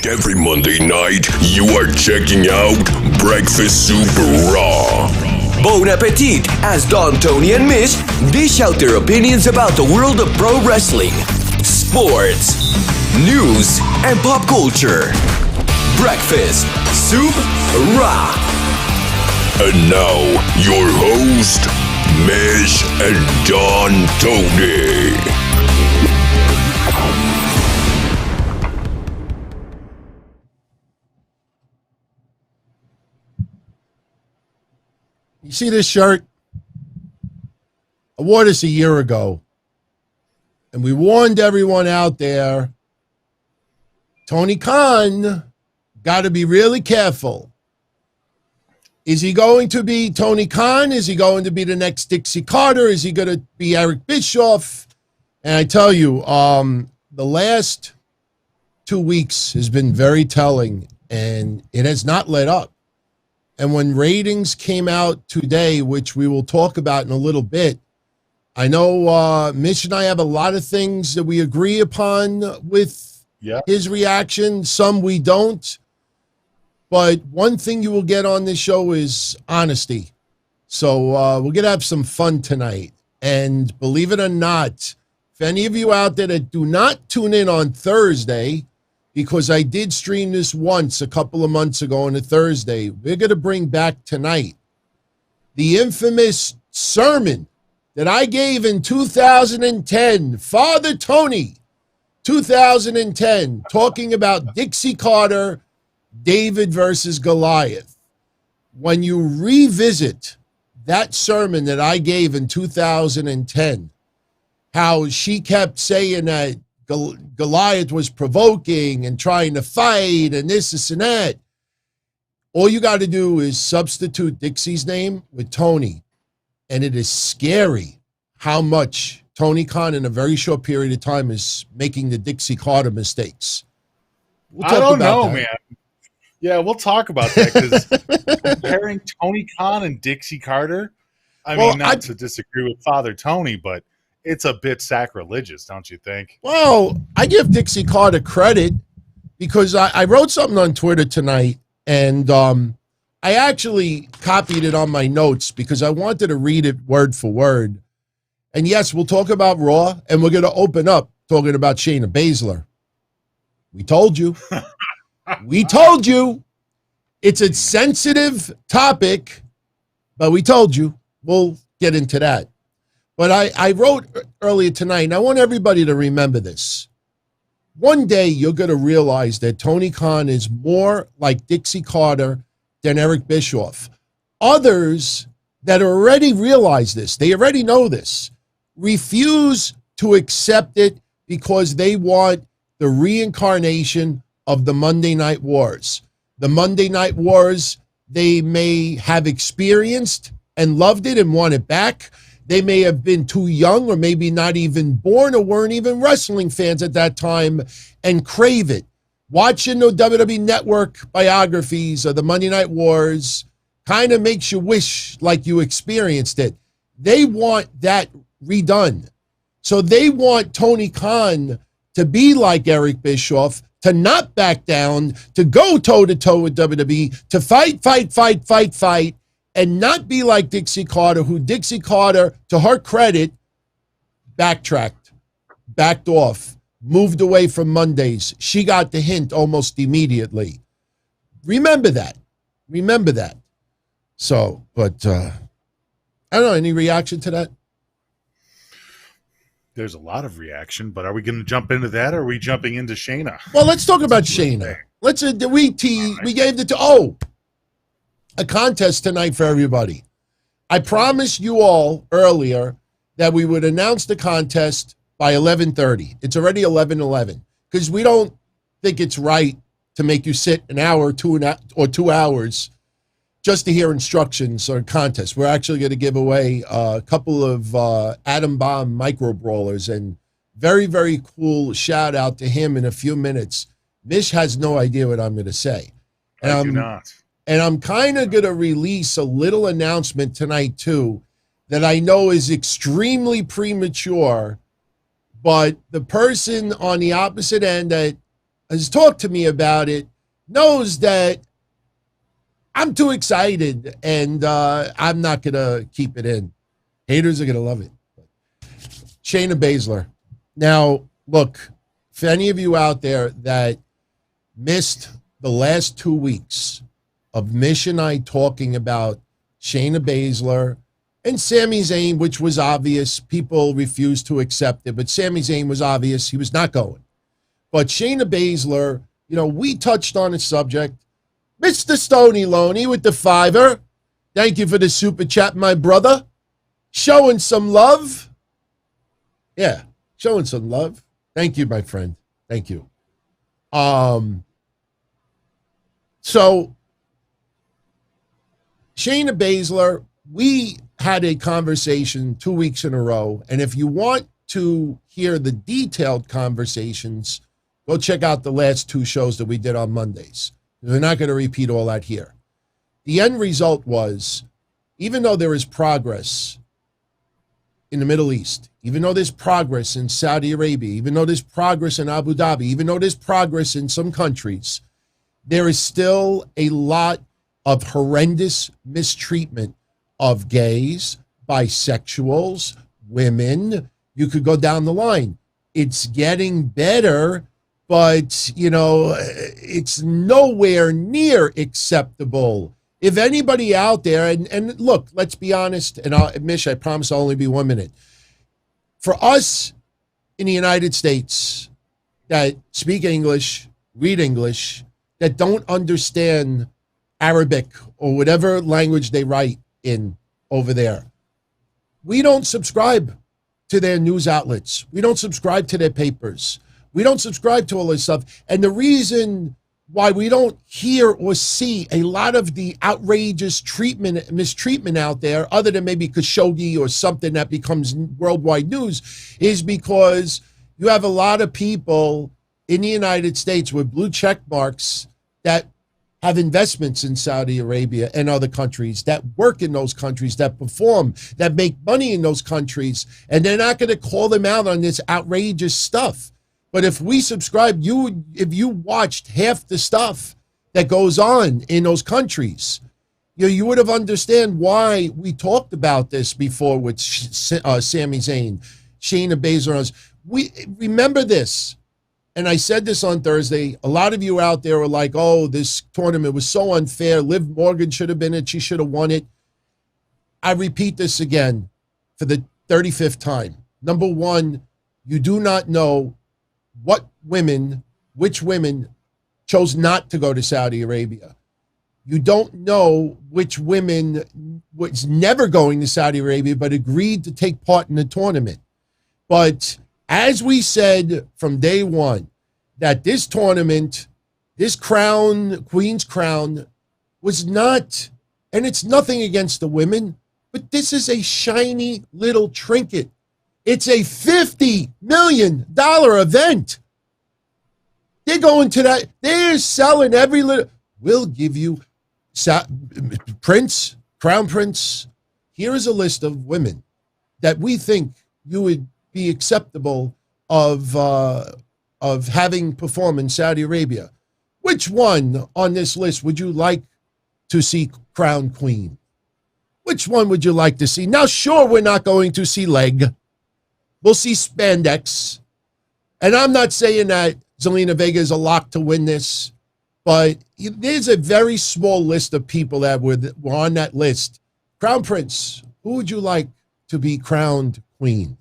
Every Monday night, you are checking out Breakfast Super Raw. Bon appetit as Don Tony and Mish dish out their opinions about the world of pro wrestling, sports, news, and pop culture. Breakfast Super Raw. And now, your host, Mish and Don Tony. You see this shirt? I wore this a year ago. And we warned everyone out there, Tony Khan, got to be really careful. Is he going to be Tony Khan? Is he going to be the next Dixie Carter? Is he going to be Eric Bischoff? And I tell you, the last 2 weeks has been very telling, and it has not let up. And when ratings came out today, which we will talk about in a little bit, I know Mish and I have a lot of things that we agree upon with his reaction. Some we don't. But one thing you will get on this show is honesty. So we're going to have some fun tonight. And believe it or not, if any of you out there that do not tune in on Thursday, because I did stream this once a couple of months ago on a Thursday, we're going to bring back tonight the infamous sermon that I gave in 2010, Father Tony, 2010, talking about Dixie Carter, David versus Goliath. When you revisit that sermon that I gave in 2010, how she kept saying that Goliath was provoking and trying to fight and this and that. All you got to do is substitute Dixie's name with Tony. And it is scary how much Tony Khan in a very short period of time is making the Dixie Carter mistakes. I don't know, man. Yeah, we'll talk about that because comparing Tony Khan and Dixie Carter, I mean, not to disagree with Father Tony, but it's a bit sacrilegious, don't you think? Well, I give Dixie Carter credit because I wrote something on Twitter tonight, and I actually copied it on my notes because I wanted to read it word for word. And yes, we'll talk about Raw, and we're going to open up talking about Shayna Baszler. We told you. We told you. It's a sensitive topic, but we told you. We'll get into that. But I wrote earlier tonight, and I want everybody to remember this. One day, you're going to realize that Tony Khan is more like Dixie Carter than Eric Bischoff. Others that already realize this, they already know this, refuse to accept it because they want the reincarnation of the Monday Night Wars. The Monday Night Wars, they may have experienced and loved it and want it back. They may have been too young or maybe not even born or weren't even wrestling fans at that time and crave it. Watching the WWE Network biographies of the Monday Night Wars kind of makes you wish like you experienced it. They want that redone. So they want Tony Khan to be like Eric Bischoff, to not back down, to go toe-to-toe with WWE, to fight, and not be like Dixie Carter, who Dixie Carter, to her credit, backtracked, backed off, moved away from Mondays. She got the hint almost immediately. Remember that. Remember that. So, but I don't know, any reaction to that? There's a lot of reaction, but are we going to jump into that, or are we jumping into Shayna? Well, let's talk about Shayna. We gave a contest tonight for everybody. I promised you all earlier that we would announce the contest by 11:30. It's already 11:11 because we don't think it's right to make you sit an hour or 2 hours just to hear instructions or contest. We're actually going to give away a couple of Atom Bomb micro brawlers, and very, very cool shout out to him in a few minutes. Mish has no idea what I'm going to say. I do not. And I'm kind of going to release a little announcement tonight, too, that I know is extremely premature, but the person on the opposite end that has talked to me about it knows that I'm too excited and I'm not going to keep it in. Haters are going to love it. Shayna Baszler. Now, look, for any of you out there that missed the last 2 weeks of Mish and I talking about Shayna Baszler and Sami Zayn, which was obvious. People refused to accept it, but Sami Zayn was obvious. He was not going. But Shayna Baszler, we touched on the subject. Mr. Stony Loney with the $5. Thank you for the super chat, my brother. Showing some love. Yeah, showing some love. Thank you, my friend. Thank you. So, Shayna Baszler, we had a conversation 2 weeks in a row, and if you want to hear the detailed conversations, go check out the last 2 shows that we did on Mondays. We're not going to repeat all that here. The end result was, even though there is progress in the Middle East, even though there's progress in Saudi Arabia, even though there's progress in Abu Dhabi, even though there's progress in some countries, there is still a lot of horrendous mistreatment of gays, bisexuals, women. You could go down the line. It's getting better, but, it's nowhere near acceptable. If anybody out there, and look, let's be honest, and Mish, I promise I'll only be 1 minute. For us in the United States that speak English, read English, that don't understand Arabic or whatever language they write in over there, we don't subscribe to their news outlets. We don't subscribe to their papers. We don't subscribe to all this stuff. And the reason why we don't hear or see a lot of the outrageous mistreatment out there, other than maybe Khashoggi or something that becomes worldwide news, is because you have a lot of people in the United States with blue check marks that have investments in Saudi Arabia and other countries, that work in those countries, that perform, that make money in those countries, and they're not going to call them out on this outrageous stuff. But if we subscribe, if you watched half the stuff that goes on in those countries, you would have understand why we talked about this before with Sami Zayn, Shayna Baszler. We remember this, and I said this on Thursday. A lot of you out there were like, "Oh, this tournament was so unfair. Liv Morgan should have been it. She should have won it." I repeat this again for the 35th time. Number one, you do not know which women chose not to go to Saudi Arabia. You don't know which women was never going to Saudi Arabia but agreed to take part in the tournament. But as we said from day one, that this tournament, this crown, Queen's Crown, was not, and it's nothing against the women, but this is a shiny little trinket. It's a $50 million event. They're going to that. They're selling every little. We'll give you Prince, Crown Prince. Here is a list of women that we think you would be acceptable of having perform in Saudi Arabia. Which one on this list would you like to see crown queen? Which one would you like to see? Now, sure, we're not going to see leg. We'll see spandex. And I'm not saying that Zelina Vega is a lock to win this, but there's a very small list of people that were on that list. Crown Prince, who would you like to be crowned queen?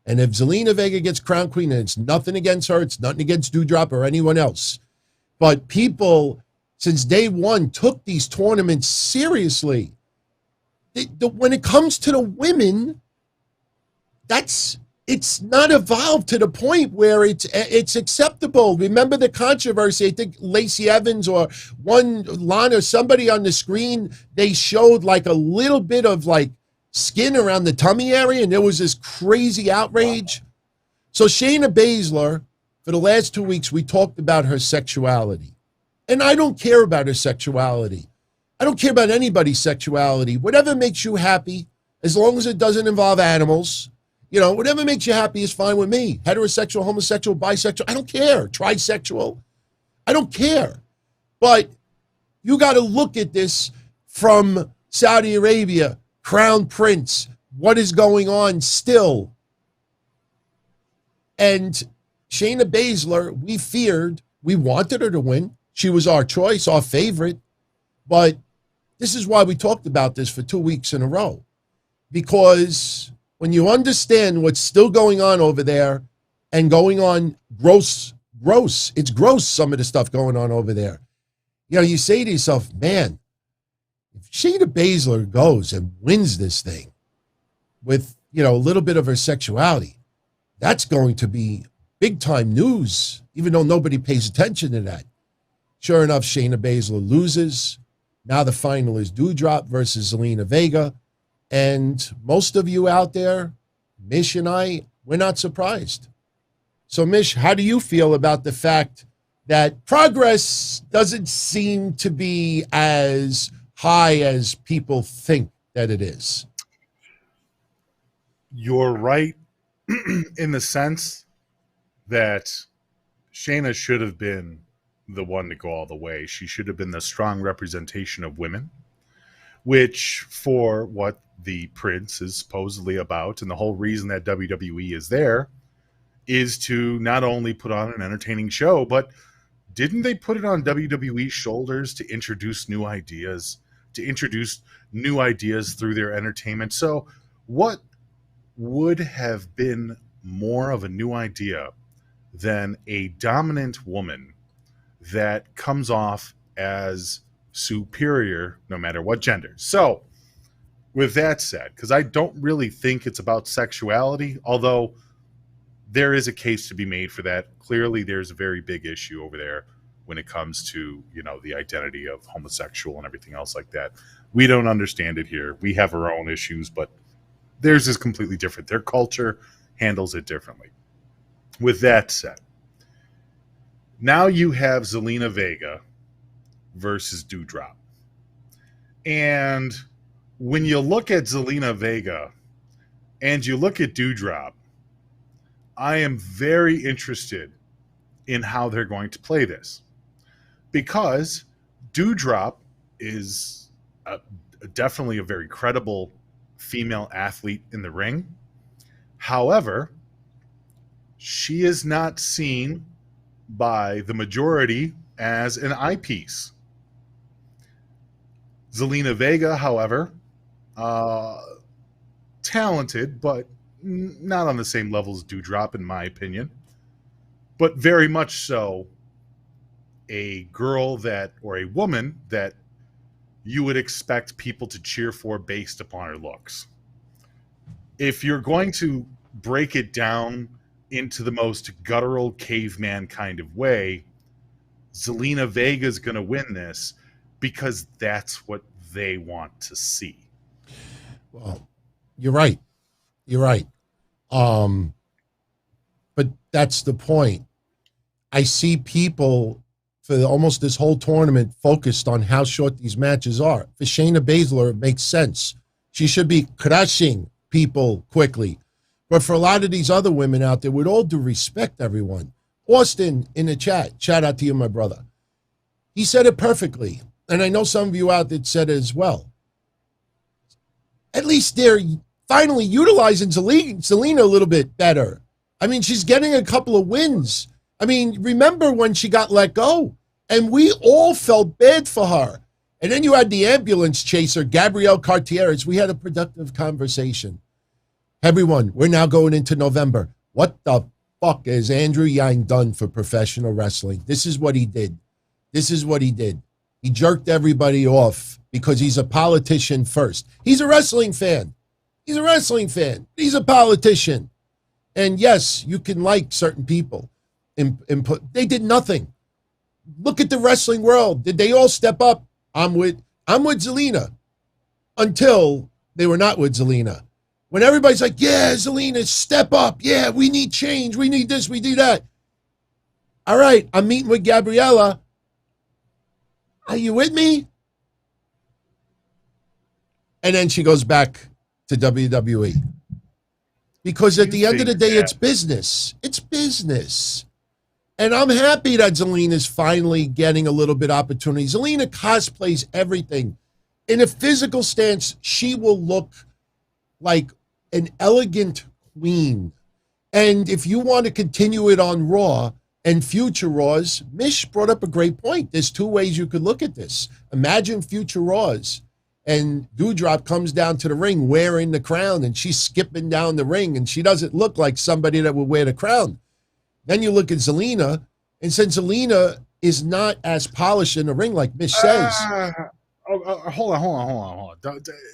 And if Zelina Vega gets crowned queen, and it's nothing against her, it's nothing against Doudrop or anyone else, but people since day one took these tournaments seriously. When it comes to the women, it's not evolved to the point where it's acceptable. Remember the controversy? I think Lacey Evans or Lana, somebody on the screen, they showed like a little bit of like skin around the tummy area, and there was this crazy outrage. Wow. So Shayna Baszler, for the last 2 weeks, we talked about her sexuality. And I don't care about her sexuality. I don't care about anybody's sexuality. Whatever makes you happy, as long as it doesn't involve animals, whatever makes you happy is fine with me. Heterosexual, homosexual, bisexual, I don't care. Trisexual. I don't care. But you got to look at this from Saudi Arabia, Crown Prince, what is going on still. And Shayna Baszler, we wanted her to win. She was our choice, our favorite. But this is why we talked about this for 2 weeks in a row. Because when you understand what's still going on over there and going on gross, it's gross, some of the stuff going on over there. You know, you say to yourself, man, if Shayna Baszler goes and wins this thing with, you know, a little bit of her sexuality, that's going to be big time news, even though nobody pays attention to that. Sure enough, Shayna Baszler loses. Now the final is Doudrop versus Zelina Vega. And most of you out there, Mish and I, we're not surprised. So, Mish, how do you feel about the fact that progress doesn't seem to be as high as people think that it is? You're right in the sense that Shayna should have been the one to go all the way. She should have been the strong representation of women, which for what the Prince is supposedly about, and the whole reason that WWE is there is to not only put on an entertaining show, but didn't they put it on WWE's shoulders to introduce new ideas, through their entertainment? So what would have been more of a new idea than a dominant woman that comes off as superior no matter what gender? So with that said, because I don't really think it's about sexuality, although there is a case to be made for that. Clearly there's a very big issue over there when it comes to, you know, the identity of homosexual and everything else like that. We don't understand it here. We have our own issues, but theirs is completely different. Their culture handles it differently. With that said, now you have Zelina Vega versus Doudrop. And when you look at Zelina Vega and you look at Doudrop, I am very interested in how they're going to play this, because Doudrop is definitely a very credible female athlete in the ring. However, she is not seen by the majority as an eyepiece. Zelina Vega, however, talented, but not on the same level as Doudrop, in my opinion, but very much so a girl that, or a woman that you would expect people to cheer for based upon her looks. If you're going to break it down into the most guttural caveman kind of way, Zelina Vega is going to win this because that's what they want to see. Well, you're right. You're right. But that's the point. I see people for almost this whole tournament focused on how short these matches are. For Shayna Baszler, it makes sense. She should be crushing people quickly. But for a lot of these other women out there, with all due respect, everyone, Austin in the chat, shout out to you, my brother. He said it perfectly. And I know some of you out there said it as well. At least they're finally utilizing Zelina a little bit better. I mean, she's getting a couple of wins. I mean, remember when she got let go? And we all felt bad for her. And then you had the ambulance chaser, Gabrielle Cartieres. We had a productive conversation. Everyone, we're now going into November. What the fuck has Andrew Yang done for professional wrestling? This is what he did. This is what he did. He jerked everybody off because he's a politician first. He's a wrestling fan. He's a wrestling fan. He's a politician. And yes, you can like certain people. They did nothing. Look at the wrestling world. Did they all step up? I'm with Zelina. Until they were not with Zelina. When everybody's like, yeah, Zelina, step up. Yeah, we need change. We need this. We need that. All right, I'm meeting with Gabriella. Are you with me? And then she goes back to WWE. Because at the end of the day, it's business. It's business. And I'm happy that Zelina's finally getting a little bit of opportunity. Zelina cosplays everything. In a physical stance, she will look like an elegant queen. And if you want to continue it on Raw and future Raws, Mish brought up a great point. There's two ways you could look at this. Imagine future Raws, and Doudrop comes down to the ring wearing the crown, and she's skipping down the ring, and she doesn't look like somebody that would wear the crown. Then you look at Zelina, and since Zelina is not as polished in the ring like Mish says. Hold on.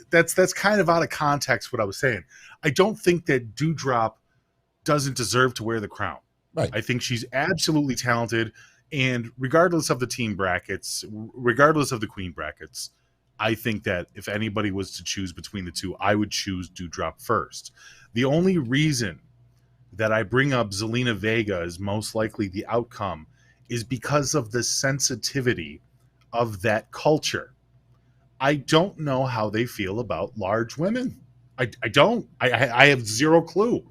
That's kind of out of context what I was saying. I don't think that Doudrop doesn't deserve to wear the crown. Right. I think she's absolutely talented, and regardless of the team brackets, regardless of the queen brackets, I think that if anybody was to choose between the two, I would choose Doudrop first. The only reason that I bring up Zelina Vega as most likely the outcome is because of the sensitivity of that culture. I don't know how they feel about large women. I don't. I have zero clue.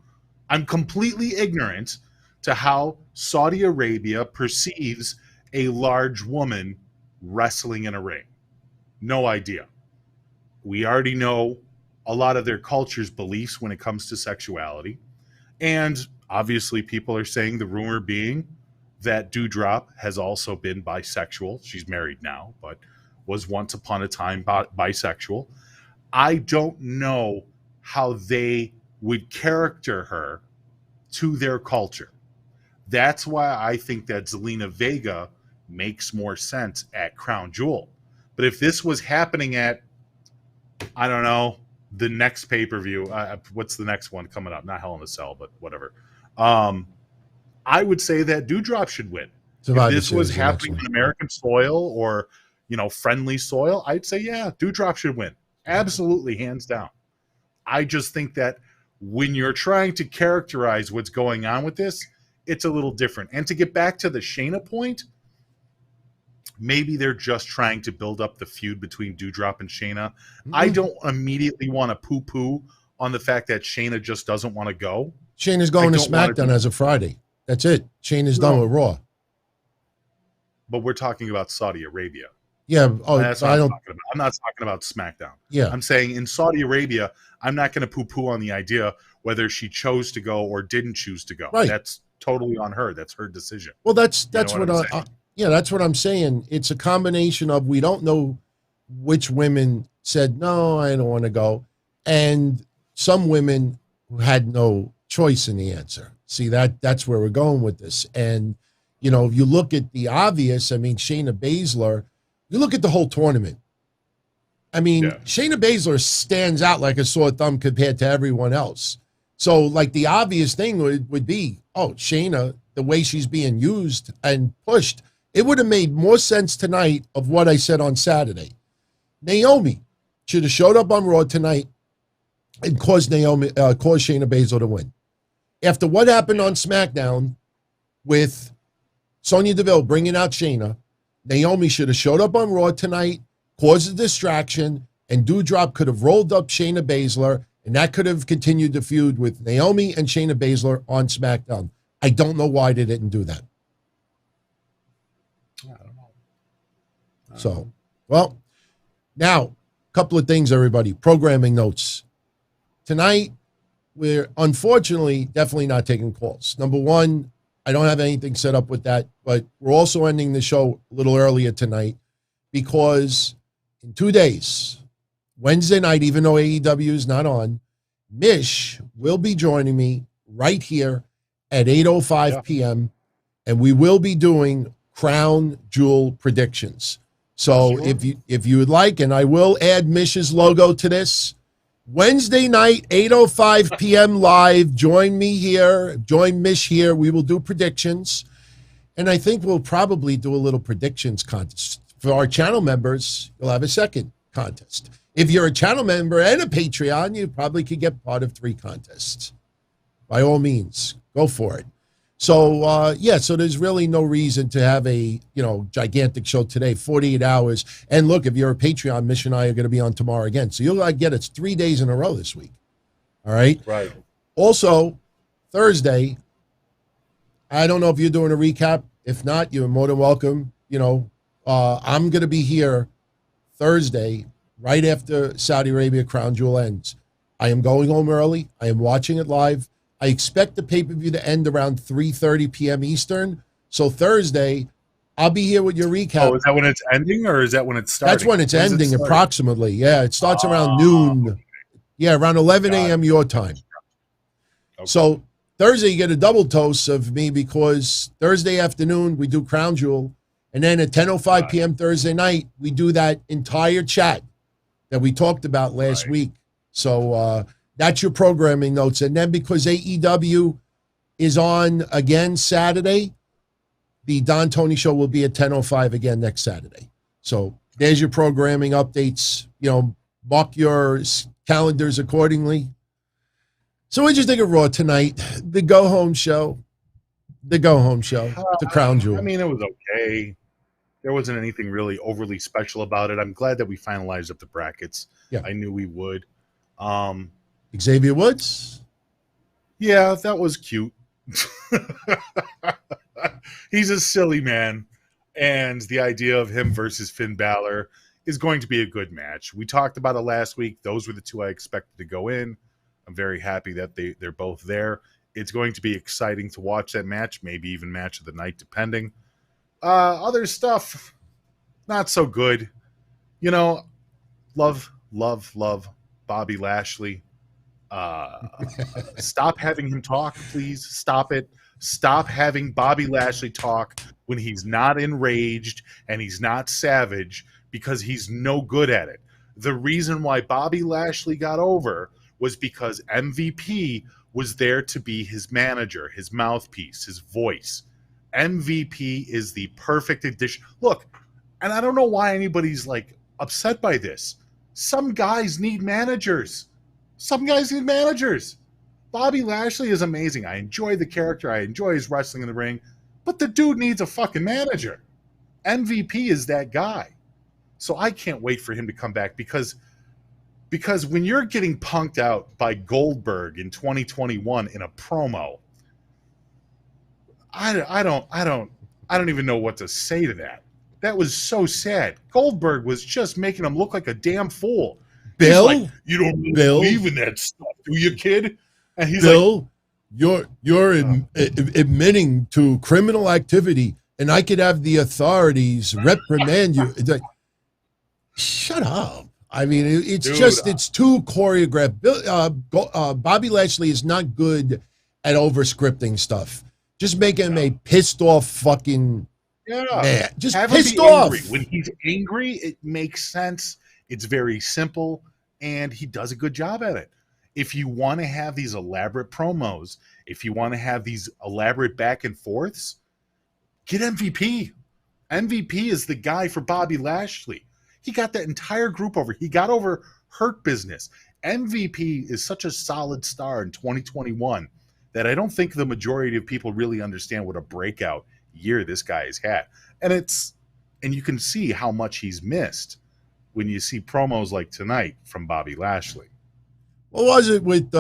I'm completely ignorant to how Saudi Arabia perceives a large woman wrestling in a ring. No idea. We already know a lot of their culture's beliefs when it comes to sexuality. And obviously people are saying, the rumor being that Doudrop has also been bisexual. She's married now, but was once upon a time bisexual. I don't know how they would character her to their culture. That's why I think that Zelina Vega makes more sense at Crown Jewel. But if this was happening at, I don't know, the next pay-per-view, what's the next one coming up? Not Hell in a Cell, but whatever. I would say that Doudrop should win. If this was happening on American soil or, friendly soil, I'd say, yeah, Doudrop should win. Absolutely, hands down. I just think that when you're trying to characterize what's going on with this, it's a little different. And to get back to the Shayna point, maybe they're just trying to build up the feud between Doudrop and Shayna. Mm-hmm. I don't immediately want to poo-poo on the fact that Shayna just doesn't want to go. Shayna's going to SmackDown as of Friday. That's it. Shayna's done with Raw. But we're talking about Saudi Arabia. Yeah. Oh, that's what I'm talking about. I'm not talking about SmackDown. Yeah. I'm saying in Saudi Arabia, I'm not going to poo-poo on the idea whether she chose to go or didn't choose to go. Right. That's totally on her. That's her decision. Well, that's that's what I'm saying. It's a combination of, we don't know which women said, no, I don't want to go, and some women who had no choice in the answer. See, that's where we're going with this. And, if you look at the obvious, Shayna Baszler, you look at the whole tournament. Shayna Baszler stands out like a sore thumb compared to everyone else. So, like, the obvious thing would be, Shayna, the way she's being used and pushed, it would have made more sense tonight of what I said on Saturday. Naomi should have showed up on Raw tonight and caused Shayna Baszler to win. After what happened on SmackDown with Sonya Deville bringing out Shayna, Naomi should have showed up on Raw tonight, caused a distraction, and Doudrop could have rolled up Shayna Baszler, and that could have continued the feud with Naomi and Shayna Baszler on SmackDown. I don't know why they didn't do that. I don't know. So, well, now, a couple of things, everybody. Programming notes. Tonight, we're unfortunately definitely not taking calls. Number one, I don't have anything set up with that, but we're also ending the show a little earlier tonight because in 2 days, Wednesday night, even though AEW is not on, Mish will be joining me right here at 8:05 p.m., and we will be doing Crown Jewel predictions. So if you would like, and I will add Mish's logo to this, Wednesday night, 8:05 p.m. live. Join me here. Join Mish here. We will do predictions. And I think we'll probably do a little predictions contest. For our channel members, you'll have a second contest. If you're a channel member and a Patreon, you probably could get part of 3 contests. By all means, go for it. So, so there's really no reason to have a, gigantic show today, 48 hours. And look, if you're a Patreon, Mish and I are going to be on tomorrow again. So you'll get it's 3 days in a row this week. All right? Right. Also, Thursday, I don't know if you're doing a recap. If not, you're more than welcome. I'm going to be here Thursday, right after Saudi Arabia Crown Jewel ends. I am going home early. I am watching it live. I expect the pay-per-view to end around 3:30 p.m. Eastern. So Thursday, I'll be here with your recap. Oh, is that when it's ending or is that when it's starting? That's when it's ending, approximately. Yeah, it starts around noon. Yeah, around 11 a.m. your time. Okay. So Thursday, you get a double dose of me because Thursday afternoon, we do Crown Jewel. And then at 10:05 p.m. Thursday night, we do that entire chat that we talked about last week. So that's your programming notes. And then because AEW is on again Saturday, the Don Tony show will be at 10:05 again next Saturday. So there's your programming updates. Mark your calendars accordingly. So what did you think of Raw tonight? The go-home show. The Crown Jewel. I mean, it was okay. There wasn't anything really overly special about it. I'm glad that we finalized up the brackets. Yeah. I knew we would. Xavier Woods? Yeah, that was cute. He's a silly man. And the idea of him versus Finn Balor is going to be a good match. We talked about it last week. Those were the two I expected to go in. I'm very happy that they're both there. It's going to be exciting to watch that match, maybe even match of the night, depending. Other stuff, not so good. Love Bobby Lashley. Stop having him talk, please. Stop it. Stop having Bobby Lashley talk when he's not enraged and he's not savage, because he's no good at it. The reason why Bobby Lashley got over was because MVP was there to be his manager, his mouthpiece, his voice. MVP is the perfect addition. Look, and I don't know why anybody's upset by this. Some guys need managers. Bobby Lashley is amazing. I enjoy the character. I enjoy his wrestling in the ring. But the dude needs a fucking manager. MVP is that guy. So I can't wait for him to come back because when you're getting punked out by Goldberg in 2021 in a promo, I don't even know what to say to that. That was so sad. Goldberg was just making him look like a damn fool. Bill, you don't believe in that stuff, do you, kid? And he's Bill, you're admitting to criminal activity, and I could have the authorities reprimand you. Shut up. I mean, it's too choreographed. Bobby Lashley is not good at over-scripting stuff. Just make him a pissed-off fucking man. Just pissed off. When he's angry, it makes sense. It's very simple, and he does a good job at it. If you want to have these elaborate promos, if you want to have these elaborate back and forths, get MVP. MVP is the guy for Bobby Lashley. He got that entire group over. He got over Hurt Business. MVP is such a solid star in 2021 that I don't think the majority of people really understand what a breakout year this guy has had. And you can see how much he's missed when you see promos like tonight from Bobby Lashley. What was it with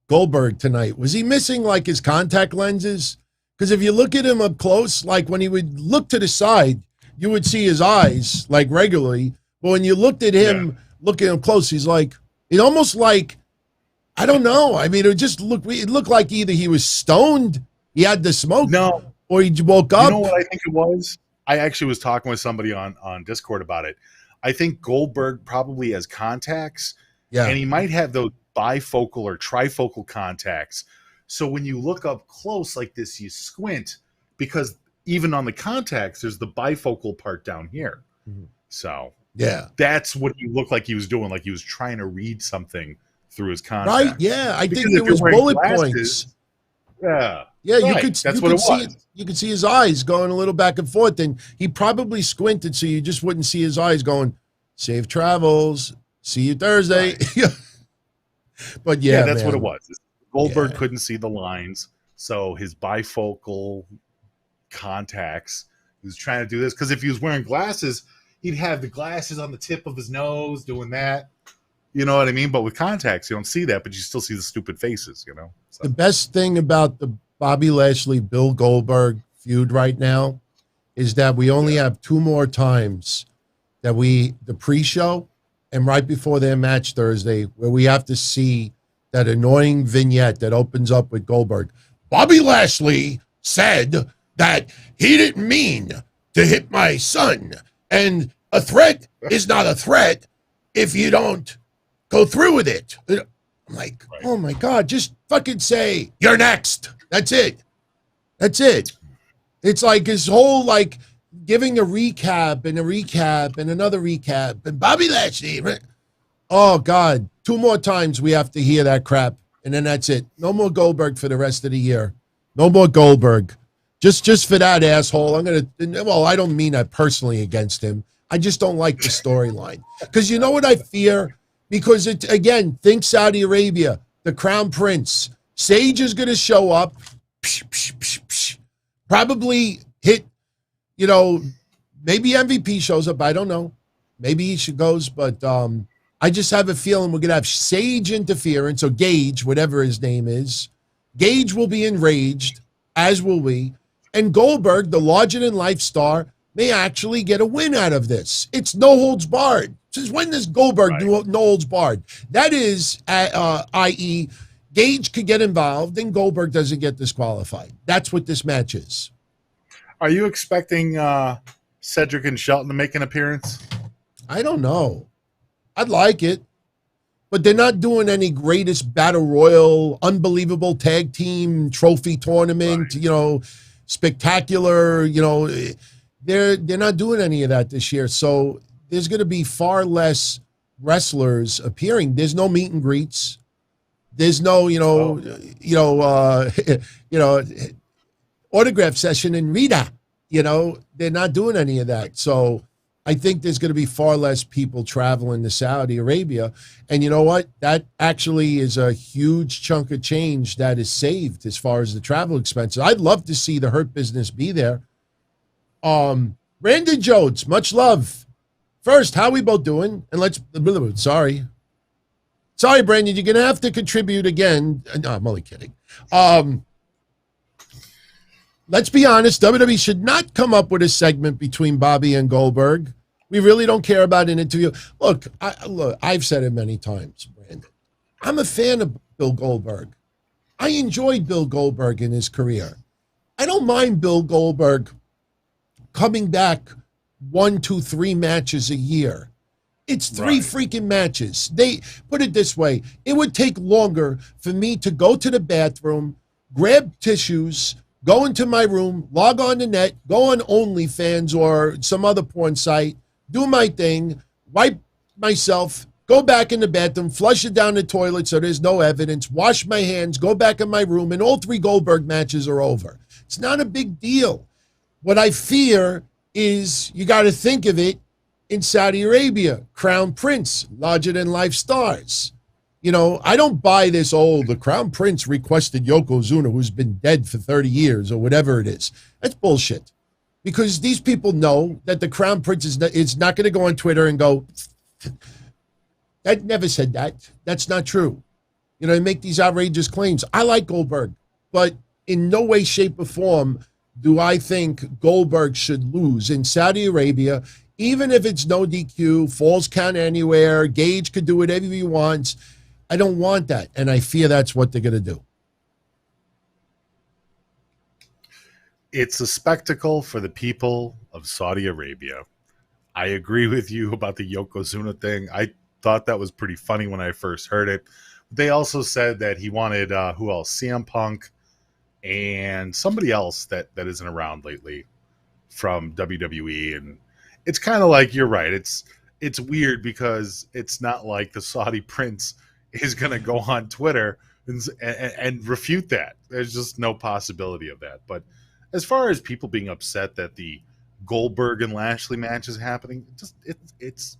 Goldberg tonight? Was he missing his contact lenses? Because if you look at him up close, when he would look to the side, you would see his eyes regularly. But when you looked at him, looking up close, he's it almost I don't know. I mean, it looked like either he was stoned, he had the smoke, or he woke up. You know what I think it was? I actually was talking with somebody on Discord about it. I think Goldberg probably has contacts, and he might have those bifocal or trifocal contacts. So when you look up close like this, you squint, because even on the contacts, there's the bifocal part down here. Mm-hmm. So that's what he looked like he was doing, like he was trying to read something through his contacts. Right, yeah. I think there was bullet points. Yeah. Yeah, right. You could see his eyes going a little back and forth, and he probably squinted so you just wouldn't see his eyes going, safe travels, see you Thursday. Right. But that's what it was. Goldberg couldn't see the lines, so his bifocal contacts, he was trying to do this, because if he was wearing glasses, he'd have the glasses on the tip of his nose doing that. You know what I mean? But with contacts, you don't see that, but you still see the stupid faces, So. The best thing about the Bobby Lashley, Bill Goldberg feud right now is that we only have 2 more times that the pre-show and right before their match Thursday, where we have to see that annoying vignette that opens up with Goldberg. Bobby Lashley said that he didn't mean to hit my son, and a threat is not a threat if you don't go through with it. I'm like, oh my God, just fucking say, you're next. That's it. That's it. It's like his whole, like, giving a recap and another recap and Bobby Lashley. Oh God, 2 more times we have to hear that crap, and then that's it. No more Goldberg for the rest of the year. No more Goldberg. Just for that asshole. I don't mean that personally against him. I just don't like the storyline. Because you know what I fear? Because think Saudi Arabia, the Crown Prince. Sage is going to show up, probably hit, maybe MVP shows up. I don't know. Maybe he goes, but I just have a feeling we're going to have Sage interference, or Gage, whatever his name is. Gage will be enraged, as will we. And Goldberg, the larger-than-life star, may actually get a win out of this. It's no holds barred. Since when does Goldberg do no holds barred? That is, i.e., Gage could get involved and Goldberg doesn't get disqualified. That's what this match is. Are you expecting Cedric and Shelton to make an appearance? I don't know. I'd like it. But they're not doing any greatest battle royal, unbelievable tag team trophy tournament, spectacular, they're not doing any of that this year. So there's going to be far less wrestlers appearing. There's no meet and greets. There's no, autograph session in Rita. They're not doing any of that. So I think there's going to be far less people traveling to Saudi Arabia. And you know what? That actually is a huge chunk of change that is saved as far as the travel expenses. I'd love to see the Hurt Business be there. Brandon Jones, much love. First, how we both doing? And sorry, Brandon, you're going to have to contribute again. No, I'm only kidding. Let's be honest, WWE should not come up with a segment between Bobby and Goldberg. We really don't care about an interview. Look, I've said it many times, Brandon. I'm a fan of Bill Goldberg. I enjoyed Bill Goldberg in his career. I don't mind Bill Goldberg coming back 1, 2, 3 matches a year. It's 3 freaking matches. They put it this way. It would take longer for me to go to the bathroom, grab tissues, go into my room, log on the net, go on OnlyFans or some other porn site, do my thing, wipe myself, go back in the bathroom, flush it down the toilet so there's no evidence, wash my hands, go back in my room, and all 3 Goldberg matches are over. It's not a big deal. What I fear is you got to think of it in Saudi Arabia, Crown Prince, larger-than-life stars. I don't buy this, the Crown Prince requested Yokozuna, who's been dead for 30 years or whatever it is. That's bullshit. Because these people know that the Crown Prince is not going to go on Twitter and go, that never said that. That's not true. They make these outrageous claims. I like Goldberg, but in no way, shape, or form do I think Goldberg should lose in Saudi Arabia, even if it's no DQ, falls count anywhere, Gage could do whatever he wants. I don't want that, and I fear that's what they're going to do. It's a spectacle for the people of Saudi Arabia. I agree with you about the Yokozuna thing. I thought that was pretty funny when I first heard it. They also said that he wanted, who else? CM Punk and somebody else that isn't around lately from WWE. And it's kind of like, you're right. It's weird because it's not like the Saudi prince is going to go on Twitter and refute that. There's just no possibility of that. But as far as people being upset that the Goldberg and Lashley match is happening, it's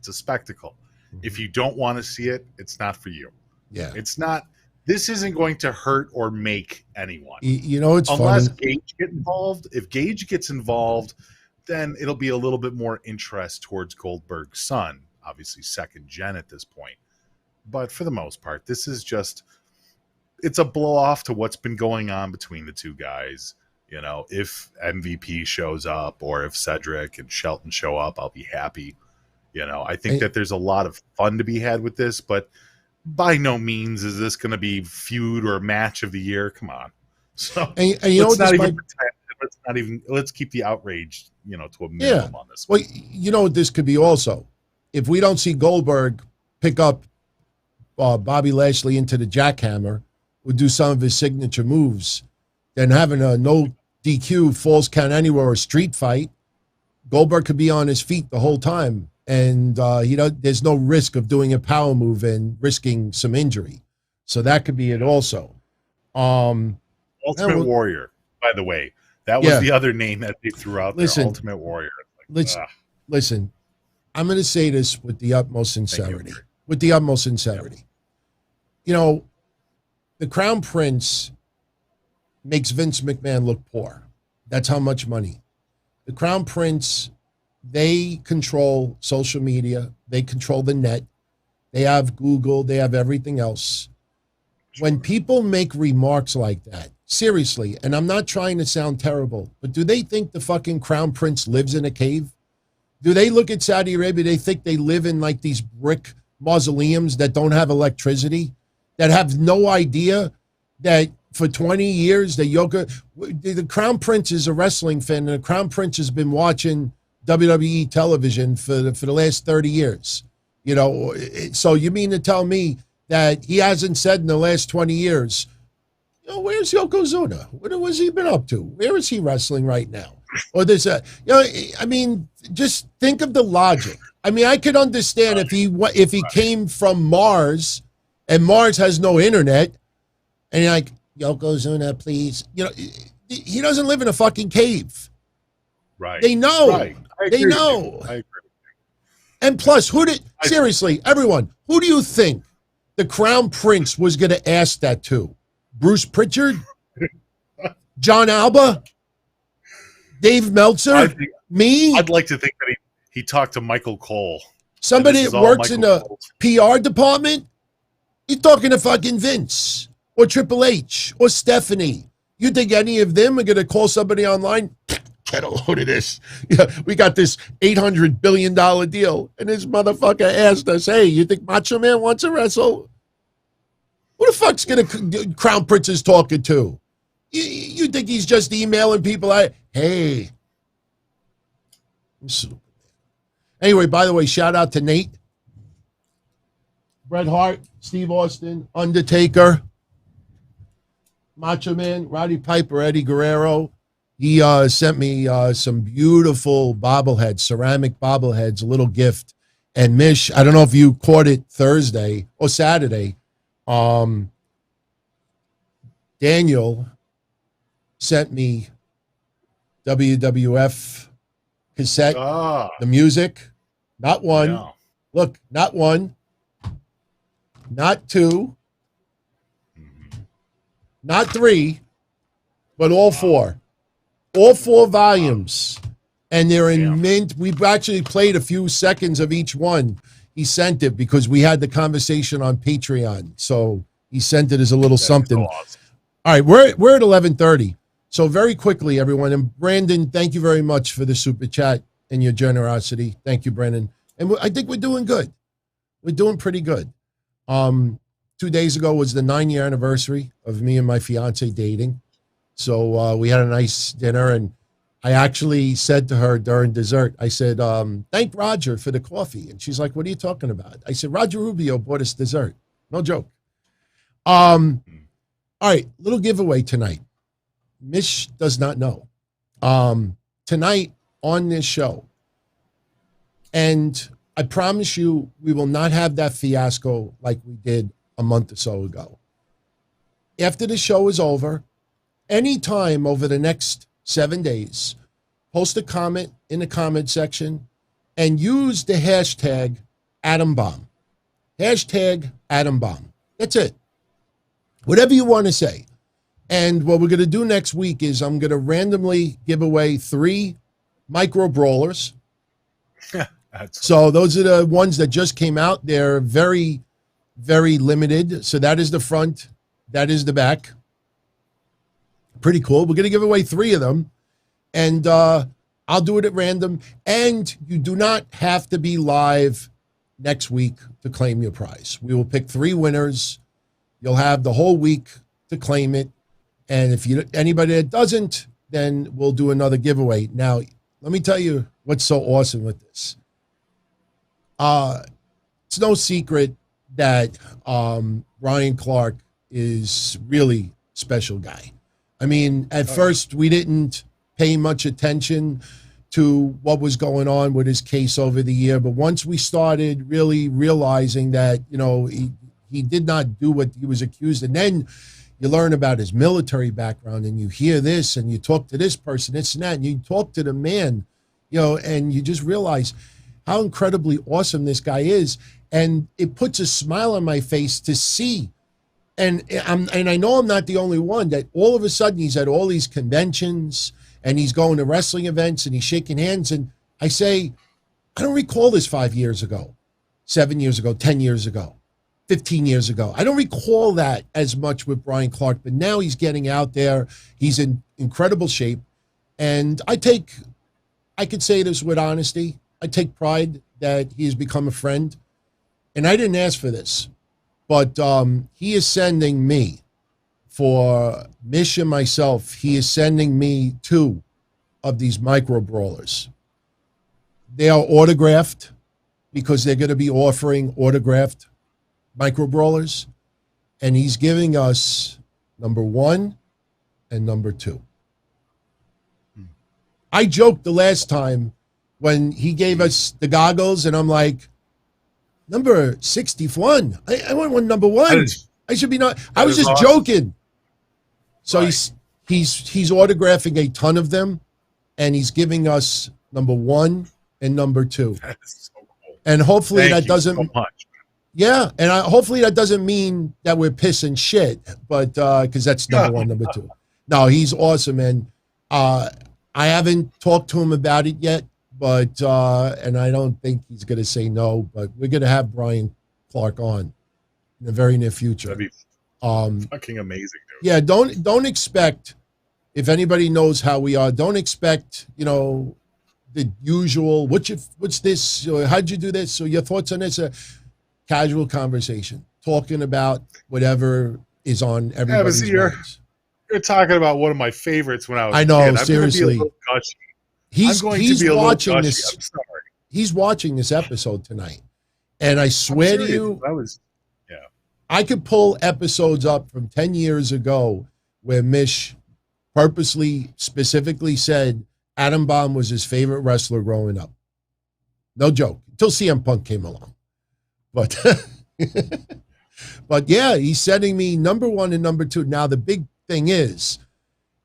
a spectacle. Mm-hmm. If you don't want to see it, it's not for you. Yeah. It's not. This isn't going to hurt or make anyone. It's unless funny. Gage gets involved. If Gage gets involved, then it'll be a little bit more interest towards Goldberg's son, obviously second gen at this point. But for the most part, this is just it's a blow off to what's been going on between the two guys. You know, if MVP shows up or if Cedric and Shelton show up, I'll be happy. You know, I think that there's a lot of fun to be had with this, but by no means is this going to be feud or match of the year. Come on. So and you let's not even pretend. Let's keep the outrage, you know, to a minimum on this one. Well, you know what this could be also? If we don't see Goldberg pick up Bobby Lashley into the jackhammer, or do some of his signature moves, then having a no DQ, falls count anywhere, or street fight, Goldberg could be on his feet the whole time. And there's no risk of doing a power move and risking some injury. So that could be it also. Ultimate Warrior, by the way. That was the other name that they threw out there. Ultimate Warrior. Listen, I'm going to say this with the utmost sincerity. You know, the Crown Prince makes Vince McMahon look poor. That's how much money. The Crown Prince, they control social media. They control the net. They have Google. They have everything else. When people make remarks like that, seriously, and I'm not trying to sound terrible, but do they think the fucking Crown Prince lives in a cave? Do they look at Saudi Arabia, they think they live in like these brick mausoleums that don't have electricity, that have no idea that for 20 years the Crown Prince is a wrestling fan, and the Crown Prince has been watching WWE television for the last 30 years. You know, so you mean to tell me that he hasn't said in the last 20 years, you know, where's Yokozuna? What has he been up to? Where is he wrestling right now? Or there's I mean, just think of the logic. I mean, I could understand if he came from Mars and Mars has no internet and you're like, Yokozuna, please. You know, he doesn't live in a fucking cave. Right. They know. Right. They know. I agree. And plus, seriously, everyone, who do you think the Crown Prince was going to ask that to? Bruce Pritchard? John Alba? Dave Meltzer? Me? I'd like to think that he talked to Michael Cole. Somebody that works in the PR department? He's talking to fucking Vince or Triple H or Stephanie. You think any of them are going to call somebody online? Get a load of this. Yeah, we got this $800 billion deal. And this motherfucker asked us, hey, you think Macho Man wants to wrestle? Who the fuck's Crown Prince is talking to? You think he's just emailing people? Hey. Anyway, by the way, shout out to Nate, Bret Hart, Steve Austin, Undertaker, Macho Man, Roddy Piper, Eddie Guerrero. He sent me some beautiful bobbleheads, ceramic bobbleheads, a little gift. And Mish, I don't know if you caught it Thursday or Saturday. Daniel sent me WWF cassette, the music. Not one. Yeah. Look, not one. Not two. Not three. But all four. All four volumes. And they're in mint. We've actually played a few seconds of each one. He sent it because we had the conversation on Patreon. So he sent it as a little something. So awesome. All right, we're at 11:30. So very quickly, everyone. And Brandon, thank you very much for the super chat and your generosity. Thank you, Brandon. And I think we're doing good. We're doing pretty good. 2 days ago was the 9-year anniversary of me and my fiance dating. So we had a nice dinner, and I actually said to her during dessert, I said, thank Roger for the coffee. And she's like, what are you talking about? I said, Roger Rubio bought us dessert. No joke. All right, little giveaway tonight. Mish does not know. Tonight on this show, and I promise you we will not have that fiasco like we did a month or so ago. After the show is over, anytime over the next 7 days, post a comment in the comment section and use the hashtag AtomBomb. Hashtag AtomBomb. That's it. Whatever you want to say. And what we're going to do next week is I'm going to randomly give away 3 micro brawlers. So those are the ones that just came out. They're very, very limited. So that is the front that is the back. Pretty cool. We're going to give away 3 of them. And I'll do it at random. And you do not have to be live next week to claim your prize. We will pick 3 winners. You'll have the whole week to claim it. And if anybody that doesn't, then we'll do another giveaway. Now, let me tell you what's so awesome with this. It's no secret that Ryan Clark is really a special guy. I mean, at first we didn't pay much attention to what was going on with his case over the year, but once we started really realizing that, you know, he did not do what he was accused, and then you learn about his military background, and you hear this, and you talk to this person, this and that, and you talk to the man, you know, and you just realize how incredibly awesome this guy is, and it puts a smile on my face to see. And I know I'm not the only one that all of a sudden he's at all these conventions and he's going to wrestling events and he's shaking hands. And I say, I don't recall this 5 years ago, 7 years ago, 10 years ago, 15 years ago. I don't recall that as much with Brian Clark, but now he's getting out there. He's in incredible shape. And I could say this with honesty, I take pride that he has become a friend. And I didn't ask for this. But he is sending me, for Mish and myself, he is sending me 2 of these micro brawlers. They are autographed because they're going to be offering autographed micro brawlers. And he's giving us number 1 and number 2. I joked the last time when he gave us the goggles, and I'm like, number 61. I want one number 1. I should be not. I was just awesome. Joking. So right. he's autographing a ton of them, and he's giving us number 1 and number 2. That is so cool. And hopefully Thank that you doesn't. So much. Yeah, and hopefully that doesn't mean that we're pissing shit, but because that's number 1, number 2. No, he's awesome, and I haven't talked to him about it yet. But, and I don't think he's going to say no, but we're going to have Brian Clark on in the very near future. That'd be fucking amazing, dude. Yeah, don't expect, if anybody knows how we are, don't expect, you know, the usual, what's this, or how'd you do this, or your thoughts on this, a casual conversation, talking about whatever is on everybody's minds. You're talking about one of my favorites when I was I know, a kid. seriously. He's watching this. I'm sorry. He's watching this episode tonight, and I swear to you, I could pull episodes up from 10 years ago where Mish purposely, specifically said Adam Bomb was his favorite wrestler growing up. No joke. Until CM Punk came along, but but yeah, he's sending me number 1 and number 2. Now the big thing is,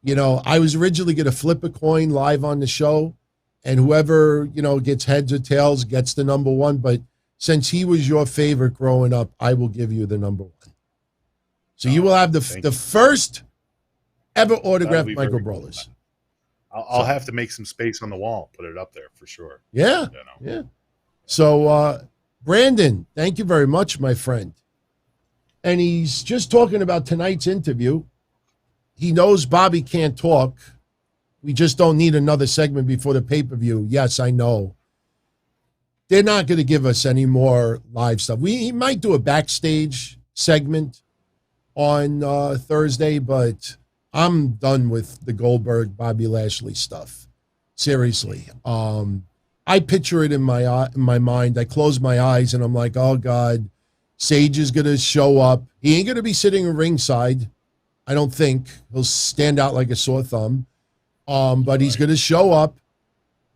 you know, I was originally going to flip a coin live on the show, and whoever, you know, gets heads or tails gets the number 1. But since he was your favorite growing up, I will give you the number 1. So you will have the first ever autographed micro brawlers. I'll have to make some space on the wall, put it up there for sure. Yeah, you know. Yeah. So, Brandon, thank you very much, my friend. And he's just talking about tonight's interview. He knows Bobby can't talk. We just don't need another segment before the pay-per-view. Yes, I know. They're not going to give us any more live stuff. He might do a backstage segment on Thursday, but I'm done with the Goldberg, Bobby Lashley stuff. Seriously. I picture it in my mind. I close my eyes and I'm like, oh, God, Sage is going to show up. He ain't going to be sitting ringside. I don't think. He'll stand out like a sore thumb. But he's going to show up,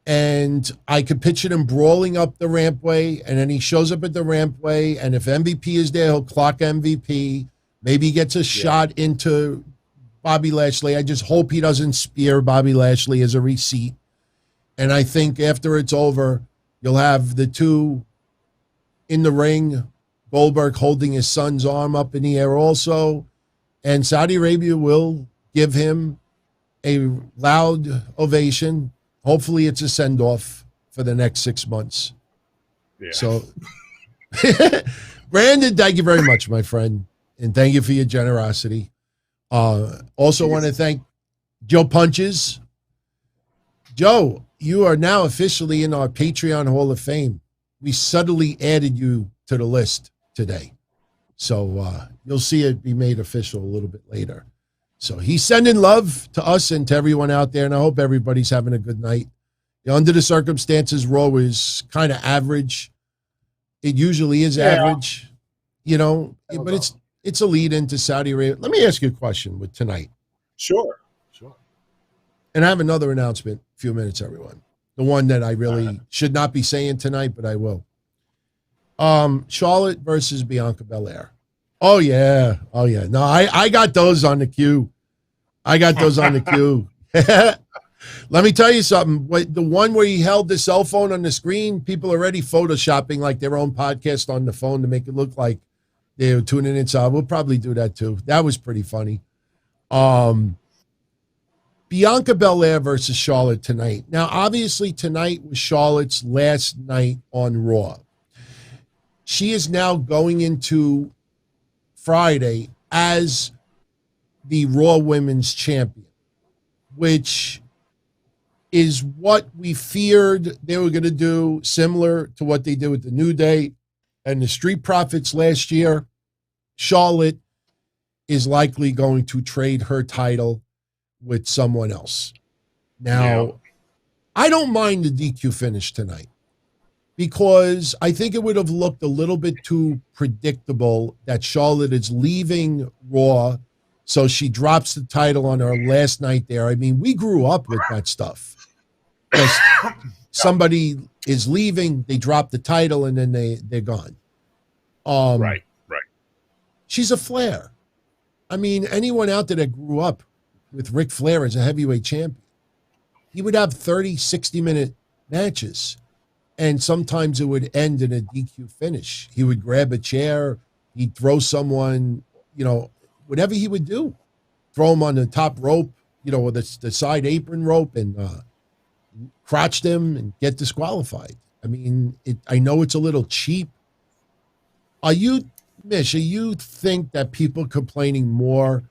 and I could picture him brawling up the rampway, and then he shows up at the rampway, and if MVP is there, he'll clock MVP. Maybe he gets a shot into Bobby Lashley. I just hope he doesn't spear Bobby Lashley as a receipt. And I think after it's over, you'll have the 2 in the ring, Goldberg holding his son's arm up in the air also, and Saudi Arabia will give him a loud ovation. Hopefully it's a send-off for the next 6 months. Yeah. So, Brandon, thank you very much, my friend. and thank you for your generosity. Also want to thank Joe Punches. Joe, you are now officially in our Patreon Hall of Fame. We subtly added you to the list today. So you'll see it be made official a little bit later. So he's sending love to us and to everyone out there, and I hope everybody's having a good night. Under the circumstances, Raw was kind of average. It usually is average, but it's a lead into Saudi Arabia. Let me ask you a question with tonight. Sure. And I have another announcement, a few minutes, everyone. The one that I really should not be saying tonight, but I will. Charlotte versus Bianca Belair. Oh, yeah. No, I got those on the queue. Let me tell you something. The one where he held the cell phone on the screen, people already photoshopping like their own podcast on the phone to make it look like they were tuning in. So we'll probably do that too. That was pretty funny. Bianca Belair versus Charlotte tonight. Now, obviously, tonight was Charlotte's last night on Raw. She is now going into Friday as the Raw Women's Champion, which is what we feared they were going to do, similar to what they did with the New Day and the Street Profits last year. Charlotte is likely going to trade her title with someone else. Now, I don't mind the DQ finish tonight because I think it would have looked a little bit too predictable that Charlotte is leaving Raw, so she drops the title on her last night there. I mean, we grew up with that stuff. Because somebody is leaving, they drop the title, and then they're gone. Right. She's a Flair. I mean, anyone out there that grew up with Ric Flair as a heavyweight champion, he would have 30, 60-minute matches, and sometimes it would end in a DQ finish. He would grab a chair, he'd throw someone, whatever he would do, throw him on the top rope, or the side apron rope, and crotch them and get disqualified. I mean, I know it's a little cheap. Mish, you think that people complaining more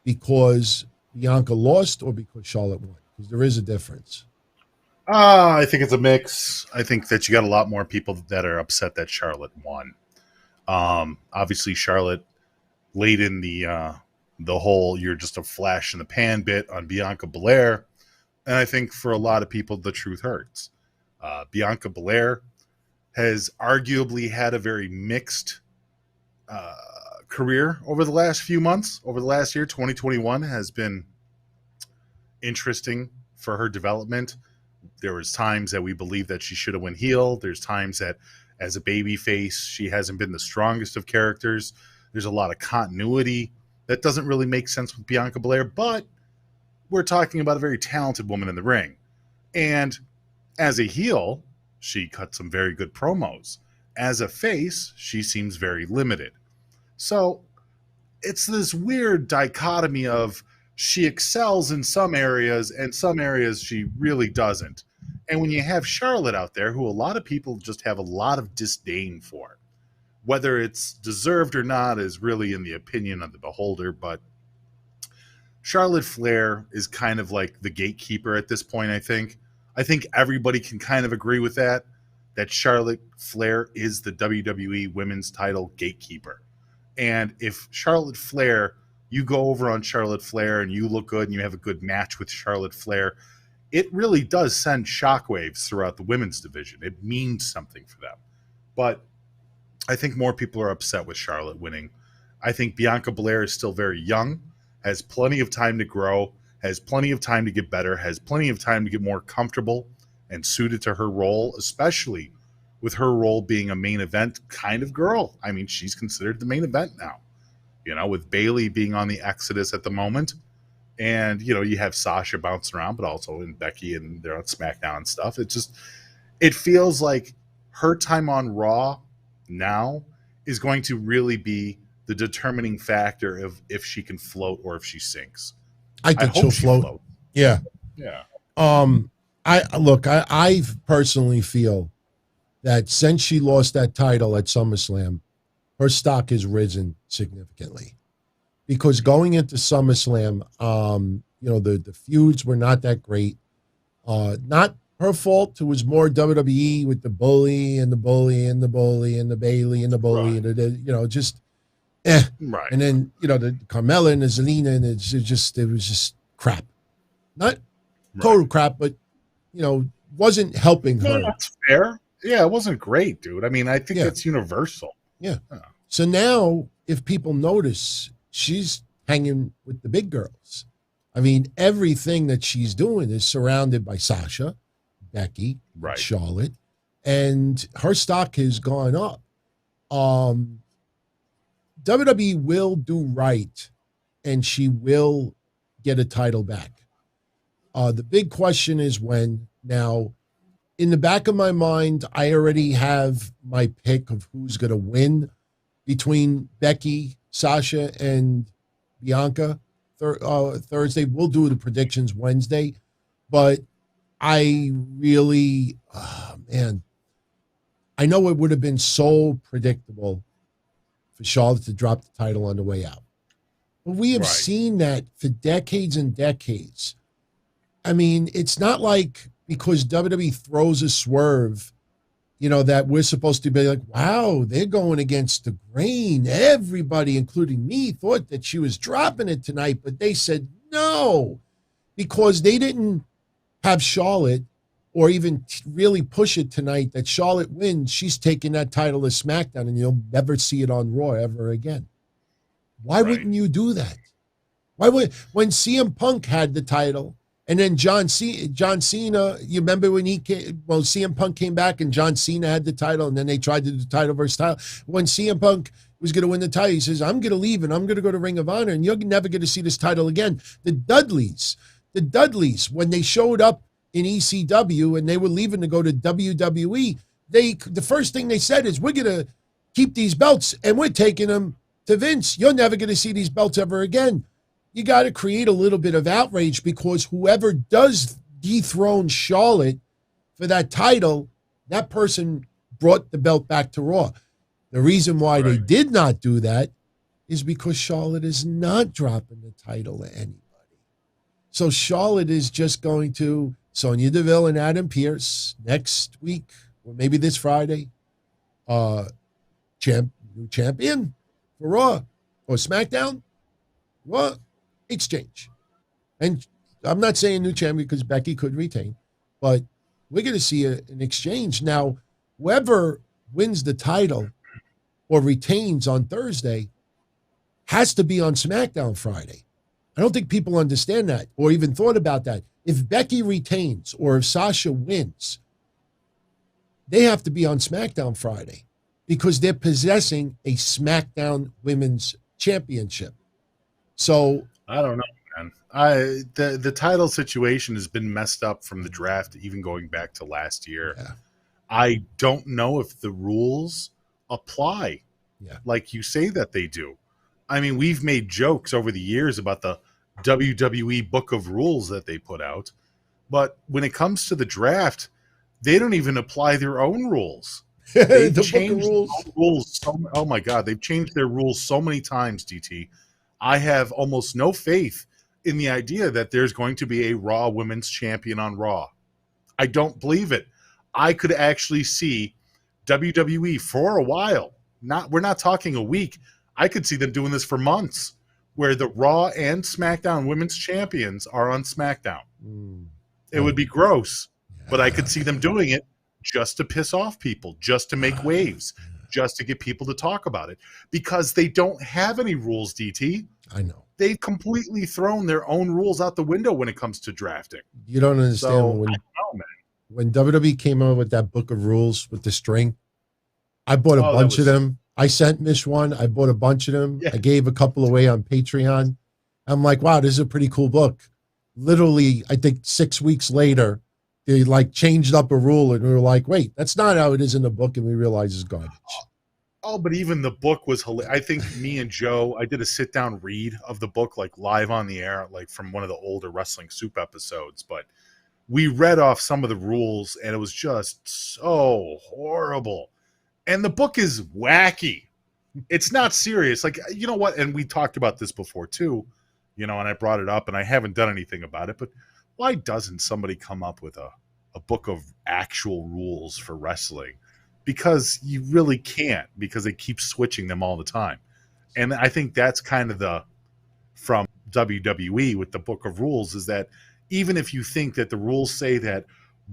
because Bianca lost or because Charlotte won? Because there is a difference. I think it's a mix. I think that you got a lot more people that are upset that Charlotte won. Obviously, Charlotte laid in the whole "you're just a flash in the pan" bit on Bianca Belair, and I think for a lot of people, the truth hurts. Bianca Belair has arguably had a very mixed career over the last few months. Over the last year, 2021 has been interesting for her development. There was times that we believe that she should have went heel. There's times that as a baby face, she hasn't been the strongest of characters. There's a lot of continuity that doesn't really make sense with Bianca Belair, but we're talking about a very talented woman in the ring. And as a heel, she cut some very good promos. As a face, she seems very limited. So it's this weird dichotomy of she excels in some areas and some areas she really doesn't. And when you have Charlotte out there, who a lot of people just have a lot of disdain for, whether it's deserved or not is really in the opinion of the beholder, but Charlotte Flair is kind of like the gatekeeper at this point, I think. I think everybody can kind of agree with that Charlotte Flair is the WWE Women's title gatekeeper. And if Charlotte Flair, you go over on Charlotte Flair and you look good and you have a good match with Charlotte Flair, it really does send shockwaves throughout the women's division. It means something for them. But I think more people are upset with Charlotte winning. I think Bianca Belair is still very young, has plenty of time to grow, has plenty of time to get better, has plenty of time to get more comfortable and suited to her role, especially with her role being a main event kind of girl. I mean, she's considered the main event now, with Bayley being on the exodus at the moment. And, you have Sasha bouncing around, but also in Becky and they're on SmackDown and stuff. It feels like her time on Raw now is going to really be the determining factor of if she can float or if she sinks. I think she'll float. Yeah. I personally feel that since she lost that title at SummerSlam, her stock has risen significantly. Because going into SummerSlam, the feuds were not that great. Not her fault. It was more WWE with the bully and the bully and the bully and the Bailey and the bully and Right. And then the Carmella and the Zelina, and it was just crap. Not total crap, but wasn't helping her. That's fair. Yeah, it wasn't great, dude. I mean, I think that's universal. Yeah. So now, if people notice, she's hanging with the big girls. I mean, everything that she's doing is surrounded by Sasha, Becky, Charlotte, and her stock has gone up. WWE will do right, and she will get a title back. The big question is when. Now, in the back of my mind, I already have my pick of who's going to win between Becky, Sasha, and Bianca Thursday. We'll do the predictions Wednesday, but I really, I know it would have been so predictable for Charlotte to drop the title on the way out. But we have seen that for decades and decades. I mean, it's not like because WWE throws a swerve, that we're supposed to be like, wow, they're going against the grain. Everybody, including me, thought that she was dropping it tonight, but they said no, because they didn't have Charlotte or even really push it tonight that Charlotte wins. She's taking that title to SmackDown, and you'll never see it on Raw ever again. Why wouldn't you do that? When CM Punk had the title, and then John Cena, you remember when CM Punk came back and John Cena had the title, and then they tried to do title versus title. When CM Punk was going to win the title, he says, I'm going to leave and I'm going to go to Ring of Honor, and you're never going to see this title again. The Dudleys, when they showed up in ECW and they were leaving to go to WWE, the first thing they said is, we're going to keep these belts and we're taking them to Vince. You're never going to see these belts ever again. You got to create a little bit of outrage, because whoever does dethrone Charlotte for that title, that person brought the belt back to Raw. The reason why they did not do that is because Charlotte is not dropping the title to anybody. So Charlotte is just going to Sonya Deville and Adam Pearce next week, or maybe this Friday, new champion for Raw or SmackDown. Raw exchange. And I'm not saying new champion because Becky could retain, but we're going to see an exchange. Now, whoever wins the title or retains on Thursday has to be on SmackDown Friday. I don't think people understand that or even thought about that. If Becky retains or if Sasha wins, they have to be on SmackDown Friday because they're possessing a SmackDown Women's Championship. So I don't know, man. The title situation has been messed up from the draft, even going back to last year. Yeah. I don't know if the rules apply like you say that they do. I mean, we've made jokes over the years about the WWE Book of Rules that they put out, but when it comes to the draft, they don't even apply their own rules. They've changed rules. Oh my God, they've changed their rules so many times, DT. I have almost no faith in the idea that there's going to be a Raw Women's Champion on Raw. I don't believe it. I could actually see WWE for a while. We're not talking a week. I could see them doing this for months, where the Raw and SmackDown Women's Champions are on SmackDown. It would be gross, but I could see them doing it just to piss off people, just to make waves, just to get people to talk about it, because they don't have any rules, DT. I know. They've completely thrown their own rules out the window when it comes to drafting. You don't understand when WWE came out with that book of rules with the string. I bought a bunch of them. I sent Mish one. I bought a bunch of them. Yeah. I gave a couple away on Patreon. I'm like, wow, this is a pretty cool book. Literally, I think 6 weeks later, they changed up a rule, and we were like, wait, that's not how it is in the book, and we realized it's garbage. Oh, but even the book was hilarious. I think me and Joe, I did a sit-down read of the book, live on the air, from one of the older Wrestling Soup episodes, but we read off some of the rules, and it was just so horrible. And the book is wacky. It's not serious. Like, you know what? And we talked about this before too, and I brought it up and I haven't done anything about it, but why doesn't somebody come up with a book of actual rules for wrestling? Because you really can't, because they keep switching them all the time. And I think that's kind of from WWE with the book of rules, is that even if you think that the rules say that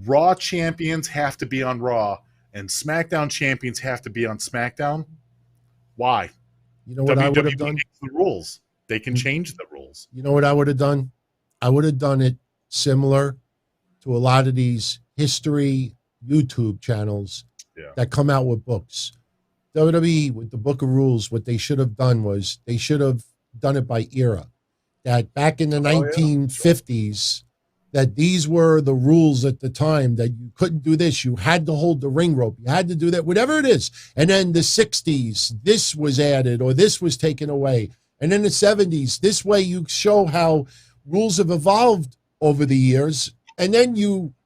Raw champions have to be on Raw and SmackDown champions have to be on SmackDown, why? You know what I would have done? Makes the rules. They can change the rules. You know what I would have done? I would have done it similar to a lot of these history YouTube channels that come out with books. WWE, with the book of rules, what they should have done was they should have done it by era. That back in the 1950s, that these were the rules at the time, that you couldn't do this. You had to hold the ring rope. You had to do that, whatever it is. And then the 60s, this was added or this was taken away. And then the 70s, this way you show how rules have evolved over the years. And then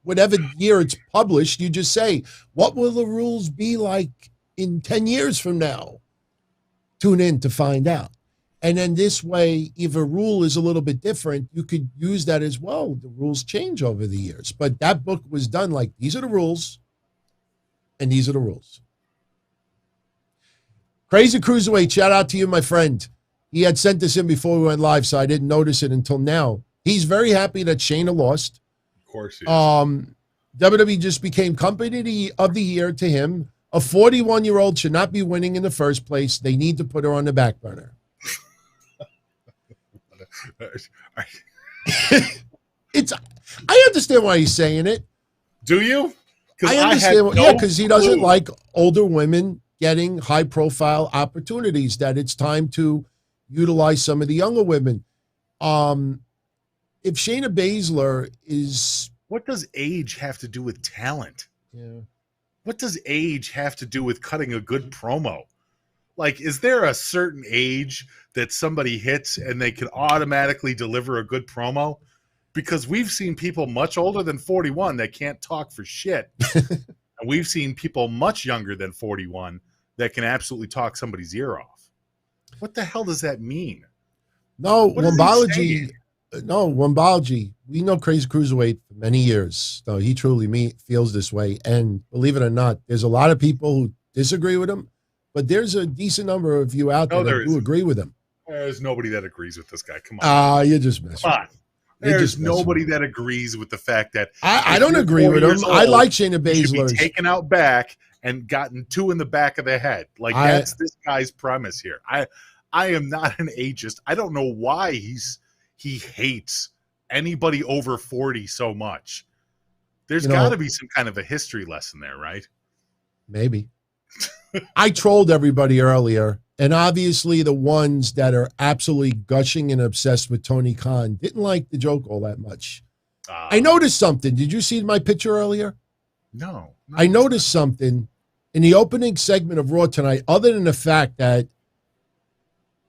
whatever year it's published, you just say, what will the rules be like in 10 years from now? Tune in to find out. And then this way, if a rule is a little bit different, you could use that as well. The rules change over the years. But that book was done like, these are the rules, and these are the rules. Crazy Cruiserweight, shout out to you, my friend. He had sent this in before we went live, so I didn't notice it until now. He's very happy that Shayna lost. Of course he is. WWE just became Company of the Year to him. A 41-year-old should not be winning in the first place. They need to put her on the back burner. I understand why he's saying it. Do you? I understand. Because he doesn't like older women getting high-profile opportunities, that it's time to utilize some of the younger women. If Shayna Baszler is... What does age have to do with talent? Yeah. What does age have to do with cutting a good promo? Like, is there a certain age that somebody hits and they can automatically deliver a good promo? Because we've seen people much older than 41 that can't talk for shit. And we've seen people much younger than 41 that can absolutely talk somebody's ear off. What the hell does that mean? No, Wombology. We know Crazy Cruiserweight for many years. So he truly feels this way. And believe it or not, there's a lot of people who disagree with him, but there's a decent number of you out there who agree with him. There's nobody that agrees with this guy. Come on. You're just messing. Come on. There's nobody that agrees with the fact that I don't agree with him. I like Shayna Baszler. Should be taken out back and gotten 2 in the back of the head. Like, that's this guy's premise here. I am not an ageist. I don't know why he hates anybody over 40 so much. There's got to be some kind of a history lesson there, right? Maybe. I trolled everybody earlier, and obviously the ones that are absolutely gushing and obsessed with Tony Khan didn't like the joke all that much. I noticed something. Did you see my picture earlier? No. I noticed something in the opening segment of Raw tonight, other than the fact that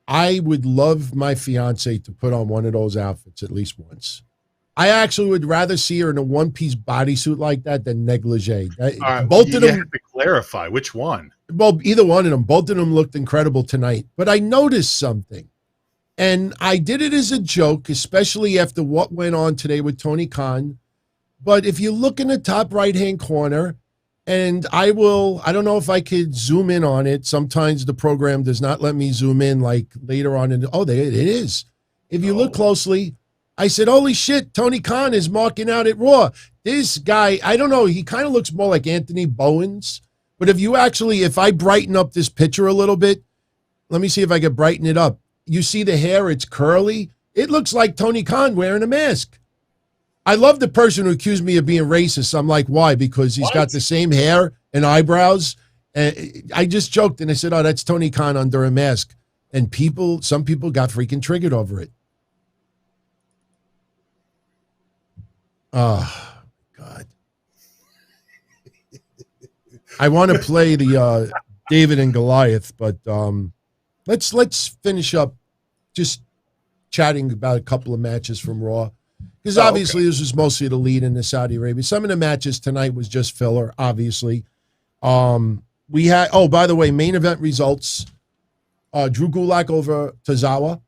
I would love my fiance to put on one of those outfits at least once. I actually would rather see her in a one-piece bodysuit like that than negligee. Both of them. You have to clarify which one. Well, either one of them. Both of them looked incredible tonight. But I noticed something, and I did it as a joke, especially after what went on today with Tony Khan. But if you look in the top right-hand corner, and I don't know if I could zoom in on it. Sometimes the program does not let me zoom in like later on. It is. If you look closely, I said, holy shit, Tony Khan is marking out at Raw. This guy, I don't know, he kind of looks more like Anthony Bowens. But if I brighten up this picture a little bit, let me see if I can brighten it up. You see the hair, it's curly. It looks like Tony Khan wearing a mask. I love the person who accused me of being racist. I'm like, why? Because he's got the same hair and eyebrows. And I just joked and I said, oh, that's Tony Khan under a mask. And some people got freaking triggered over it. Oh, God. I want to play the David and Goliath, but let's finish up just chatting about a couple of matches from Raw. Because obviously this was mostly the lead in the Saudi Arabia. Some of the matches tonight was just filler, obviously. We had, by the way, main event results. Drew Gulak over Tozawa,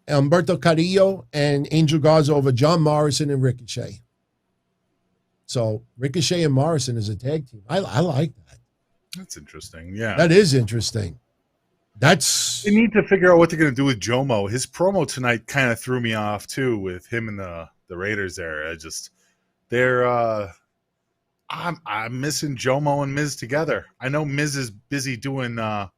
Humberto Carrillo and Angel Garza over John Morrison and Ricochet. So Ricochet and Morrison is a tag team. I like that. That's interesting. Yeah. That is interesting. They need to figure out what they're going to do with Jomo. His promo tonight kind of threw me off too, with him and the Raiders there. I'm missing Jomo and Miz together. I know Miz is busy doing what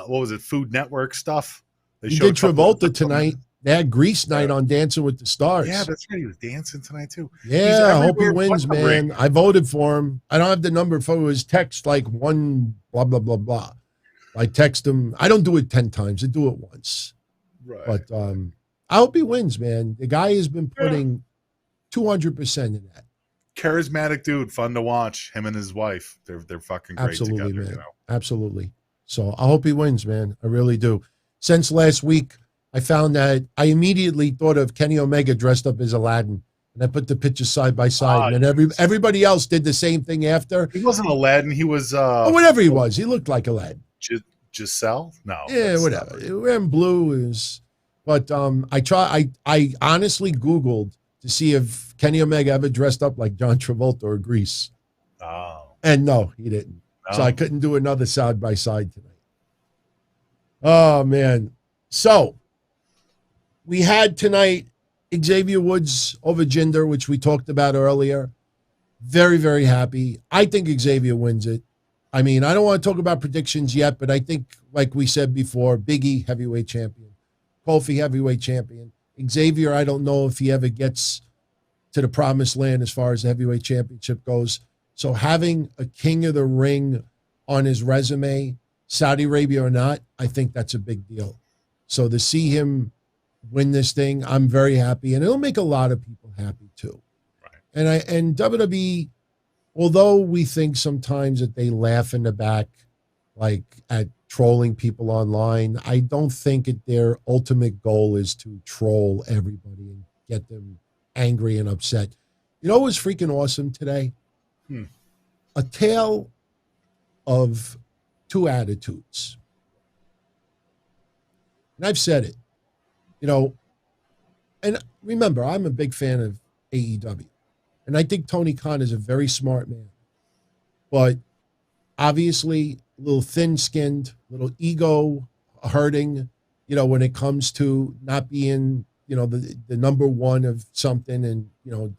was it, Food Network stuff. He did Travolta tonight. They had Grease night on Dancing with the Stars. Yeah, that's right. He was dancing tonight too. Yeah, I hope he wins, man. I voted for him. I don't have the number for his text like one blah blah blah blah. I text him. I don't do it 10 times. I do it once. Right. But I hope he wins, man. The guy has been putting 200% in that. Charismatic dude, fun to watch. Him and his wife, they're fucking great Absolutely, together. Man. You know? Absolutely. So I hope he wins, man. I really do. Since last week, I found that I immediately thought of Kenny Omega dressed up as Aladdin, and I put the pictures side by side, and everybody else did the same thing after. He wasn't Aladdin. He was whatever he was. He looked like Aladdin. Giselle? No. Yeah, whatever. Wearing blue is. But I honestly Googled to see if Kenny Omega ever dressed up like John Travolta or Grease. Oh. And no, he didn't. No. So I couldn't do another side by side tonight. Oh, man. So we had tonight Xavier Woods over Jinder, which we talked about earlier. Very, very happy. I think Xavier wins it. I mean, I don't want to talk about predictions yet, but I think, like we said before, Big E, heavyweight champion. Kofi, heavyweight champion. Xavier, I don't know if he ever gets to the promised land as far as the heavyweight championship goes. So having a King of the Ring on his resume, Saudi Arabia or not, I think that's a big deal. So to see him win this thing, I'm very happy. And it'll make a lot of people happy too. Right. And WWE, although we think sometimes that they laugh in the back, like at trolling people online, I don't think that their ultimate goal is to troll everybody and get them angry and upset. You know what was freaking awesome today? A tale of two attitudes. And I've said it, you know, and remember, I'm a big fan of AEW. And I think Tony Khan is a very smart man. But obviously, a little thin-skinned, little ego hurting, you know, when it comes to not being, you know, the number one of something. And, you know,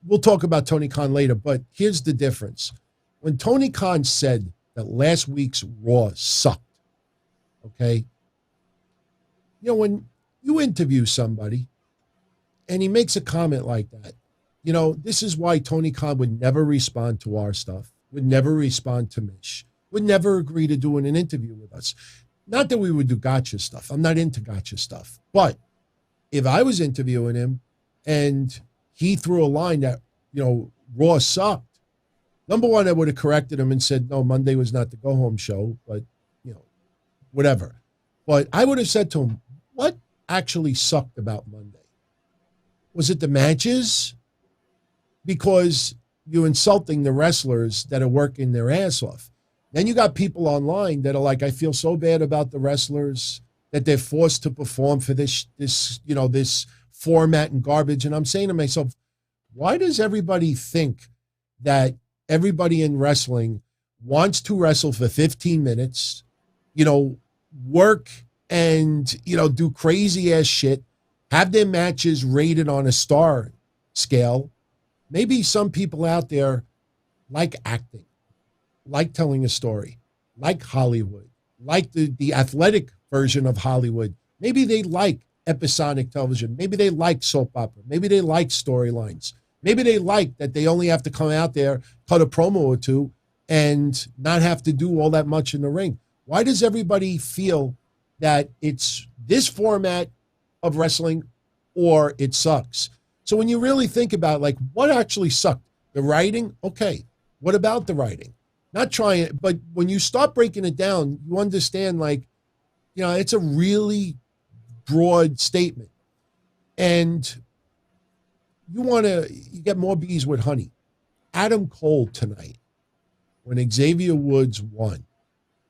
we'll talk about Tony Khan later. But here's the difference. When Tony Khan said that last week's Raw sucked, okay? You know, when you interview somebody and he makes a comment like that, you know, this is why Tony Khan would never respond to our stuff, would never respond to Mish, would never agree to doing an interview with us. Not that we would do gotcha stuff. I'm not into gotcha stuff. But if I was interviewing him and he threw a line that, you know, Raw sucked, number one, I would have corrected him and said, no, Monday was not the go-home show, but, you know, whatever. But I would have said to him, what actually sucked about Monday? Was it the matches? Because you're insulting the wrestlers that are working their ass off. Then you got people online that are like, I feel so bad about the wrestlers that they're forced to perform for this, you know, this format and garbage. And I'm saying to myself, why does everybody think that everybody in wrestling wants to wrestle for 15 minutes, you know, work and, you know, do crazy ass shit, have their matches rated on a star scale? Maybe some people out there like acting, like telling a story, like Hollywood, like the athletic version of Hollywood. Maybe they like episodic television. Maybe they like soap opera. Maybe they like storylines. Maybe they like that they only have to come out there, cut a promo or two, and not have to do all that much in the ring. Why does everybody feel that it's this format of wrestling or it sucks? So when you really think about, like, what actually sucked? The writing? Okay. What about the writing? Not trying, but when you start breaking it down, you understand, like, you know, it's a really broad statement. And you get more bees with honey. Adam Cole tonight, when Xavier Woods won,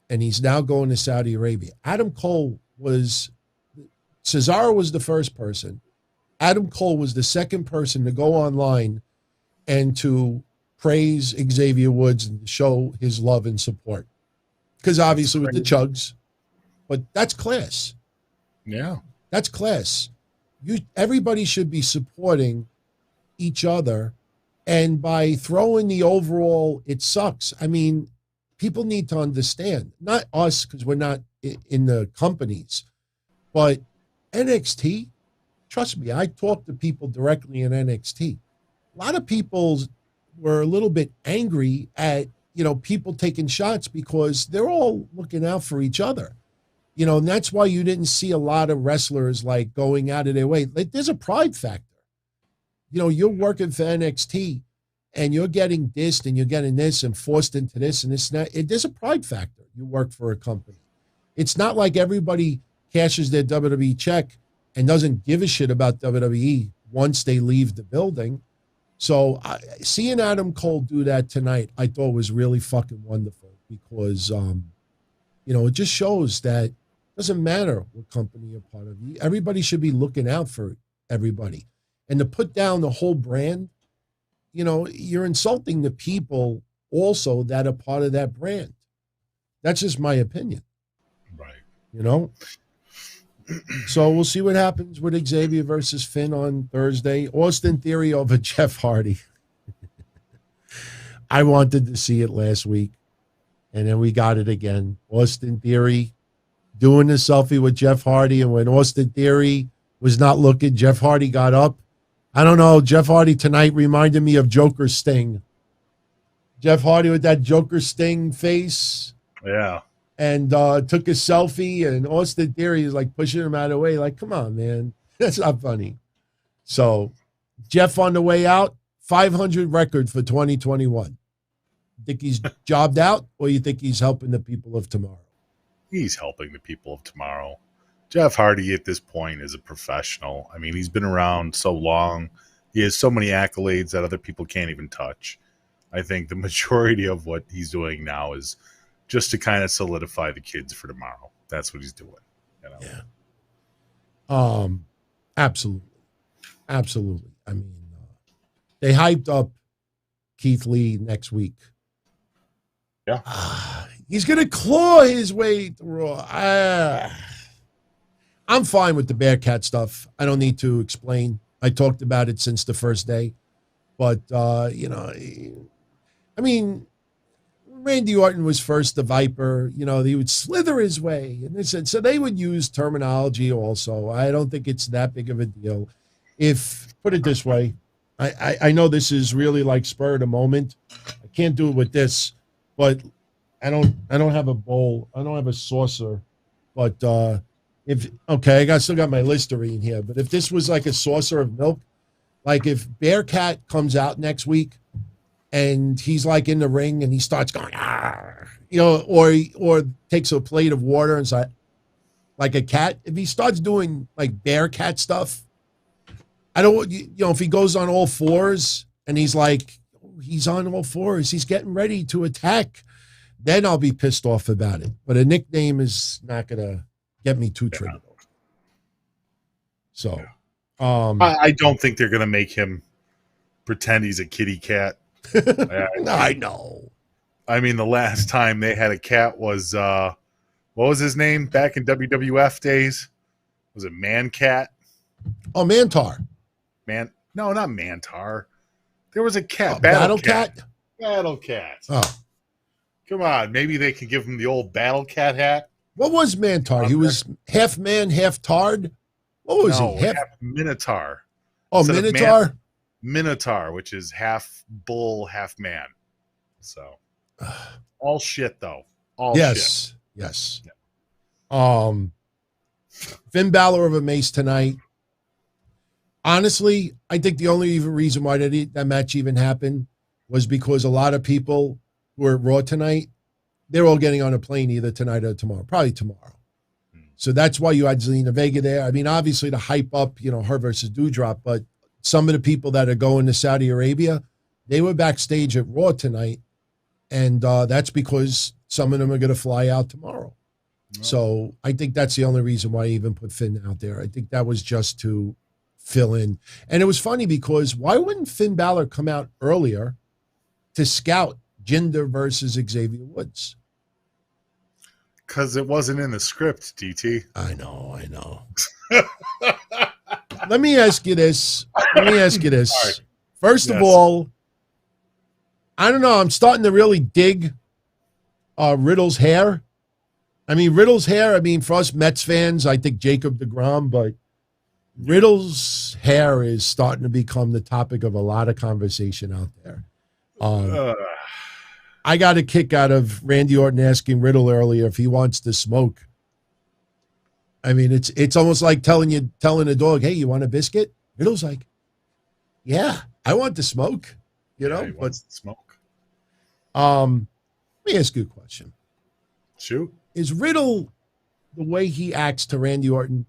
and he's now going to Saudi Arabia. Cesaro was the first person. Adam Cole was the second person to go online and to praise Xavier Woods and show his love and support. Because obviously with the chugs, but that's class. Yeah. That's class. Everybody should be supporting each other. And by throwing the overall, it sucks. I mean, people need to understand, not us because we're not in the companies, but NXT, trust me, I talk to people directly in NXT. A lot of people were a little bit angry at, people taking shots because they're all looking out for each other. And that's why you didn't see a lot of wrestlers like going out of their way. Like, there's a pride factor. You're working for NXT and you're getting dissed and you're getting this and forced into this and this and that. There's a pride factor. You work for a company. It's not like everybody cashes their WWE check and doesn't give a shit about WWE once they leave the building. So seeing Adam Cole do that tonight, I thought was really fucking wonderful because, it just shows that it doesn't matter what company you're part of. Everybody should be looking out for everybody. And to put down the whole brand, you're insulting the people also that are part of that brand. That's just my opinion. Right. So we'll see what happens with Xavier versus Finn on Thursday. Austin Theory over Jeff Hardy. I wanted to see it last week, and then we got it again. Austin Theory doing the selfie with Jeff Hardy, and when Austin Theory was not looking, Jeff Hardy got up. I don't know. Jeff Hardy tonight reminded me of Joker Sting. Jeff Hardy with that Joker Sting face. Yeah. And took a selfie, and Austin Theory is like pushing him out of the way. Like, come on, man. That's not funny. So, Jeff on the way out, 500 record for 2021. Think he's jobbed out, or you think he's helping the people of tomorrow? He's helping the people of tomorrow. Jeff Hardy at this point is a professional. I mean, he's been around so long. He has so many accolades that other people can't even touch. I think the majority of what he's doing now is just to kind of solidify the kids for tomorrow. That's what he's doing. Yeah. Absolutely. Absolutely. I mean, they hyped up Keith Lee next week. Yeah. He's going to claw his way to Raw. I'm fine with the Bearcat stuff. I don't need to explain. I talked about it since the first day. But, Randy Orton was first the Viper. He would slither his way. And so they would use terminology also. I don't think it's that big of a deal. Put it this way, I know this is really like spur of the moment. I can't do it with this, but I don't have a bowl. I don't have a saucer. But I still got my Listerine here. But if this was like a saucer of milk, like if Bearcat comes out next week, and he's like in the ring and he starts going, or takes a plate of water and like a cat. If he starts doing like bear cat stuff, I don't, if he goes on all fours and he's on all fours, he's getting ready to attack, then I'll be pissed off about it. But a nickname is not going to get me too triggered. So, I don't think they're going to make him pretend he's a kitty cat. I know. I mean, the last time they had a cat was what was his name back in WWF days? Was it Man Cat? Oh, Mantar. No, not Mantar. There was a cat. Battle Cat. Battle Cat. Oh, come on. Maybe they could give him the old Battle Cat hat. What was Mantar? He was half man, half tard. What was he? Half Minotaur. Oh, Minotaur. Minotaur, which is half bull, half man. So, all shit though. Shit. Yes. Yeah. Finn Balor over Mace tonight. Honestly, I think the only reason why that match even happened was because a lot of people who were at Raw tonight, they're all getting on a plane either tonight or tomorrow, probably tomorrow. So that's why you had Zelina Vega there. I mean, obviously to hype up, her versus Doudrop, but some of the people that are going to Saudi Arabia, they were backstage at Raw tonight. And that's because some of them are going to fly out tomorrow. So I think that's the only reason why I even put Finn out there. I think that was just to fill in. And it was funny because why wouldn't Finn Balor come out earlier to scout Jinder versus Xavier Woods? Because it wasn't in the script, DT. I know. Let me ask you this. Right. First of all, I don't know. I'm starting to really dig Riddle's hair. I mean, Riddle's hair, for us Mets fans, I think Jacob deGrom, but Riddle's hair is starting to become the topic of a lot of conversation out there. I got a kick out of Randy Orton asking Riddle earlier if he wants to smoke. I mean, it's almost like telling a dog, hey, you want a biscuit? Riddle's like, yeah, I want to smoke. He wants to smoke. Let me ask you a question. Shoot. Is Riddle, the way he acts to Randy Orton,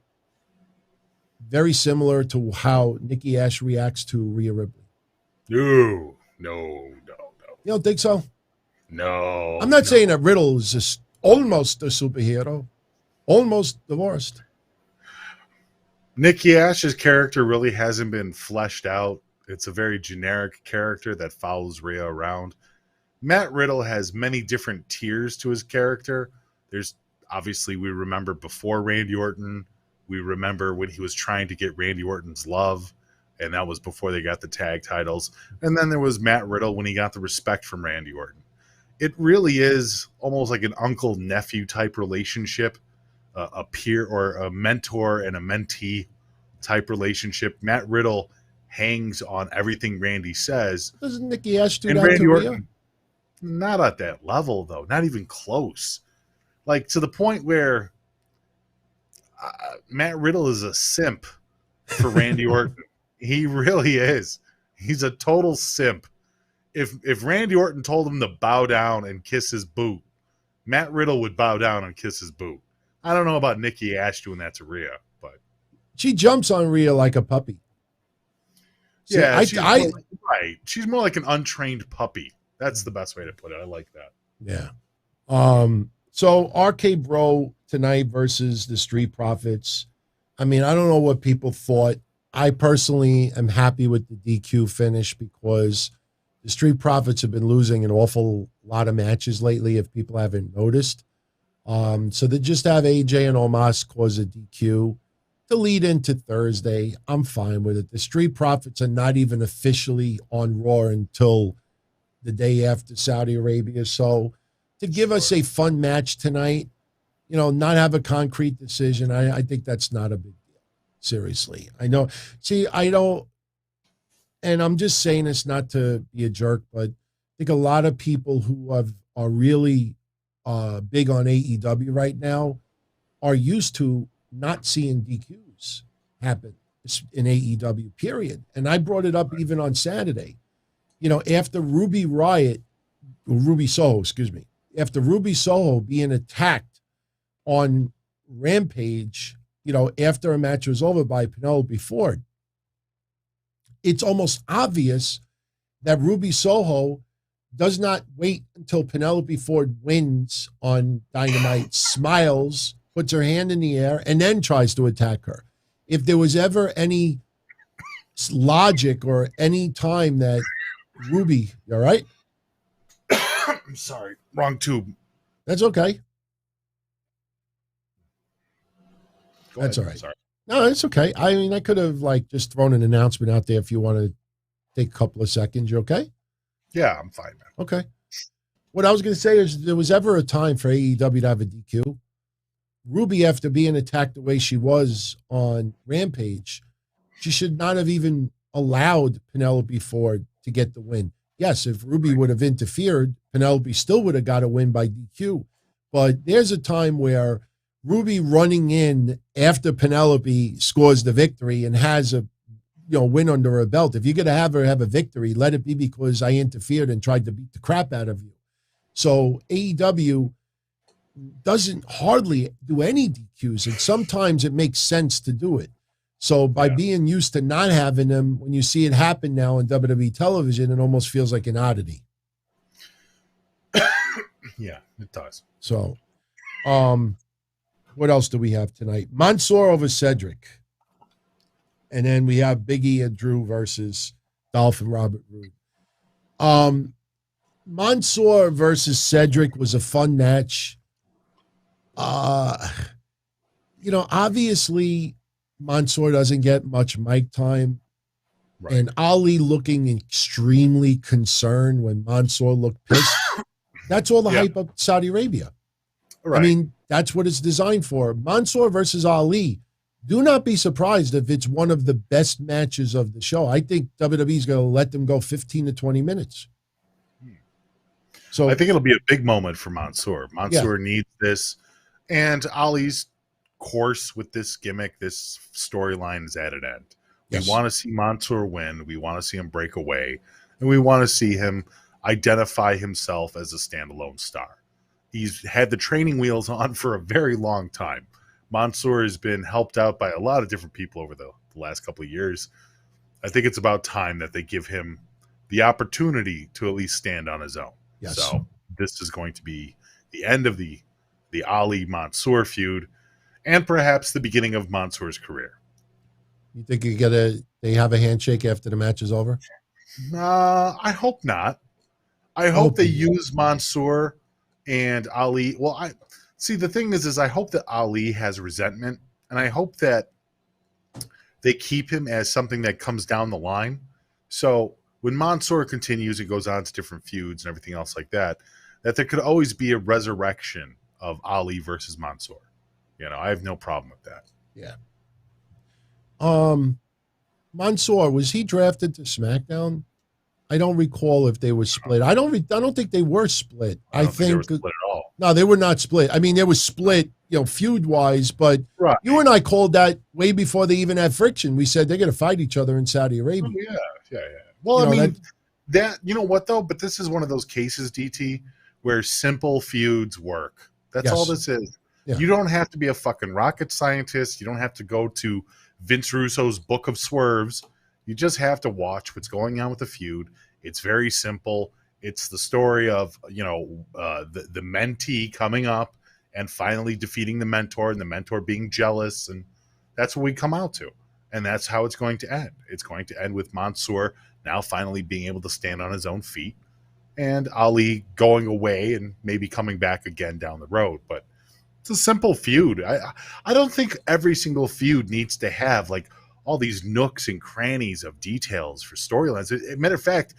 very similar to how Nikki Ash reacts to Rhea Ripley? No. You don't think so? No. I'm not saying that Riddle is just almost a superhero, almost divorced. Nikki Ash's character really hasn't been fleshed out. It's a very generic character that follows Rhea around. Matt Riddle has many different tiers to his character. There's obviously, we remember before Randy Orton. We remember when he was trying to get Randy Orton's love, and that was before they got the tag titles. And then there was Matt Riddle when he got the respect from Randy Orton. It really is almost like an uncle-nephew type relationship, a peer or a mentor and a mentee type relationship. Matt Riddle hangs on everything Randy says. Doesn't Nikki Ash do and that Randy to Orton, Rhea? Not at that level, though. Not even close. Like, to the point where Matt Riddle is a simp for Randy Orton. He really is. He's a total simp. If Randy Orton told him to bow down and kiss his boot, Matt Riddle would bow down and kiss his boot. I don't know about Nikki Ash doing that to Rhea, but she jumps on Rhea like a puppy. So yeah, right. She's more like an untrained puppy. That's the best way to put it. I like that. Yeah. So RK Bro tonight versus the Street Profits. I mean, I don't know what people thought. I personally am happy with the DQ finish because the Street Profits have been losing an awful lot of matches lately, if people haven't noticed. So they just have AJ and Omos cause a DQ to lead into Thursday. I'm fine with it. The Street Profits are not even officially on Raw until the day after Saudi Arabia. So to give us a fun match tonight, not have a concrete decision, I think that's not a big deal. Seriously. I know. See, I don't, and I'm just saying this not to be a jerk, but I think a lot of people who are really big on AEW right now are used to not seeing DQs happen in AEW, period. And I brought it up even on Saturday. After Ruby Soho being attacked on Rampage, after a match was over by Penelope Ford, it's almost obvious that Ruby Soho does not wait until Penelope Ford wins on Dynamite, smiles, puts her hand in the air, and then tries to attack her. If there was ever any logic or any time that Ruby, you all right? I'm sorry. Wrong tube. That's okay. That's all right. Sorry. No, it's okay. I mean, I could have just thrown an announcement out there if you want to take a couple of seconds. You okay? Yeah, I'm fine, man. Okay. What I was going to say is there was ever a time for AEW to have a DQ. Ruby, after being attacked the way she was on Rampage, she should not have even allowed Penelope Ford to get the win. Yes, if Ruby would have interfered, Penelope still would have got a win by DQ. But there's a time where Ruby running in after Penelope scores the victory and has a win under her belt. If you're going to have her have a victory, let it be because I interfered and tried to beat the crap out of you. So AEW doesn't hardly do any DQs, and sometimes it makes sense to do it. So by being used to not having them, when you see it happen now on WWE television, it almost feels like an oddity. Yeah, it does. So, what else do we have tonight? Mansoor over Cedric. And then we have Big E and Drew versus Dolph and Robert Roode. Mansoor versus Cedric was a fun match. Obviously Mansoor doesn't get much mic time. Right. And Ali looking extremely concerned when Mansoor looked pissed. That's all the hype of Saudi Arabia. Right. I mean, that's what it's designed for. Mansoor versus Ali. Do not be surprised if it's one of the best matches of the show. I think WWE is going to let them go 15 to 20 minutes. So I think it'll be a big moment for Mansoor. Mansoor needs this. And Ali's course with this gimmick, this storyline is at an end. We want to see Mansoor win. We want to see him break away. And we want to see him identify himself as a standalone star. He's had the training wheels on for a very long time. Mansoor has been helped out by a lot of different people over the last couple of years. I think it's about time that they give him the opportunity to at least stand on his own. Yes. So this is going to be the end of the Ali-Mansoor feud and perhaps the beginning of Mansoor's career. You think they have a handshake after the match is over? I hope not. I hope they use Mansoor and Ali. Well, see, the thing is I hope that Ali has resentment, and I hope that they keep him as something that comes down the line. So when Mansoor continues and goes on to different feuds and everything else like that, that there could always be a resurrection of Ali versus Mansoor. I have no problem with that. Yeah. Mansoor, was he drafted to SmackDown? I don't recall if they were split. I don't think they were split. I don't think they were split at all. No, they were not split. I mean, they were split, feud-wise, but you and I called that way before they even had friction. We said they're going to fight each other in Saudi Arabia. Oh, yeah. Well, that you know what, though? But this is one of those cases, DT, where simple feuds work. That's all this is. Yeah. You don't have to be a fucking rocket scientist. You don't have to go to Vince Russo's Book of Swerves. You just have to watch what's going on with the feud. It's very simple. It's the story of, the mentee coming up and finally defeating the mentor, and the mentor being jealous. And that's what we come out to. And that's how it's going to end. It's going to end with Mansoor now finally being able to stand on his own feet, and Ali going away and maybe coming back again down the road. But it's a simple feud. I don't think every single feud needs to have like all these nooks and crannies of details for storylines. As a matter of fact,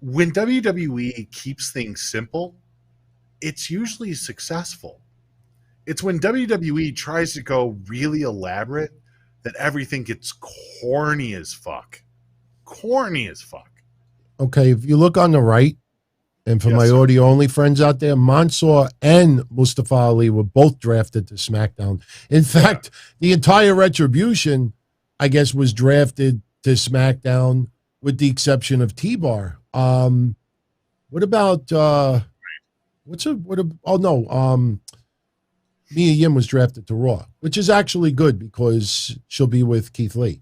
when WWE keeps things simple, it's usually successful. It's when WWE tries to go really elaborate that everything gets corny as fuck. Corny as fuck. Okay, if you look on the right, and for my audio-only friends out there, Mansoor and Mustafa Ali were both drafted to SmackDown. In fact, the entire Retribution, I guess, was drafted to SmackDown with the exception of T-Bar. What about Mia Yim was drafted to Raw, which is actually good because she'll be with Keith Lee.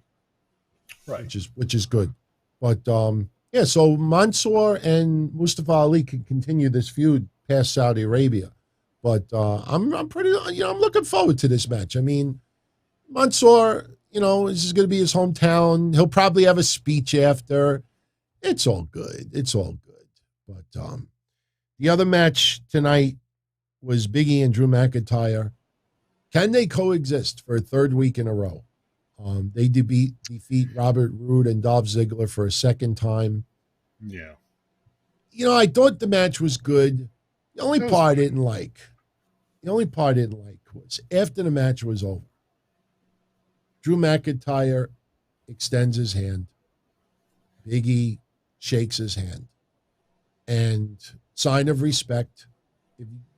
Right. Which is good. But so Mansoor and Mustafa Ali can continue this feud past Saudi Arabia. But I'm looking forward to this match. I mean, Mansoor, this is going to be his hometown. He'll probably have a speech after. It's all good. But the other match tonight was Big E and Drew McIntyre. Can they coexist for a third week in a row? They defeat Robert Roode and Dolph Ziggler for a second time. Yeah. I thought the match was good. The only part I didn't like was after the match was over, Drew McIntyre extends his hand. Big E shakes his hand. And sign of respect.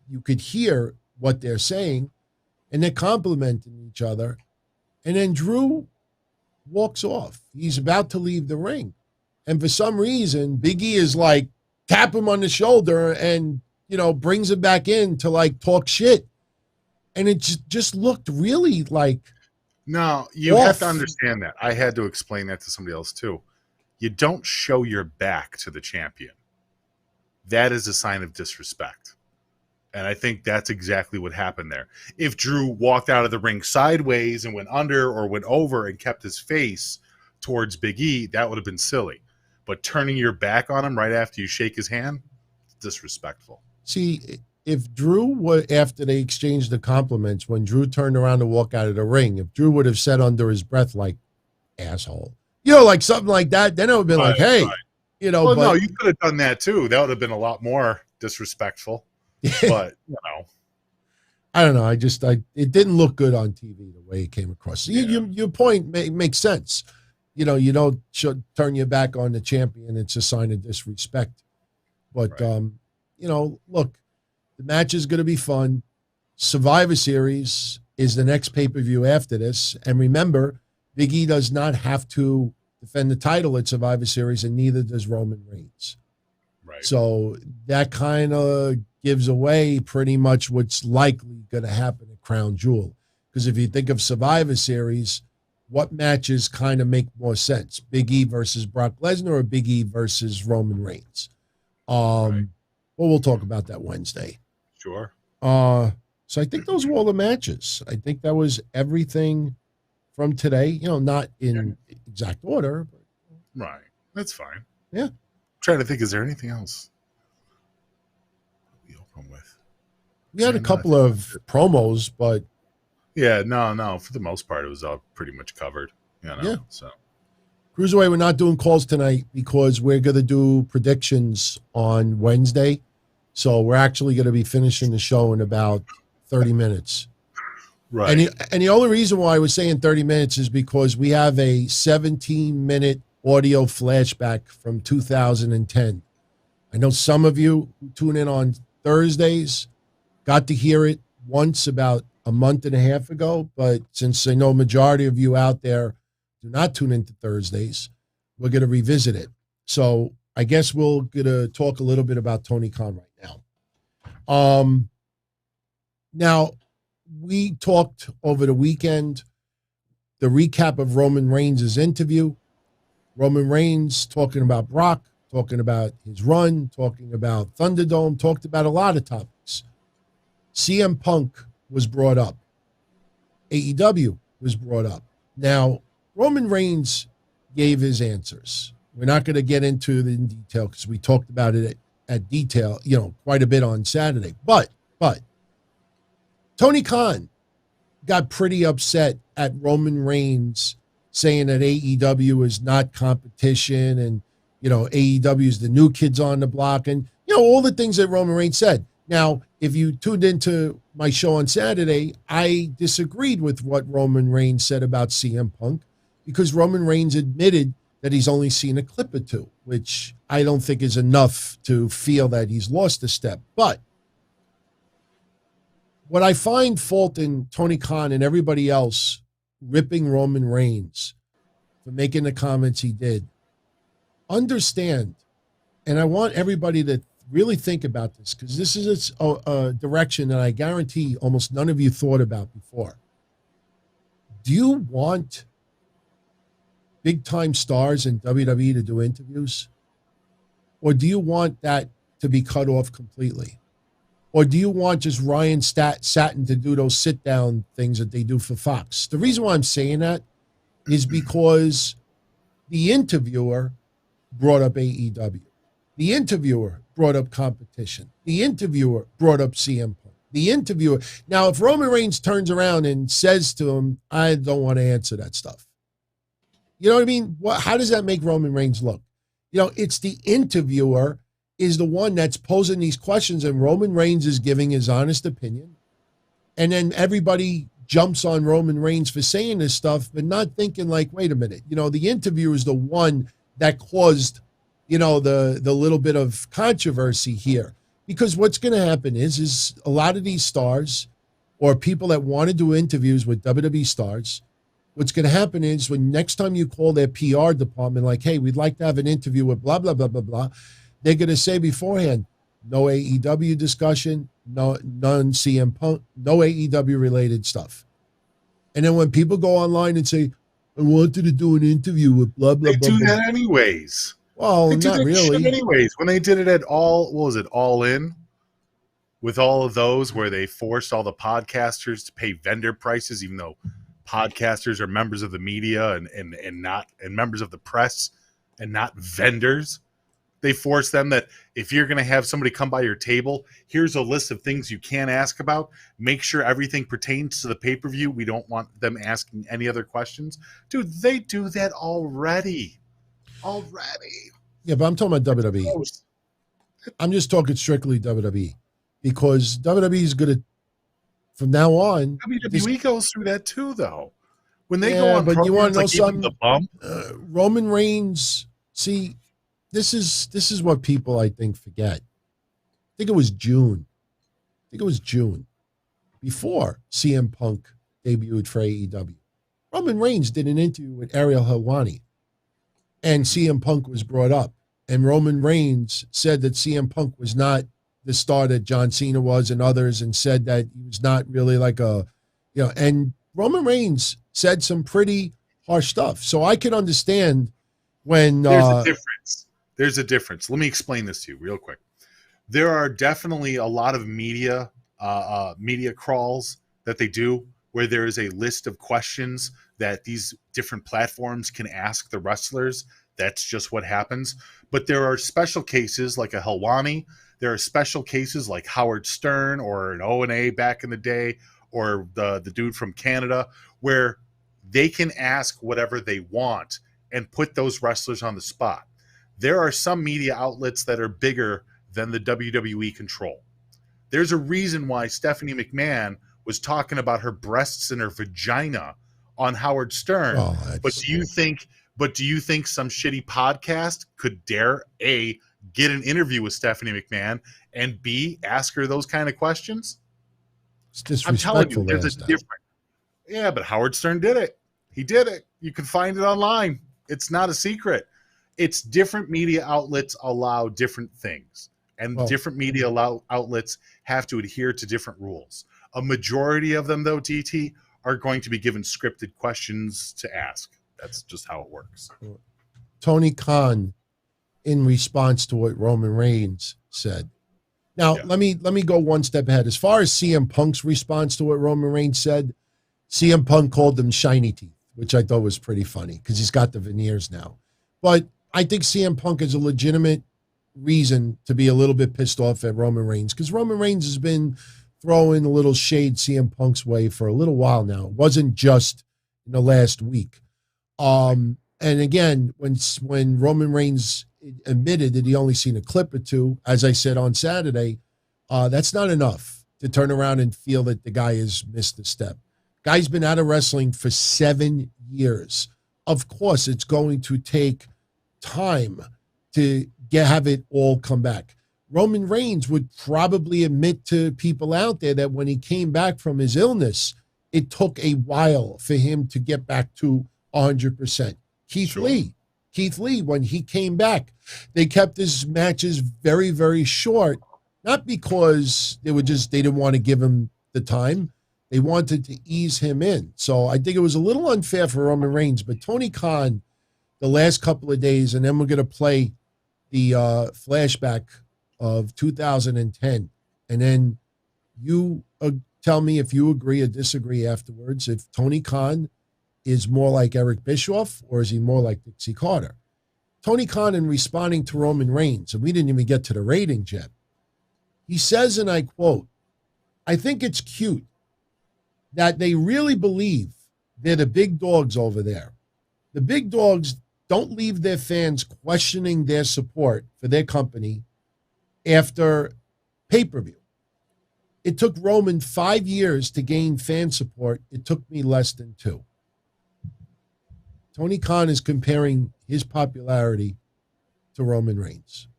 You could hear what they're saying, and they're complimenting each other. And then Drew walks off. He's about to leave the ring. And for some reason, Big E is like, tap him on the shoulder and, brings him back in to like talk shit. And it just looked really like. No, you have to understand that. I had to explain that to somebody else too. You don't show your back to the champion. That is a sign of disrespect. And I think that's exactly what happened there. If Drew walked out of the ring sideways and went under or went over and kept his face towards Big E, that would have been silly. But turning your back on him right after you shake his hand, disrespectful. See, if Drew would, after they exchanged the compliments, when Drew turned around to walk out of the ring, if Drew would have said under his breath, like, asshole, like something like that, then it would have been like, hey, Well, no, you could have done that too. That would have been a lot more disrespectful. But, I don't know. It didn't look good on TV the way it came across. Your point makes sense. You don't turn your back on the champion. It's a sign of disrespect. But, look, the match is going to be fun. Survivor Series is the next pay-per-view after this. And remember, Big E does not have to defend the title at Survivor Series, and neither does Roman Reigns. Right. So that kind of gives away pretty much what's likely going to happen at Crown Jewel. Because if you think of Survivor Series, what matches kind of make more sense? Big E versus Brock Lesnar or Big E versus Roman Reigns? Right. Well, we'll talk about that Wednesday. Sure. So I think those were all the matches. I think that was everything from today. Not in exact order. But... Right. That's fine. Yeah. I'm trying to think, is there anything else we open with? We had a couple of promos, but yeah, no. For the most part, it was all pretty much covered. Yeah. So Cruiserweight, we're not doing calls tonight because we're going to do predictions on Wednesday. So we're actually going to be finishing the show in about 30 minutes. Right. And the only reason why I was saying 30 minutes is because we have a 17-minute audio flashback from 2010. I know some of you who tune in on Thursdays got to hear it once about a month and a half ago, but since I know majority of you out there do not tune into Thursdays, we're going to revisit it. So I guess we're going to talk a little bit about Tony Khan right now. Now, we talked over the weekend, the recap of Roman Reigns' interview. Roman Reigns talking about Brock, talking about his run, talking about Thunderdome, talked about a lot of topics. CM Punk was brought up. AEW was brought up. Now, Roman Reigns gave his answers. We're not going to get into it in detail because we talked about it at detail, quite a bit on Saturday. But Tony Khan got pretty upset at Roman Reigns saying that AEW is not competition and, AEW is the new kids on the block and, all the things that Roman Reigns said. Now, if you tuned into my show on Saturday, I disagreed with what Roman Reigns said about CM Punk because Roman Reigns admitted that he's only seen a clip or two, which I don't think is enough to feel that he's lost a step. But what I find fault in Tony Khan and everybody else ripping Roman Reigns for making the comments he did, understand, and I want everybody to really think about this because this is a direction that I guarantee almost none of you thought about before. Do you want big-time stars in WWE to do interviews? Or do you want that to be cut off completely? Or do you want just Ryan Satin to do those sit-down things that they do for Fox? The reason why I'm saying that is because the interviewer brought up AEW. The interviewer brought up competition. The interviewer brought up CM Punk. The interviewer. Now, if Roman Reigns turns around and says to him, I don't want to answer that stuff. You know what I mean? How does that make Roman Reigns look? It's the interviewer is the one that's posing these questions and Roman Reigns is giving his honest opinion. And then everybody jumps on Roman Reigns for saying this stuff, but not thinking like, wait a minute, the interviewer is the one that caused, the little bit of controversy here. Because what's going to happen is a lot of these stars or people that want to do interviews with WWE stars, what's going to happen is when next time you call their PR department, like, hey, we'd like to have an interview with blah, blah, blah, blah, blah, they're going to say beforehand, no AEW discussion, none CM Punk, no AEW related stuff. And then when people go online and say, I wanted to do an interview with blah, blah, they blah. They do blah. that anyways. Well, they do not that really. Anyways, when they did it at All In? with all of those where they forced all the podcasters to pay vendor prices, even though podcasters are members of the media and not and members of the press and not vendors. They force them that if you're going to have somebody come by your table, here's a list of things you can't ask about. Make sure everything pertains to the pay-per-view. We don't want them asking any other questions. Dude, they do that already. Yeah, but I'm talking about WWE. I'm just talking strictly WWE because WWE is going to, from now on. WWE goes through that too, though. When they go on, but you want to know something? The bump? Roman Reigns, see, this is what people, I think, forget. I think it was June. Before CM Punk debuted for AEW. Roman Reigns did an interview with Ariel Helwani, and CM Punk was brought up. And Roman Reigns said that CM Punk was not the star that John Cena was and others, and said that he was not really like and Roman Reigns said some pretty harsh stuff. So I can understand when there's a difference. There's a difference. Let me explain this to you real quick. There are definitely a lot of media crawls that they do where there is a list of questions that these different platforms can ask the wrestlers. That's just what happens. But there are special cases like a Helwani. There are special cases like Howard Stern or an O&A back in the day, or the dude from Canada, where they can ask whatever they want and put those wrestlers on the spot. There are some media outlets that are bigger than the WWE control. There's a reason why Stephanie McMahon was talking about her breasts and her vagina on Howard Stern. But do you think some shitty podcast could dare A, get an interview with Stephanie McMahon, and B, ask her those kind of questions? It's disrespectful. I'm telling you, there's a different. Yeah, but Howard Stern did it. He did it. You can find it online. It's not a secret. It's different media outlets allow different things, and different media outlets have to adhere to different rules. A majority of them, though, DT, are going to be given scripted questions to ask. That's just how it works. Tony Khan, in response to what Roman Reigns said. Now, let me go one step ahead. As far as CM Punk's response to what Roman Reigns said, CM Punk called them shiny teeth, which I thought was pretty funny because he's got the veneers now. But I think CM Punk has a legitimate reason to be a little bit pissed off at Roman Reigns because Roman Reigns has been throwing a little shade CM Punk's way for a little while now. It wasn't just in the last week. And again, when Roman Reigns admitted that he only seen a clip or two, as I said on Saturday, that's not enough to turn around and feel that the guy has missed a step. Guy's been out of wrestling for 7 years. Of course, it's going to take time to have it all come back. Roman Reigns would probably admit to people out there that when he came back from his illness, it took a while for him to get back to 100%. Keith Lee, when he came back, they kept his matches very, very short, not because they didn't want to give him the time. They wanted to ease him in. So I think it was a little unfair for Roman Reigns, but Tony Khan, the last couple of days, and then we're going to play the flashback of 2010. And then you tell me if you agree or disagree afterwards, if Tony Khan is more like Eric Bischoff or is he more like Dixie Carter? Tony Khan, in responding to Roman Reigns, and we didn't even get to the ratings yet, he says, and I quote, "I think it's cute that they really believe they're the big dogs over there. The big dogs don't leave their fans questioning their support for their company after pay-per-view. It took Roman 5 years to gain fan support. It took me less than 2. Tony Khan is comparing his popularity to Roman Reigns,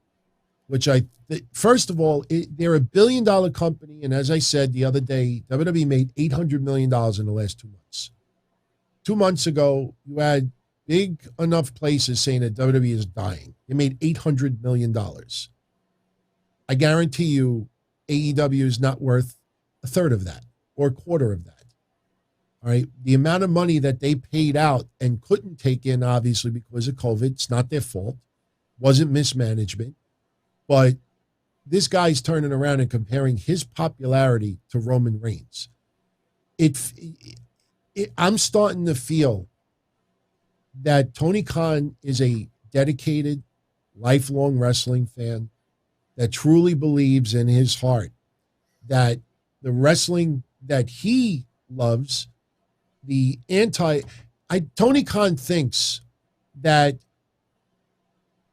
which first of all, they're $1 billion company. And as I said the other day, WWE made $800 million in the last 2 months. 2 months ago, you had big enough places saying that WWE is dying. They made $800 million. I guarantee you AEW is not worth a third of that or a quarter of that. All right. The amount of money that they paid out and couldn't take in, obviously, because of COVID, it's not their fault. Wasn't mismanagement. But this guy's turning around and comparing his popularity to Roman Reigns. I'm starting to feel that Tony Khan is a dedicated, lifelong wrestling fan that truly believes in his heart that the wrestling that he loves, Tony Khan thinks that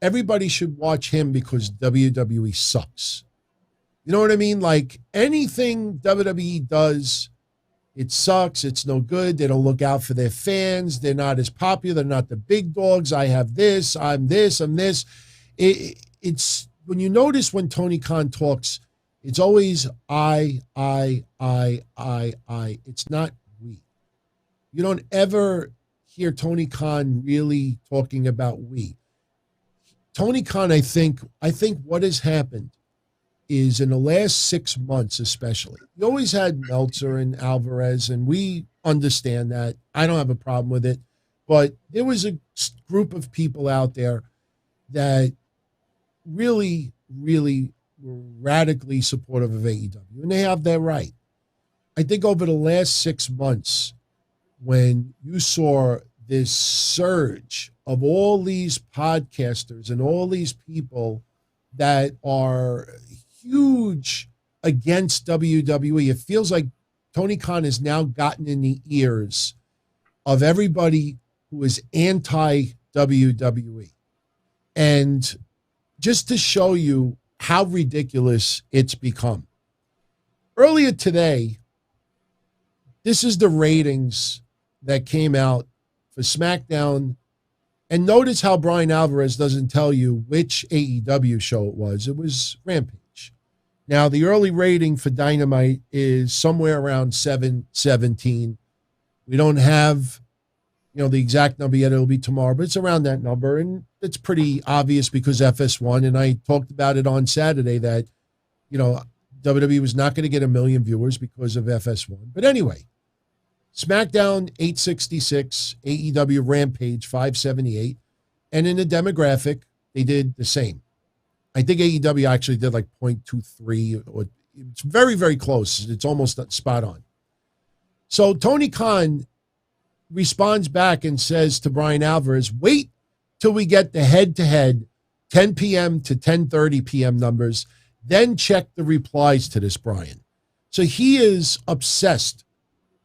everybody should watch him because WWE sucks. You know what I mean? Like anything WWE does, it sucks. It's no good. They don't look out for their fans. They're not as popular. They're not the big dogs. I have this. I'm this. I'm this. It's when you notice when Tony Khan talks, it's always I. It's not we. You don't ever hear Tony Khan really talking about we. Tony Khan, I think what has happened is in the last 6 months especially, you always had Meltzer and Alvarez, and we understand that. I don't have a problem with it. But there was a group of people out there that really, really were radically supportive of AEW, and they have their right. I think over the last 6 months, when you saw this surge of all these podcasters and all these people that are huge against WWE, it feels like Tony Khan has now gotten in the ears of everybody who is anti-WWE. And just to show you how ridiculous it's become. Earlier today, this is the ratings that came out for SmackDown. And notice how Brian Alvarez doesn't tell you which AEW show it was. It was Rampage. Now, the early rating for Dynamite is somewhere around 717. We don't have, the exact number yet. It'll be tomorrow, but it's around that number. And it's pretty obvious because FS1, and I talked about it on Saturday that, WWE was not going to get 1 million viewers because of FS1. But anyway, SmackDown 866, AEW Rampage 578, and in the demographic, they did the same. I think AEW actually did like 0.23, or it's very, very close. It's almost spot on. So Tony Khan responds back and says to Brian Alvarez, wait till we get the head-to-head 10 p.m. to 10:30 p.m. numbers, then check the replies to this, Brian. So he is obsessed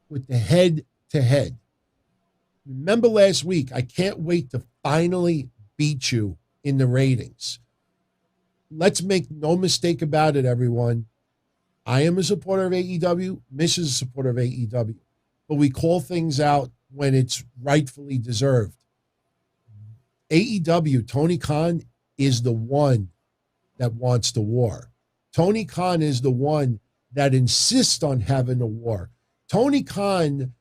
with the head-to-head. Remember last week, I can't wait to finally beat you in the ratings. Let's make no mistake about it, everyone. I am a supporter of AEW. Mish is a supporter of AEW. But we call things out when it's rightfully deserved. AEW, Tony Khan, is the one that wants the war. Tony Khan is the one that insists on having a war. Tony Khan,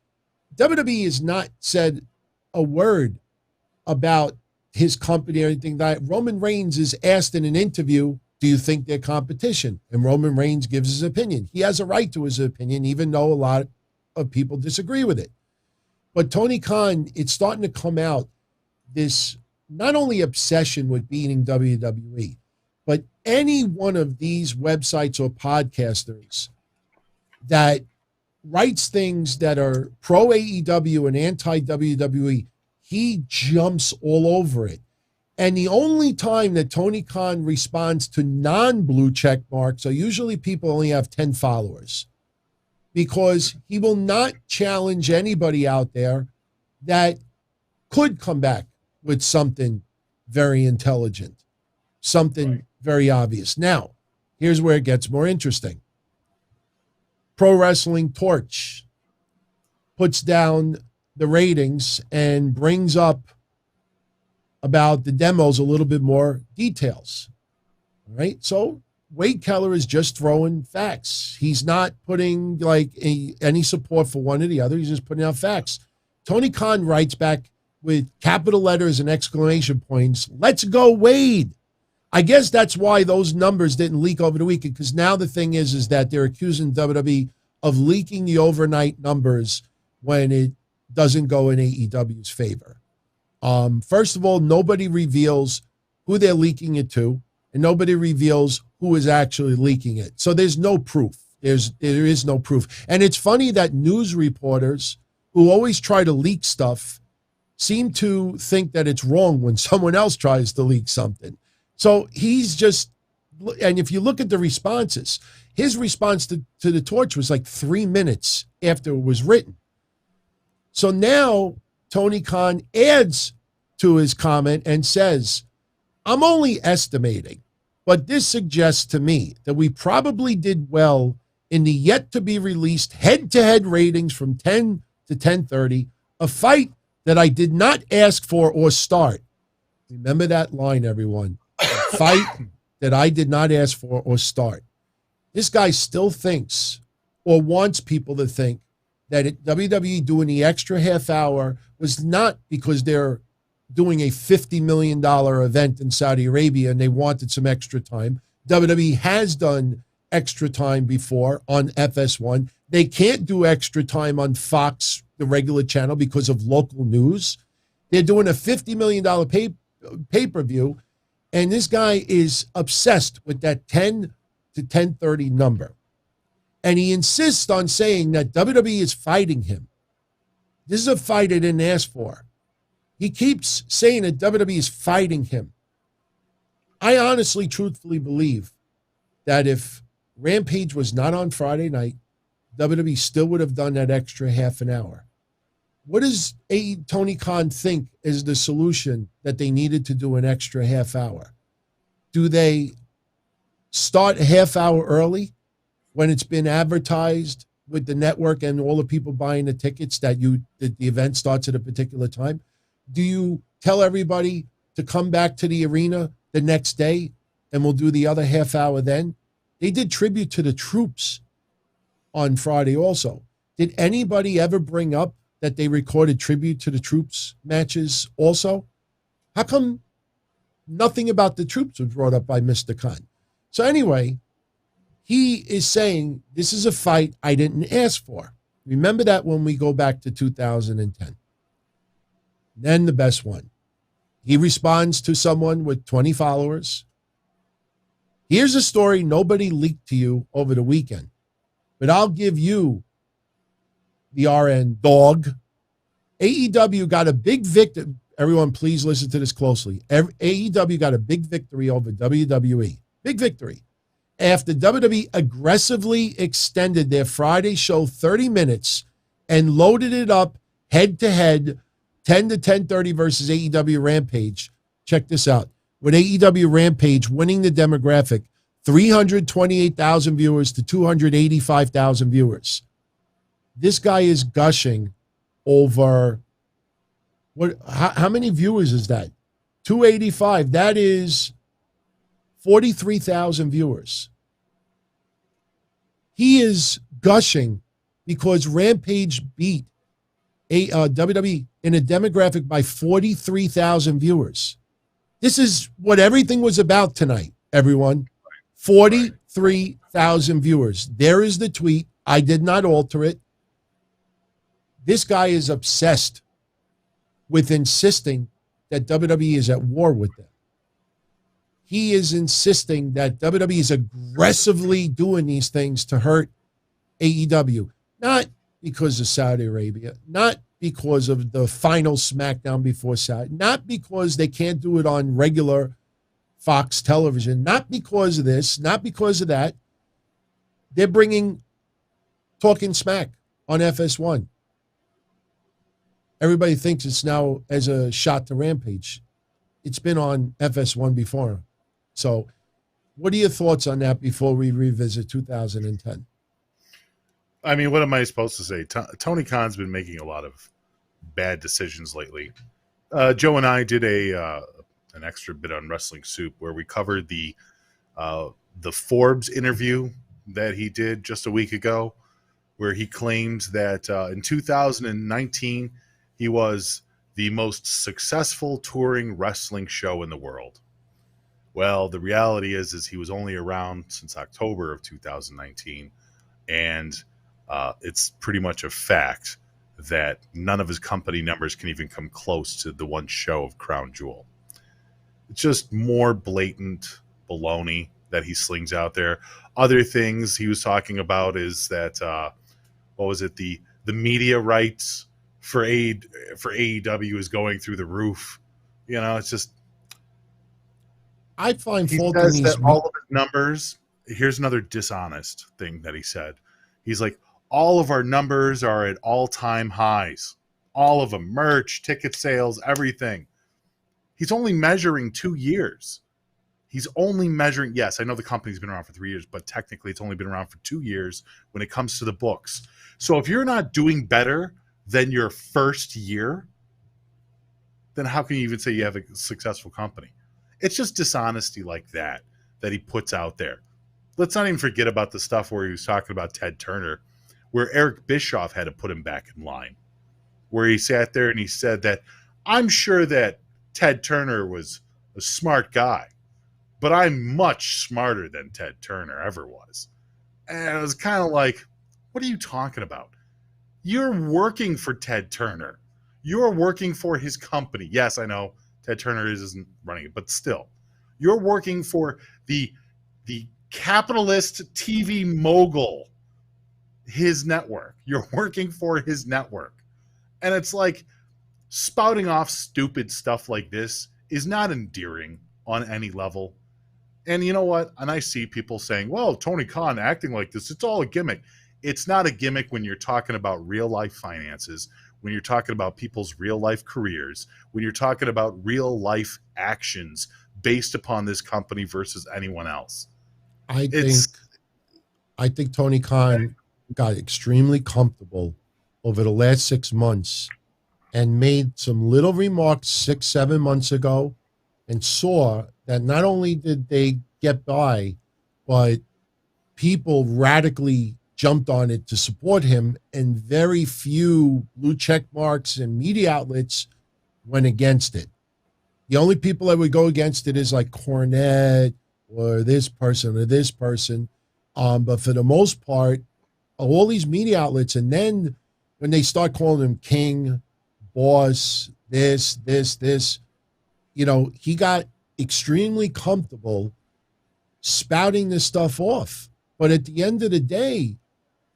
WWE has not said a word about his company or anything. That Roman Reigns is asked in an interview, do you think they're competition? And Roman Reigns gives his opinion. He has a right to his opinion, even though a lot of people disagree with it. But Tony Khan, it's starting to come out, this not only obsession with beating WWE, but any one of these websites or podcasters that writes things that are pro AEW and anti WWE, he jumps all over it. And the only time that Tony Khan responds to non-blue check marks are usually people only have 10 followers, because he will not challenge anybody out there that could come back with something very intelligent, something very obvious. Now, here's where it gets more interesting. Pro Wrestling Torch puts down the ratings and brings up about the demos a little bit more details. All right. So Wade Keller is just throwing facts. He's not putting any support for one or the other. He's just putting out facts. Tony Khan writes back with capital letters and exclamation points, let's go Wade. I guess that's why those numbers didn't leak over the weekend, because now the thing is that they're accusing WWE of leaking the overnight numbers when it doesn't go in AEW's favor. First of all, nobody reveals who they're leaking it to, and nobody reveals who is actually leaking it. So there's no proof. There is no proof. And it's funny that news reporters who always try to leak stuff seem to think that it's wrong when someone else tries to leak something. So he's just, and if you look at the responses, his response to the torch was like 3 minutes after it was written. So now Tony Khan adds to his comment and says, I'm only estimating, but this suggests to me that we probably did well in the yet-to-be-released head-to-head ratings from 10 to 10:30, a fight that I did not ask for or start. Remember that line, everyone. A fight that I did not ask for or start. This guy still thinks or wants people to think that WWE doing the extra half hour was not because they're doing a $50 million event in Saudi Arabia and they wanted some extra time. WWE has done extra time before on FS1. They can't do extra time on Fox, the regular channel, because of local news. They're doing a $50 million pay-per-view, and this guy is obsessed with that 10 to 10:30 number. And he insists on saying that WWE is fighting him. This is a fight I didn't ask for. He keeps saying that WWE is fighting him. I honestly, truthfully believe that if Rampage was not on Friday night, WWE still would have done that extra half an hour. What does Tony Khan think is the solution that they needed to do an extra half hour? Do they start a half hour early when it's been advertised with the network and all the people buying the tickets that the event starts at a particular time? Do you tell everybody to come back to the arena the next day and we'll do the other half hour then? They did tribute to the troops on Friday also. Did anybody ever bring up that they recorded tribute to the troops matches also? How come nothing about the troops was brought up by Mr. Khan? So anyway, he is saying this is a fight I didn't ask for. Remember that when we go back to 2010. Then the best one. He responds to someone with 20 followers. Here's a story nobody leaked to you over the weekend, but I'll give you the RN dog. AEW got a big victory. Everyone, please listen to this closely. AEW got a big victory over WWE. Big victory. After WWE aggressively extended their Friday show 30 minutes and loaded it up head-to-head, 10 to 10:30 versus AEW Rampage. Check this out. With AEW Rampage winning the demographic, 328,000 viewers to 285,000 viewers. This guy is gushing over how many viewers is that? 285. That is 43,000 viewers. He is gushing because Rampage beat WWE in a demographic by 43,000 viewers. This is what everything was about tonight, everyone. 43,000 viewers. There is the tweet. I did not alter it. This guy is obsessed with insisting that WWE is at war with them. He is insisting that WWE is aggressively doing these things to hurt AEW. Not because of Saudi Arabia, not because of the final SmackDown before Saudi, not because they can't do it on regular Fox television, not because of this, not because of that. They're bringing Talking Smack on FS1. Everybody thinks it's now as a shot to Rampage. It's been on FS1 before. So what are your thoughts on that before we revisit 2010? I mean, what am I supposed to say? Tony Khan's been making a lot of bad decisions lately. Joe and I did an extra bit on Wrestling Soup where we covered the Forbes interview that he did just a week ago, where he claimed that in 2019 he was the most successful touring wrestling show in the world. Well, the reality is he was only around since October of 2019, and it's pretty much a fact that none of his company numbers can even come close to the one show of Crown Jewel. It's just more blatant baloney that he slings out there. Other things he was talking about is that what was it, the media rights for AEW is going through the roof. You know, it's just, I find he fault in says these that all of his numbers. Here's another dishonest thing that he said. He's like, all of our numbers are at all-time highs. All of them, merch, ticket sales, everything. He's only measuring 2 years. He's only measuring, yes, I know the company's been around for 3 years, but technically it's only been around for 2 years when it comes to the books. So if you're not doing better than your first year, then how can you even say you have a successful company? It's just dishonesty like that he puts out there. Let's not even forget about the stuff where he was talking about Ted Turner, where Eric Bischoff had to put him back in line, where he sat there and he said that, I'm sure that Ted Turner was a smart guy, but I'm much smarter than Ted Turner ever was. And it was kind of like, what are you talking about? You're working for Ted Turner. You're working for his company. Yes, I know Ted Turner isn't running it, but still, you're working for the capitalist TV mogul, his network. You're working for his network. And it's like, spouting off stupid stuff like this is not endearing on any level. And you know what? And I see people saying, well, Tony Khan acting like this, it's all a gimmick. It's not a gimmick when you're talking about real life finances, when you're talking about people's real life careers, when you're talking about real life actions based upon this company versus anyone else. I think Tony Khan got extremely comfortable over the last 6 months and made some little remarks 6-7 months ago and saw that not only did they get by, but people radically jumped on it to support him, and very few blue check marks and media outlets went against it. The only people that would go against it is like Cornette or this person or this person. But for the most part, all these media outlets, and then when they start calling him king, boss, this, you know, he got extremely comfortable spouting this stuff off. But at the end of the day,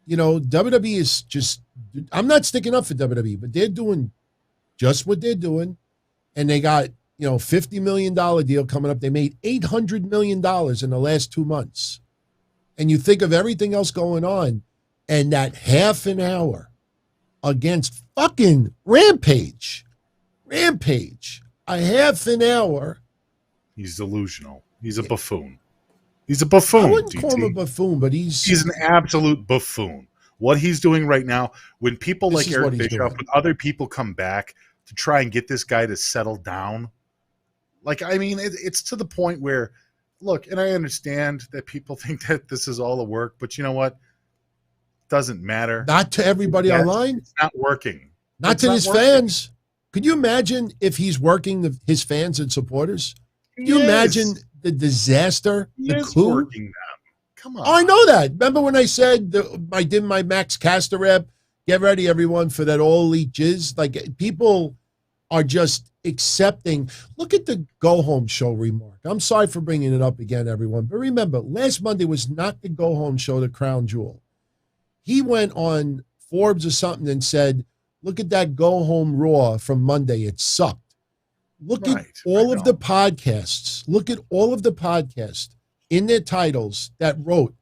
you know, WWE is just, I'm not sticking up for WWE, but they're doing just what they're doing. And they got, you know, $50 million deal coming up. They made $800 million in the last 2 months. And you think of everything else going on, and that half an hour against fucking Rampage, a half an hour. He's delusional. He's a buffoon. He's a buffoon. I wouldn't call him a buffoon, but he's an absolute buffoon. What he's doing right now, when people like Eric Bischoff and other people come back to try and get this guy to settle down, like, I mean, it's to the point where, look, and I understand that people think that this is all a work, but you know what? Doesn't matter. Not to everybody online. It's not working. Not to his fans. Could you imagine if he's working his fans and supporters? Could you imagine the disaster, the coup? Working them. Come on. Oh, I know that. Remember when I said I did my Max Caster rep? Get ready, everyone, for that all elite jizz. Like, people are just accepting. Look at the go home show remark. I'm sorry for bringing it up again, everyone. But remember, last Monday was not the go home show, the Crown Jewel. He went on Forbes or something and said, look at that go home Raw from Monday. It sucked. Look at all of the podcasts. Look at all of the podcasts in their titles that wrote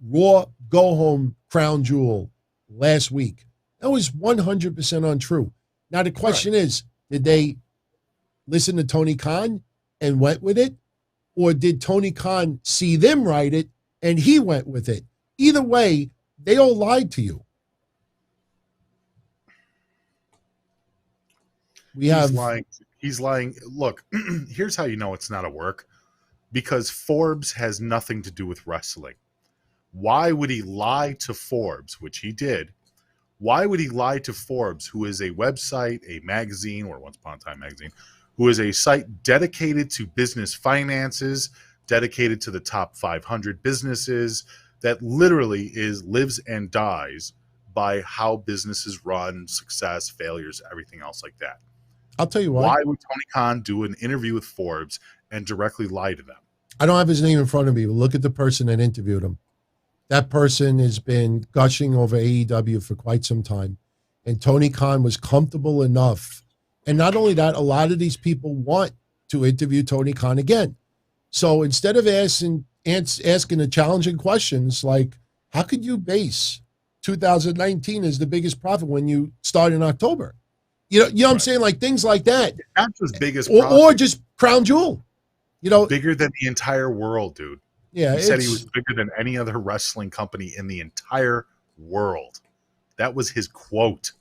Raw Go Home Crown Jewel last week. That was 100% untrue. Now, the question is, did they listen to Tony Khan and went with it? Or did Tony Khan see them write it and he went with it? Either way, they all lied to you. He's lying. Look, here's how you know it's not a work. Because Forbes has nothing to do with wrestling. Why would he lie to Forbes, which he did? Why would he lie to Forbes, who is a website, a magazine, or once upon a time magazine, who is a site dedicated to business finances, dedicated to the top 500 businesses, that literally lives and dies by how businesses run, success, failures, everything else like that. I'll tell you why. Why would Tony Khan do an interview with Forbes and directly lie to them? I don't have his name in front of me, but look at the person that interviewed him. That person has been gushing over AEW for quite some time. And Tony Khan was comfortable enough. And not only that, a lot of these people want to interview Tony Khan again. So instead of asking the challenging questions like, how could you base 2019 as the biggest profit when you start in October? You know what I'm saying? Like things like that. That's his biggest profit. Or just Crown Jewel. You know, bigger than the entire world, dude. Yeah, he said he was bigger than any other wrestling company in the entire world. That was his quote.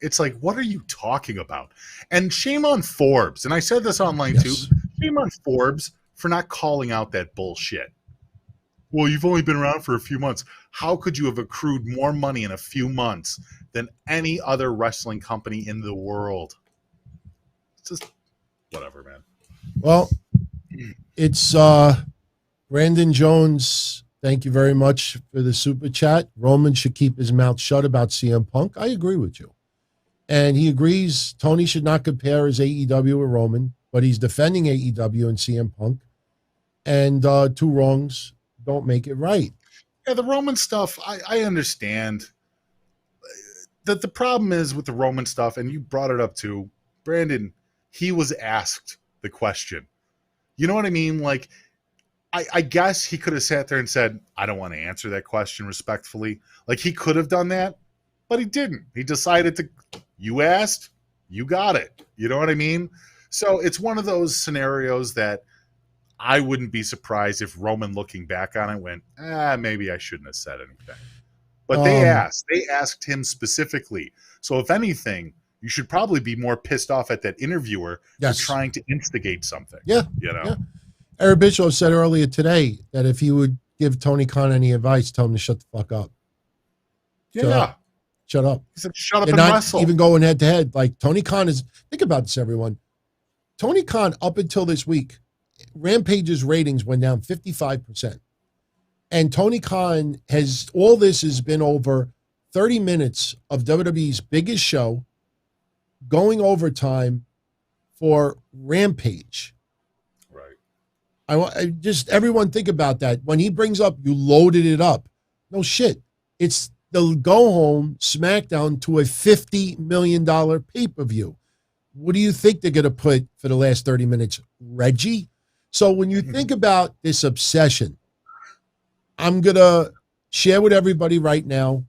It's like, what are you talking about? And shame on Forbes. And I said this online too. Shame on Forbes for not calling out that bullshit. Well, you've only been around for a few months. How could you have accrued more money in a few months than any other wrestling company in the world? It's just whatever, man. Well, it's Brandon Jones. Thank you very much for the super chat. Roman should keep his mouth shut about CM Punk. I agree with you. And he agrees Tony should not compare his AEW with Roman, but he's defending AEW and CM Punk. And two wrongs don't make it right. Yeah, the Roman stuff, I understand. That the problem is with the Roman stuff, and you brought it up too, Brandon, he was asked the question. You know what I mean? Like, I guess he could have sat there and said, I don't want to answer that question respectfully. Like, he could have done that, but he didn't. He decided to, you asked, you got it. You know what I mean? So it's one of those scenarios that I wouldn't be surprised if Roman, looking back on it, went, maybe I shouldn't have said anything. But they asked him specifically. So if anything, you should probably be more pissed off at that interviewer for trying to instigate something. Yeah. You know? Yeah. Eric Bischoff said earlier today that if he would give Tony Khan any advice, tell him to shut the fuck up. Yeah. Shut up. He said, shut up They're and not wrestle. even going head to head. Like Tony Khan is, think about this, everyone. Tony Khan, up until this week, Rampage's ratings went down 55%. And Tony Khan all this has been over 30 minutes of WWE's biggest show, going overtime for Rampage. Right. I just, everyone think about that. When he brings up, you loaded it up. No shit. It's the go-home SmackDown to a $50 million pay-per-view. What do you think they're going to put for the last 30 minutes? Reggie? So when you think about this obsession, I'm going to share with everybody right now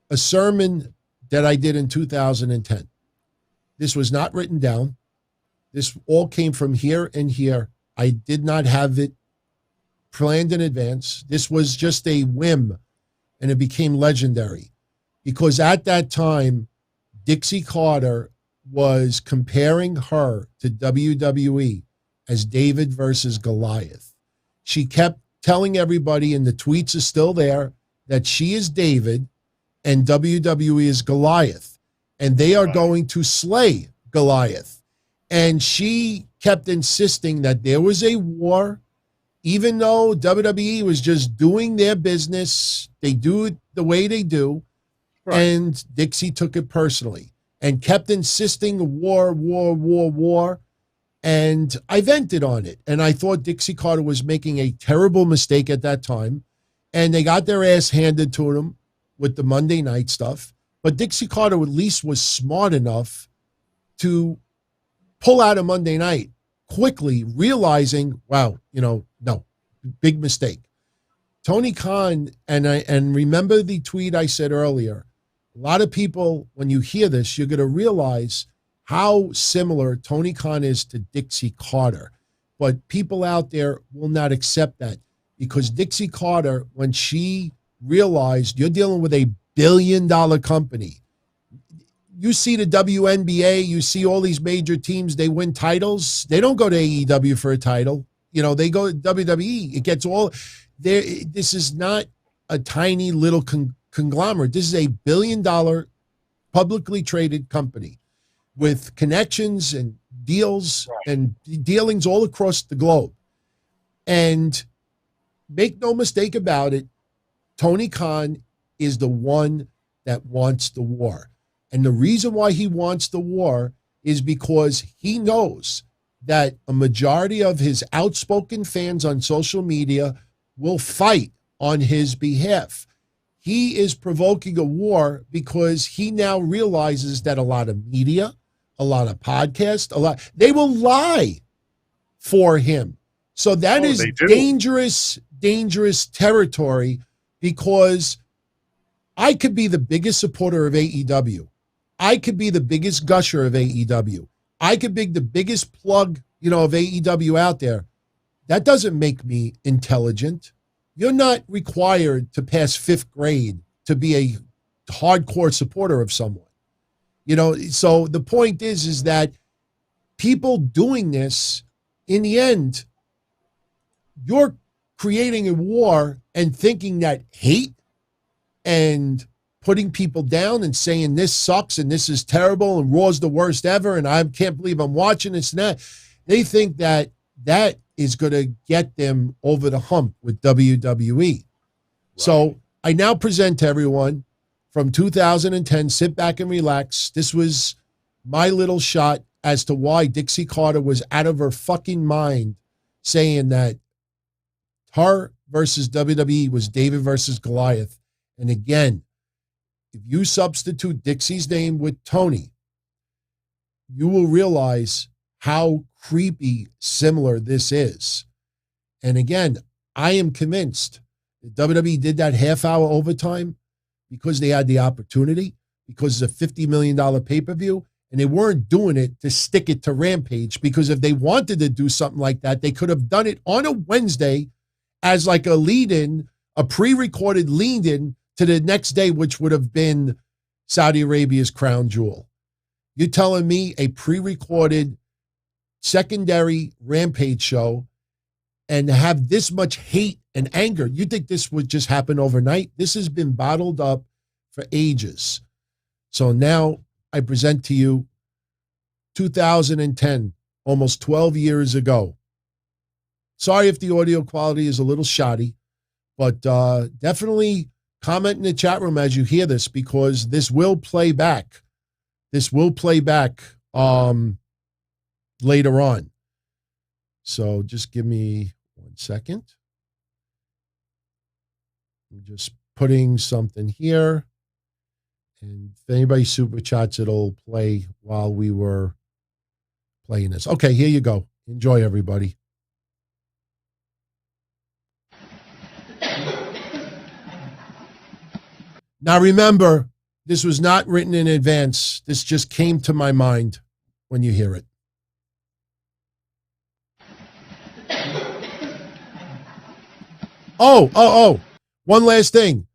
a sermon that I did in 2010. This was not written down. This all came from here and here. I did not have it planned in advance. This was just a whim, and it became legendary because at that time, Dixie Carter was comparing her to WWE as David versus Goliath. She kept telling everybody, and the tweets are still there, that she is David and WWE is Goliath, and they are going to slay Goliath. And she kept insisting that there was a war, even though WWE was just doing their business. They do it the way they do. Right. And Dixie took it personally and kept insisting war. And I vented on it. And I thought Dixie Carter was making a terrible mistake at that time. And they got their ass handed to them with the Monday night stuff. But Dixie Carter at least was smart enough to pull out a Monday night quickly, realizing, wow, no, big mistake. Tony Khan, and remember the tweet I said earlier, a lot of people, when you hear this, you're going to realize how similar Tony Khan is to Dixie Carter. But people out there will not accept that because Dixie Carter, when she realized you're dealing with a billion-dollar company, you see the WNBA, you see all these major teams, they win titles. They don't go to AEW for a title. They go to WWE. It gets all there. This is not a tiny little conglomerate. This is a billion-dollar publicly traded company with connections and deals and dealings all across the globe. And make no mistake about it, Tony Khan is the one that wants the war. And the reason why he wants the war is because he knows that a majority of his outspoken fans on social media will fight on his behalf. He is provoking a war because he now realizes that a lot of media, a lot of podcasts, they will lie for him. So that is dangerous, dangerous territory, because I could be the biggest supporter of AEW. I could be the biggest gusher of AEW. I could be the biggest plug, of AEW out there. That doesn't make me intelligent. You're not required to pass 5th grade to be a hardcore supporter of someone. So the point is that people doing this, in the end, you're creating a war and thinking that hate and putting people down and saying this sucks and this is terrible and Raw's the worst ever and I can't believe I'm watching this and that. They think that that is going to get them over the hump with WWE. Right. So I now present to everyone from 2010, sit back and relax. This was my little shot as to why Dixie Carter was out of her fucking mind saying that her versus WWE was David versus Goliath. And again, if you substitute Dixie's name with Tony, you will realize how creepy similar this is. And again, I am convinced that WWE did that half-hour overtime because they had the opportunity, because it's a $50 million pay-per-view, and they weren't doing it to stick it to Rampage, because if they wanted to do something like that, they could have done it on a Wednesday as like a lead-in, a pre-recorded lead-in to the next day, which would have been Saudi Arabia's Crown Jewel. You're telling me a pre-recorded secondary Rampage show and have this much hate and anger? You think this would just happen overnight? This has been bottled up for ages. So now I present to you 2010, almost 12 years ago. Sorry if the audio quality is a little shoddy, but definitely comment in the chat room as you hear this, because this will play back. This will play back later on. So just give me 1 second. I'm just putting something here. And if anybody super chats, it'll play while we were playing this. Okay, here you go. Enjoy, everybody. Now remember, this was not written in advance. This just came to my mind when you hear it. Oh. One last thing.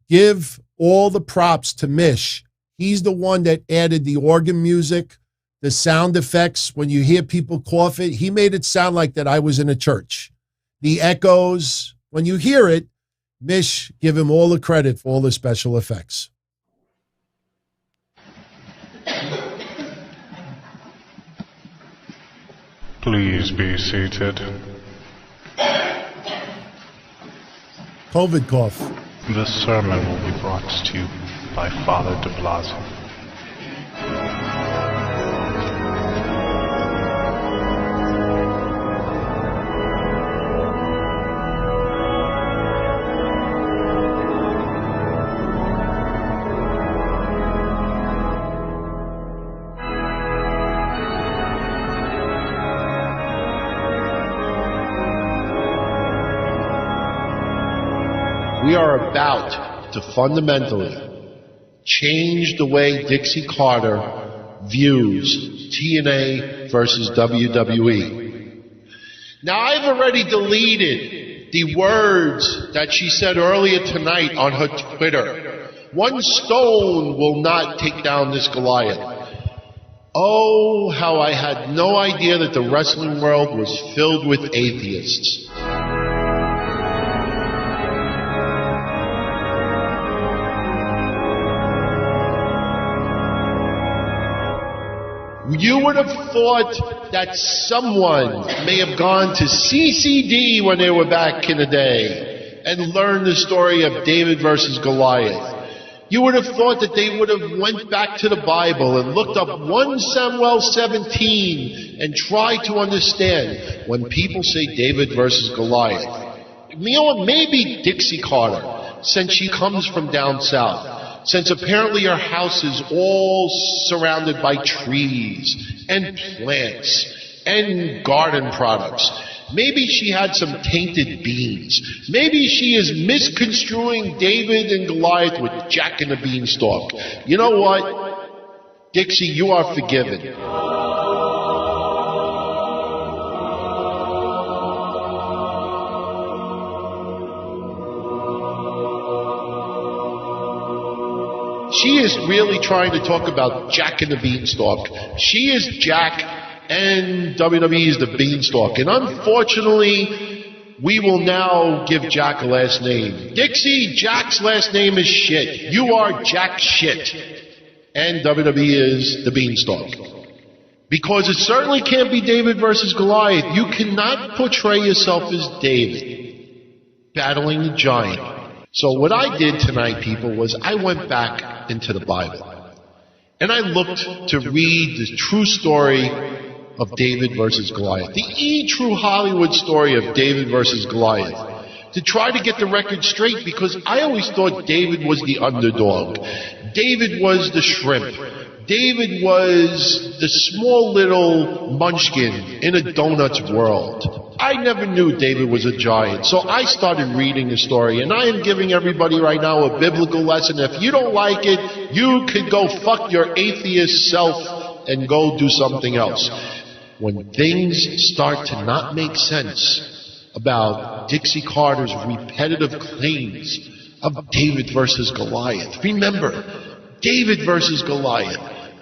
Give all the props to Mish. He's the one that added the organ music, the sound effects. When you hear people cough it, he made it sound like that I was in a church. The echoes, when you hear it, Mish, give him all the credit for all the special effects. Please be seated. COVID cough. This sermon will be brought to you by Father de Blasio. We are about to fundamentally change the way Dixie Carter views TNA versus WWE. Now, I've already deleted the words that she said earlier tonight on her Twitter. One stone will not take down this Goliath. Oh, how I had no idea that the wrestling world was filled with atheists. You would have thought that someone may have gone to CCD when they were back in the day and learned the story of David versus Goliath. You would have thought that they would have went back to the Bible and looked up 1 Samuel 17 and tried to understand when people say David versus Goliath. You know what? Maybe Dixie Carter, since she comes from down south, since apparently her house is all surrounded by trees and plants and garden products. Maybe she had some tainted beans. Maybe she is misconstruing David and Goliath with Jack and the Beanstalk. You know what? Dixie, you are forgiven. She is really trying to talk about Jack and the Beanstalk. She is Jack and WWE is the Beanstalk. And unfortunately, we will now give Jack a last name. Dixie, Jack's last name is Shit. You are Jack Shit. And WWE is the Beanstalk. Because it certainly can't be David versus Goliath. You cannot portray yourself as David battling the giant. So what I did tonight, people, was I went back into the Bible. And I looked to read the true story of David versus Goliath. The true Hollywood story of David versus Goliath. To try to get the record straight, because I always thought David was the underdog. David was the shrimp. David was the small little munchkin in a donuts world. I never knew David was a giant, so I started reading the story, and I am giving everybody right now a biblical lesson. If you don't like it, you could go fuck your atheist self and go do something else. When things start to not make sense about Dixie Carter's repetitive claims of David versus Goliath. Remember, David versus Goliath.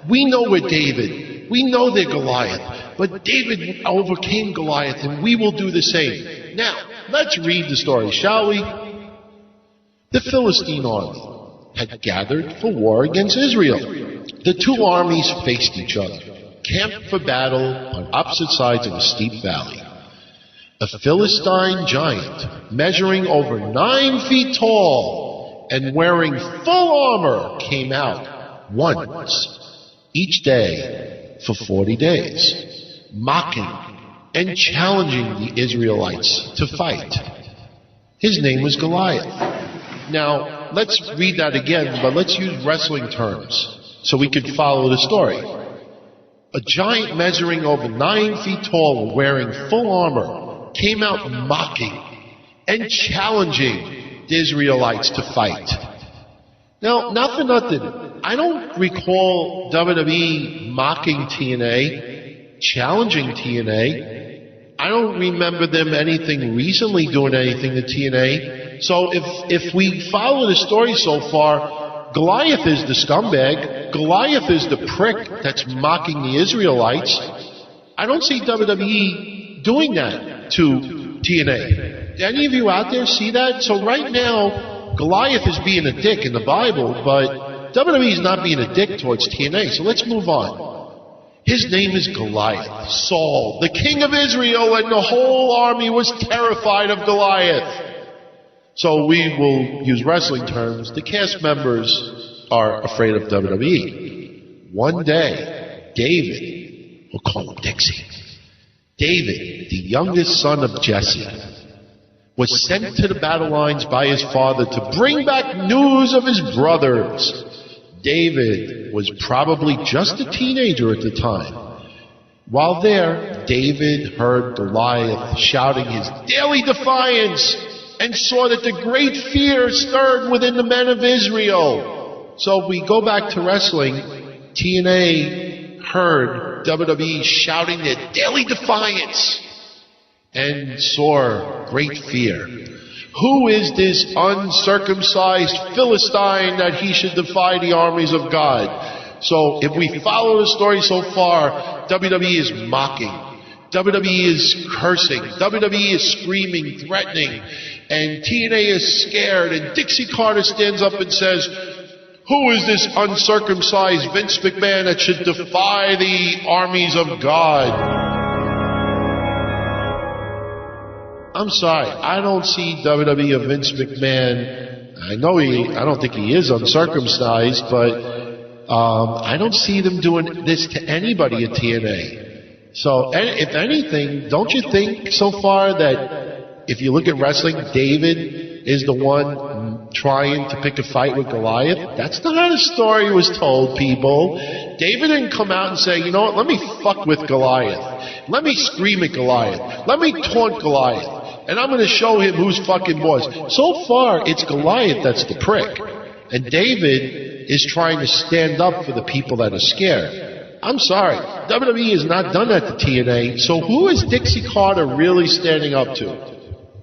We know we're David. We know they're Goliath. But David overcame Goliath, and we will do the same. Now, let's read the story, shall we? The Philistine army had gathered for war against Israel. The two armies faced each other, camped for battle on opposite sides of a steep valley. A Philistine giant, measuring over 9 feet tall and wearing full armor, came out once each day for 40 days, mocking and challenging the Israelites to fight. His name was Goliath. Now, let's read that again, but let's use wrestling terms so we can follow the story. A giant measuring over 9 feet tall and wearing full armor came out mocking and challenging the Israelites to fight. Now, not for nothing, I don't recall WWE mocking TNA, challenging TNA. I don't remember them anything recently doing anything to TNA. So if we follow the story so far, Goliath is the scumbag. Goliath is the prick that's mocking the Israelites. I don't see WWE doing that to TNA. Any of you out there see that? So right now, Goliath is being a dick in the Bible, but WWE is not being a dick towards TNA. So let's move on. His name is Goliath, Saul, the king of Israel, and the whole army was terrified of Goliath. So we will use wrestling terms. The cast members are afraid of WWE. One day, David, we'll call him Dixie, David, the youngest son of Jesse, was sent to the battle lines by his father to bring back news of his brothers. David was probably just a teenager at the time. While there, David heard Goliath shouting his daily defiance and saw that the great fear stirred within the men of Israel. So if we go back to wrestling, TNA heard WWE shouting their daily defiance and saw great fear. Who is this uncircumcised Philistine that he should defy the armies of God? So if we follow the story so far, WWE is mocking. WWE is cursing. WWE is screaming, threatening. And TNA is scared. And Dixie Carter stands up and says, who is this uncircumcised Vince McMahon that should defy the armies of God? I'm sorry, I don't see WWE or Vince McMahon I don't think he is uncircumcised, but I don't see them doing this to anybody at TNA. So, if anything, don't you think so far that if you look at wrestling, David is the one trying to pick a fight with Goliath? That's not how the story was told, people. David didn't come out and say, you know what, let me fuck with Goliath. Let me scream at Goliath. Let me taunt Goliath. And I'm going to show him who's fucking boss. So far, it's Goliath that's the prick. And David is trying to stand up for the people that are scared. I'm sorry. WWE has not done that to TNA. So who is Dixie Carter really standing up to?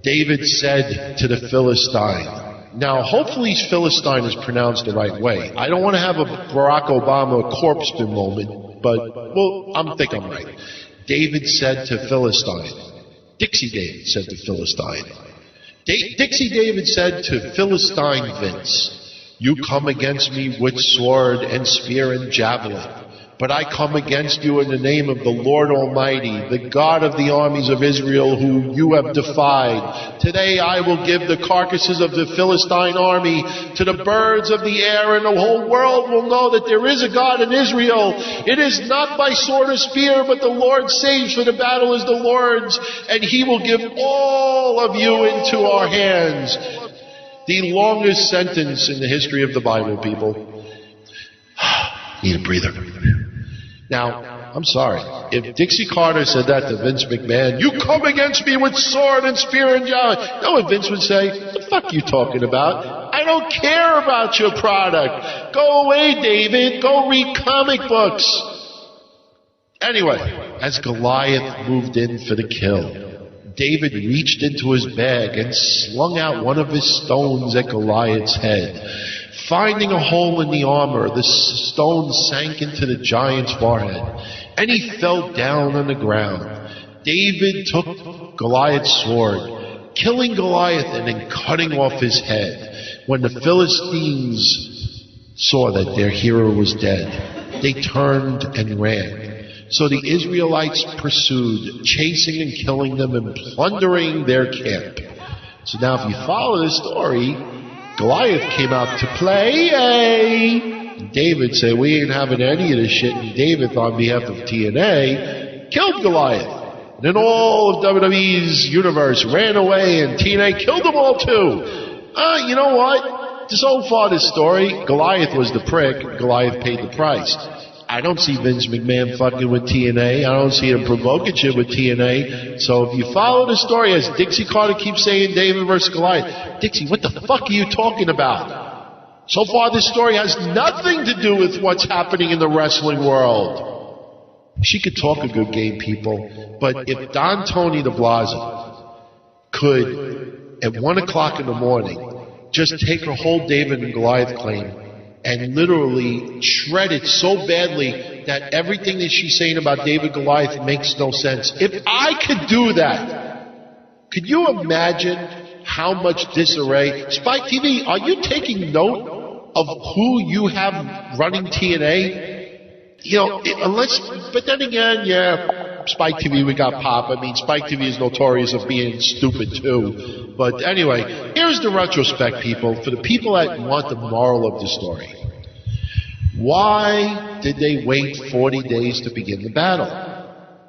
David said to the Philistine. Now, hopefully Philistine is pronounced the right way. I don't want to have a Barack Obama corpse bin moment, but, well, I think I'm right. David said to Philistine. Dixie David said to Philistine. Dixie David said to Philistine Vince, you come against me with sword and spear and javelin, but I come against you in the name of the Lord Almighty, the God of the armies of Israel, who you have defied. Today I will give the carcasses of the Philistine army to the birds of the air, and the whole world will know that there is a God in Israel. It is not by sword or spear, but the Lord saves, for the battle is the Lord's, and he will give all of you into our hands. The longest sentence in the history of the Bible, people. Need a breather. Now, I'm sorry. If Dixie Carter said that to Vince McMahon, you come against me with sword and spear and javelin. You know what Vince would say? What the fuck you talking about? I don't care about your product. Go away, David. Go read comic books. Anyway, as Goliath moved in for the kill, David reached into his bag and slung out one of his stones at Goliath's head. Finding a hole in the armor, the stone sank into the giant's forehead, and he fell down on the ground. David took Goliath's sword, killing Goliath and then cutting off his head. When the Philistines saw that their hero was dead, they turned and ran. So the Israelites pursued, chasing and killing them and plundering their camp. So now if you follow this story, Goliath came out to play. David said, we ain't having any of this shit. And David, on behalf of TNA, killed Goliath. And then all of WWE's universe ran away, and TNA killed them all too. You know what? So far this story, Goliath was the prick. Goliath paid the price. I don't see Vince McMahon fucking with TNA. I don't see him provoking shit with TNA. So if you follow the story, as Dixie Carter keeps saying, David versus Goliath, Dixie, what the fuck are you talking about? So far this story has nothing to do with what's happening in the wrestling world. She could talk a good game, people. But if Don Tony the Blasio could, at 1 o'clock in the morning, just take her whole David and Goliath claim and literally shred it so badly that everything that she's saying about David Goliath makes no sense. If I could do that, could you imagine how much disarray? Spike TV, are you taking note of who you have running TNA? You know, but then again, yeah, Spike TV, we got Pop. I mean, Spike TV is notorious of being stupid too. But anyway, here's the retrospect, people, for the people that want the moral of the story. Why did they wait 40 days to begin the battle?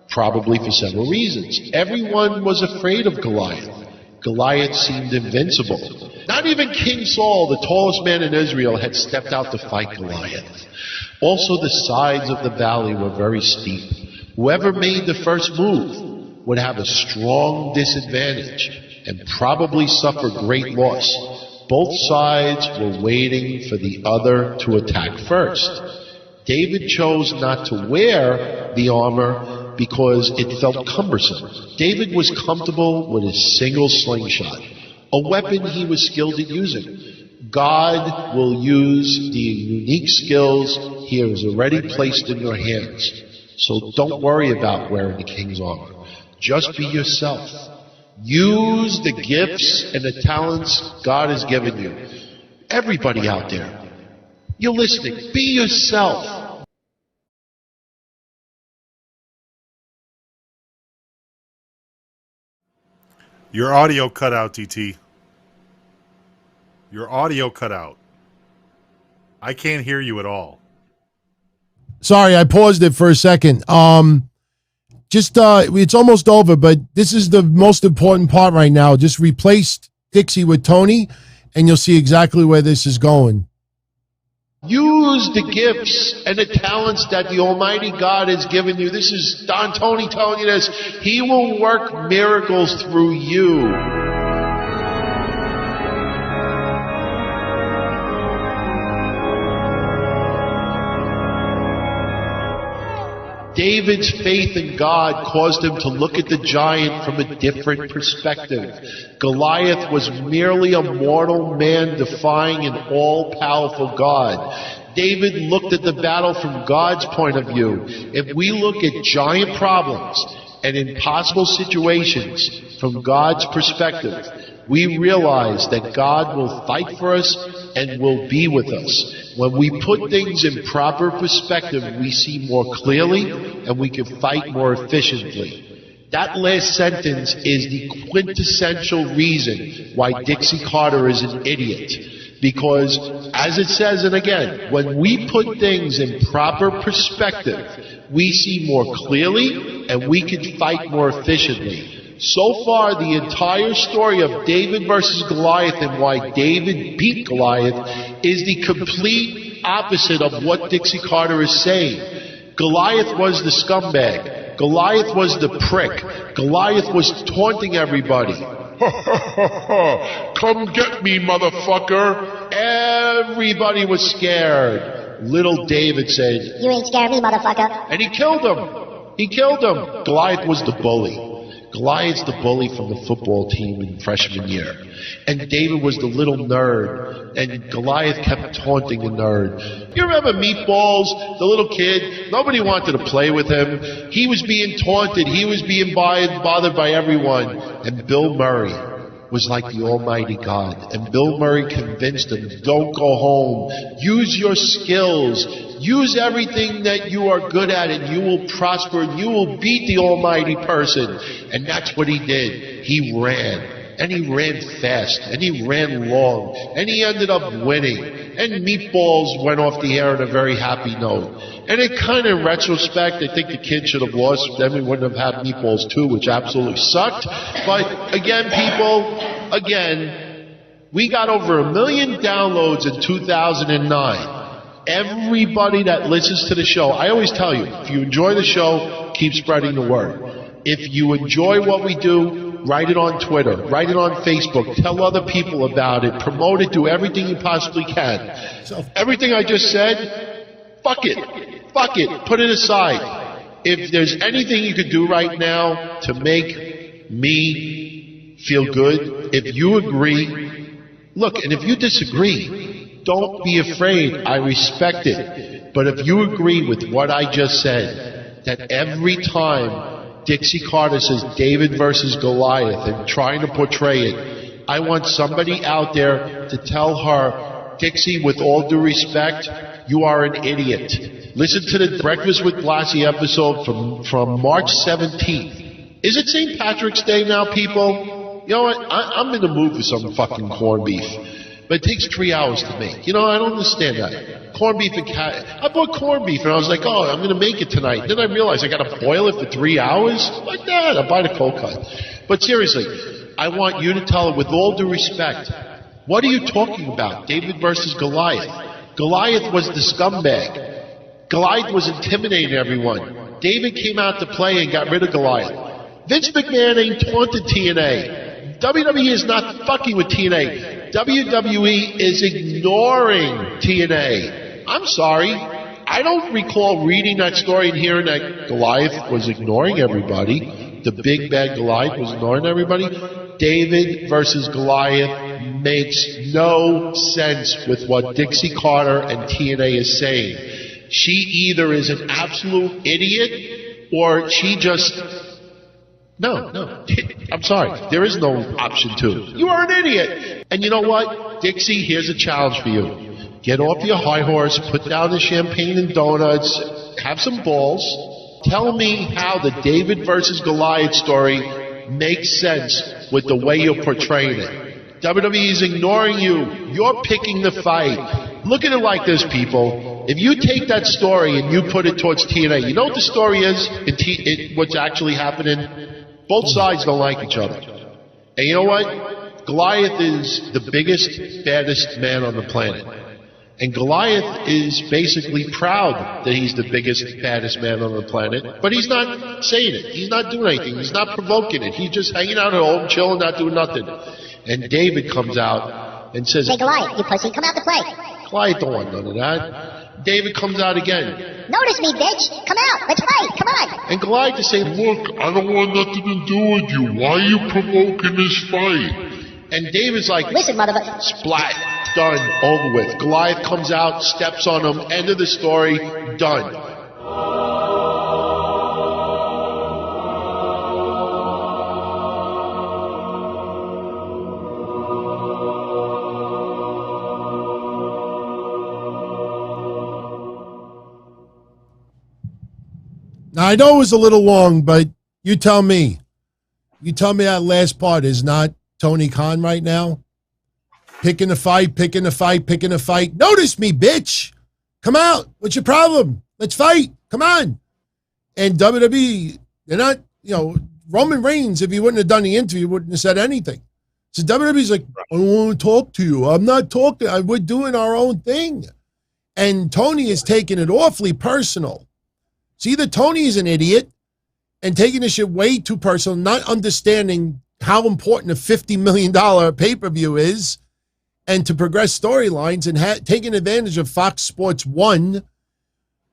Probably for several reasons. Everyone was afraid of Goliath. Goliath seemed invincible. Not even King Saul, the tallest man in Israel, had stepped out to fight Goliath. Also, the sides of the valley were very steep. Whoever made the first move would have a strong disadvantage and probably suffer great loss. Both sides were waiting for the other to attack first. David chose not to wear the armor because it felt cumbersome. David was comfortable with a single slingshot, a weapon he was skilled at using. God will use the unique skills he has already placed in your hands. So don't worry about wearing the king's armor. Just be yourself. Use the gifts and the talents God has given you. Everybody out there, you're listening. Be yourself. Your audio cut out, DT. Your audio cut out. I can't hear you at all. Sorry, I paused it for a second. It's almost over, but this is the most important part right now. Just replace Dixie with Tony, and you'll see exactly where this is going. Use the gifts and the talents that the Almighty God has given you. This is Don Tony telling you this. He will work miracles through you. David's faith in God caused him to look at the giant from a different perspective. Goliath was merely a mortal man defying an all-powerful God. David looked at the battle from God's point of view. If we look at giant problems and impossible situations from God's perspective, we realize that God will fight for us and will be with us. When we put things in proper perspective, we see more clearly and we can fight more efficiently. That last sentence is the quintessential reason why Dixie Carter is an idiot. Because, as it says, and again, when we put things in proper perspective, we see more clearly and we can fight more efficiently. So far, the entire story of David versus Goliath and why David beat Goliath is the complete opposite of what Dixie Carter is saying. Goliath was the scumbag. Goliath was the prick. Goliath was taunting everybody. Come get me, motherfucker. Everybody was scared. Little David said, "You ain't scared of me, motherfucker." And he killed him. He killed him. Goliath was the bully. Goliath's the bully from the football team in freshman year. And David was the little nerd. And Goliath kept taunting the nerd. You remember Meatballs, the little kid? Nobody wanted to play with him. He was being taunted. He was being bothered by everyone. And Bill Murray was like the Almighty God. And Bill Murray convinced him, don't go home. Use your skills. Use everything that you are good at and you will prosper and you will beat the almighty person. And that's what he did. He ran. And he ran fast. And he ran long. And he ended up winning. And Meatballs went off the air on a very happy note. And it kind of, in retrospect, I think the kid should have lost. Then we wouldn't have had Meatballs 2, which absolutely sucked. But again, people, we got over 1 million downloads in 2009. Everybody that listens to the show, I always tell you, if you enjoy the show, keep spreading the word. If you enjoy what we do, write it on Twitter, write it on Facebook, tell other people about it, promote it, do everything you possibly can. Everything I just said, fuck it, put it aside. If there's anything you could do right now to make me feel good, if you agree, look, and if you disagree, don't be afraid. I respect it. But if you agree with what I just said, that every time Dixie Carter says David versus Goliath and trying to portray it, I want somebody out there to tell her, Dixie, with all due respect, you are an idiot. Listen to the Breakfast with Blassie episode from March 17th. Is it St. Patrick's Day now, people? You know what? I'm in the mood for some fucking corned beef. But it takes 3 hours to make. You know, I don't understand that. Corned beef and I bought corned beef and I was like, oh, I'm going to make it tonight. Then I realized I got to boil it for 3 hours? Like that. I'll buy the cold cut. But seriously, I want you to tell her with all due respect, what are you talking about? David versus Goliath. Goliath was the scumbag. Goliath was intimidating everyone. David came out to play and got rid of Goliath. Vince McMahon ain't taunted TNA. WWE is not fucking with TNA. WWE is ignoring TNA. I'm sorry. I don't recall reading that story and hearing that Goliath was ignoring everybody. The big bad Goliath was ignoring everybody. David versus Goliath makes no sense with what Dixie Carter and TNA is saying. She either is an absolute idiot or she just... No. I'm sorry. There is no option 2. You are an idiot. And you know what? Dixie, here's a challenge for you. Get off your high horse, put down the champagne and donuts, have some balls. Tell me how the David versus Goliath story makes sense with the way you're portraying it. WWE is ignoring you. You're picking the fight. Look at it like this, people. If you take that story and you put it towards TNA, you know what the story is? What's actually happening? Both sides don't like each other. And you know what? Goliath is the biggest, baddest man on the planet. And Goliath is basically proud that he's the biggest, baddest man on the planet. But he's not saying it. He's not doing anything. He's not provoking it. He's just hanging out at home, chilling, not doing nothing. And David comes out and says, "Hey, Goliath, you pussy, come out to play." Goliath don't want none of that. David comes out again. "Notice me, bitch. Come out. Let's fight. Come on." And Goliath is saying, Look, I don't want nothing to do with you. Why are you provoking this fight? and David's like, "Listen, motherfucker." splat, done, over with. Goliath comes out, steps on him, end of the story, done. Now, I know it was a little long, but you tell me. You tell me that last part is not Tony Khan right now? Picking a fight, picking a fight, picking a fight. Notice me, bitch. Come out. What's your problem? Let's fight. Come on. And WWE, they're not, Roman Reigns, if he wouldn't have done the interview, wouldn't have said anything. So WWE's like, I don't want to talk to you. I'm not talking. We're doing our own thing. And Tony is taking it awfully personal. So either Tony is an idiot and taking this shit way too personal, not understanding how important a $50 million pay-per-view is, and to progress storylines and taking advantage of Fox Sports 1,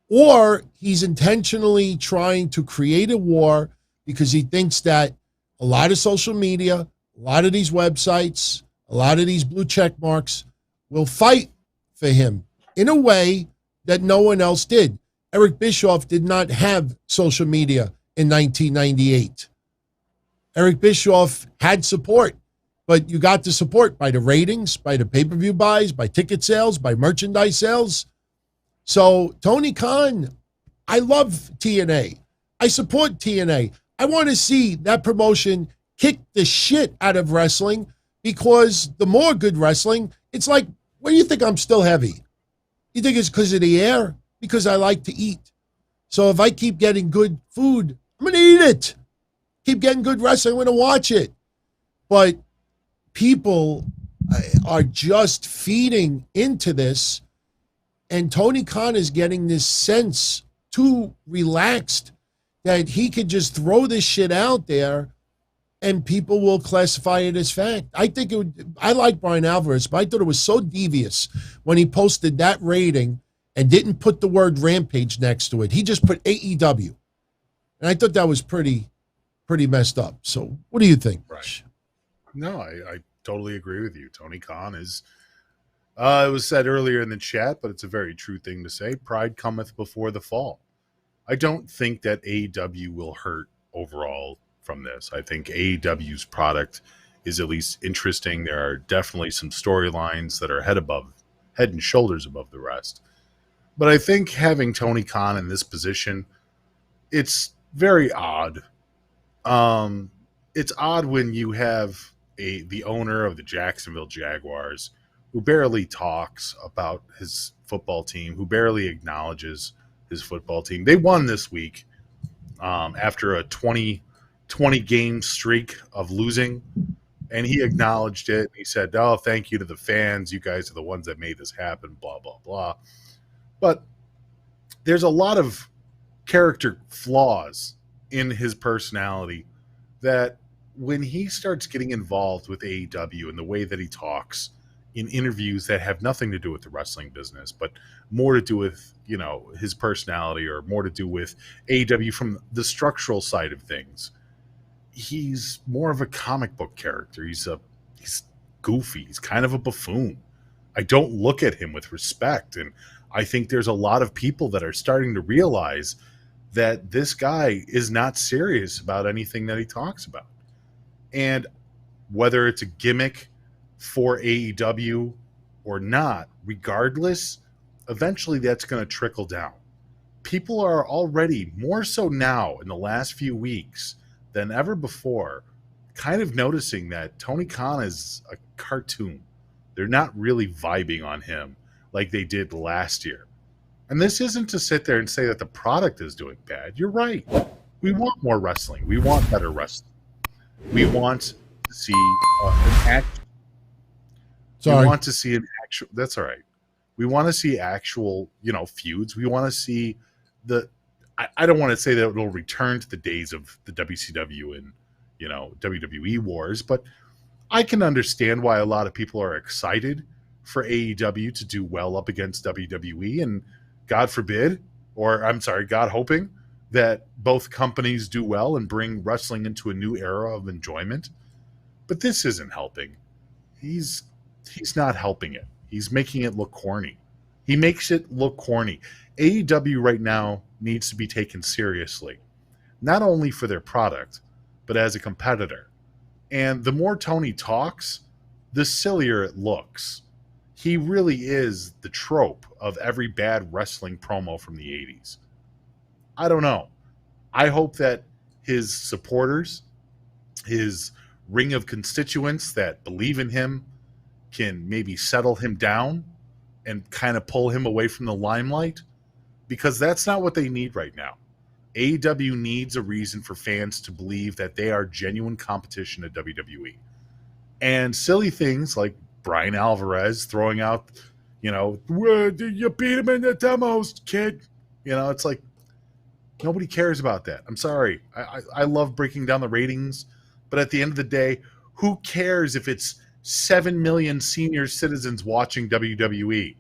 or he's intentionally trying to create a war because he thinks that a lot of social media, a lot of these websites, a lot of these blue check marks will fight for him in a way that no one else did. Eric Bischoff did not have social media in 1998. Eric Bischoff had support, but you got the support by the ratings, by the pay-per-view buys, by ticket sales, by merchandise sales. So Tony Khan, I love TNA. I support TNA. I want to see that promotion kick the shit out of wrestling, because the more good wrestling, it's like, where do you think I'm still heavy? You think it's because of the air? Because I like to eat. So if I keep getting good food, I'm going to eat it. Keep getting good wrestling, I'm going to watch it. But people are just feeding into this, and Tony Khan is getting this sense too relaxed that he could just throw this shit out there and people will classify it as fact. I like Brian Alvarez, but I thought it was so devious when he posted that rating and didn't put the word Rampage next to it. He just put AEW. And I thought that was pretty messed up. So what do you think? Right. No, I totally agree with you. Tony Khan is, it was said earlier in the chat, but it's a very true thing to say. Pride cometh before the fall. I don't think that AEW will hurt overall from this. I think AEW's product is at least interesting. There are definitely some storylines that are head and shoulders above the rest. But I think having Tony Khan in this position, it's very odd. It's odd when you have the owner of the Jacksonville Jaguars who barely talks about his football team, who barely acknowledges his football team. They won this week after a 20 game streak of losing, and he acknowledged it. He said, "Oh, thank you to the fans. You guys are the ones that made this happen, blah, blah, blah." But there's a lot of character flaws in his personality that when he starts getting involved with AEW and the way that he talks in interviews that have nothing to do with the wrestling business, but more to do with, his personality, or more to do with AEW from the structural side of things, he's more of a comic book character. He's goofy. He's kind of a buffoon. I don't look at him with respect. And I think there's a lot of people that are starting to realize that this guy is not serious about anything that he talks about. And whether it's a gimmick for AEW or not, regardless, eventually that's going to trickle down. People are already, more so now in the last few weeks than ever before, kind of noticing that Tony Khan is a cartoon. They're not really vibing on him like they did last year. And this isn't to sit there and say that the product is doing bad. You're right. We want more wrestling. We want better wrestling. We want to see an actual. Sorry. We want to see an actual. That's all right. We want to see actual, feuds. We want to see the. I don't want to say that it'll return to the days of the WCW and WWE wars, but I can understand why a lot of people are excited for AEW to do well up against WWE, and God forbid, or I'm sorry, God hoping that both companies do well and bring wrestling into a new era of enjoyment. But this isn't helping. He's not helping it. He's making it look corny. He makes it look corny. AEW right now needs to be taken seriously, not only for their product, but as a competitor. And the more Tony talks, the sillier it looks. He really is the trope of every bad wrestling promo from the 80s. I don't know. I hope that his supporters, his ring of constituents that believe in him, can maybe settle him down and kind of pull him away from the limelight, because that's not what they need right now. AEW needs a reason for fans to believe that they are genuine competition at WWE. And silly things like Brian Alvarez throwing out, you beat him in the demos, kid. It's like, nobody cares about that. I'm sorry. I love breaking down the ratings, but at the end of the day, who cares if it's 7 million senior citizens watching WWE?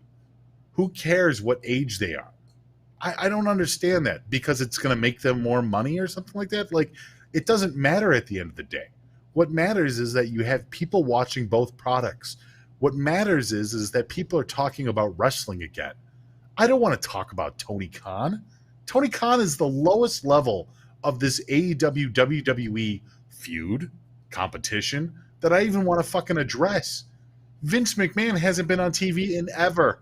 Who cares what age they are? I don't understand that, because it's going to make them more money or something like that. Like, it doesn't matter at the end of the day. What matters is that you have people watching both products. What matters is that people are talking about wrestling again. I don't want to talk about Tony Khan. Tony Khan is the lowest level of this AEW WWE feud competition that I even want to fucking address. Vince McMahon hasn't been on TV in ever,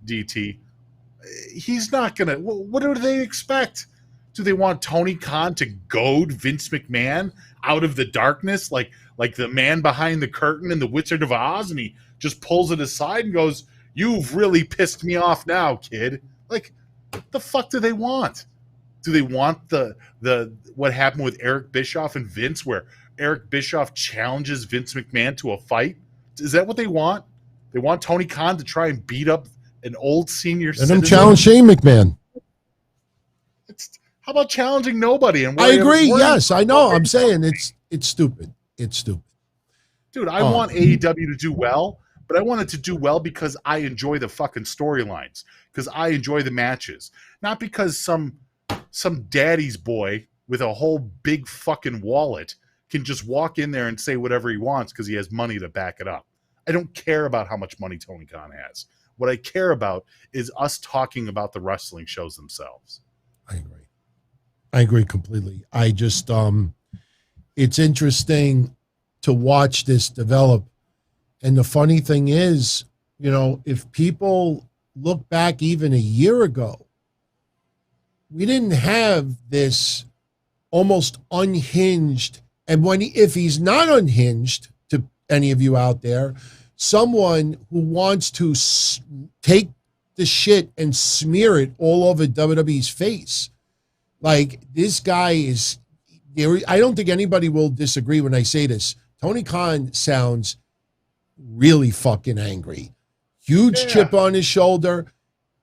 DT. He's not going to... What do they expect? Do they want Tony Khan to goad Vince McMahon out of the darkness like the man behind the curtain in The Wizard of Oz, and he just pulls it aside and goes, "You've really pissed me off now, kid"? Like, what the fuck do they want? Do they want the what happened with Eric Bischoff and Vince, where Eric Bischoff challenges Vince McMahon to a fight? Is that what they want? They want Tony Khan to try and beat up an old senior citizen? Let him challenge Shane McMahon. How about challenging nobody? And I agree. Yes, I know. I'm saying it's stupid. It's stupid. Dude, I want AEW to do well, but I want it to do well because I enjoy the fucking storylines, because I enjoy the matches, not because some daddy's boy with a whole big fucking wallet can just walk in there and say whatever he wants because he has money to back it up. I don't care about how much money Tony Khan has. What I care about is us talking about the wrestling shows themselves. I agree completely. I just, it's interesting to watch this develop. And the funny thing is, if people look back even a year ago, we didn't have this almost unhinged. And if he's not unhinged, to any of you out there, someone who wants to take the shit and smear it all over WWE's face. Like, this guy is, I don't think anybody will disagree when I say this. Tony Khan sounds really fucking angry. Huge chip on his shoulder,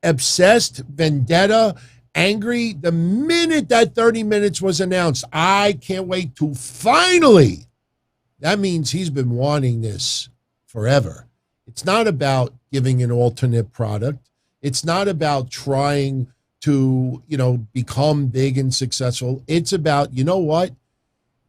obsessed, vendetta, angry. The minute that 30 minutes was announced, I can't wait to finally. That means he's been wanting this forever. It's not about giving an alternate product. It's not about trying to, become big and successful. It's about, you know what?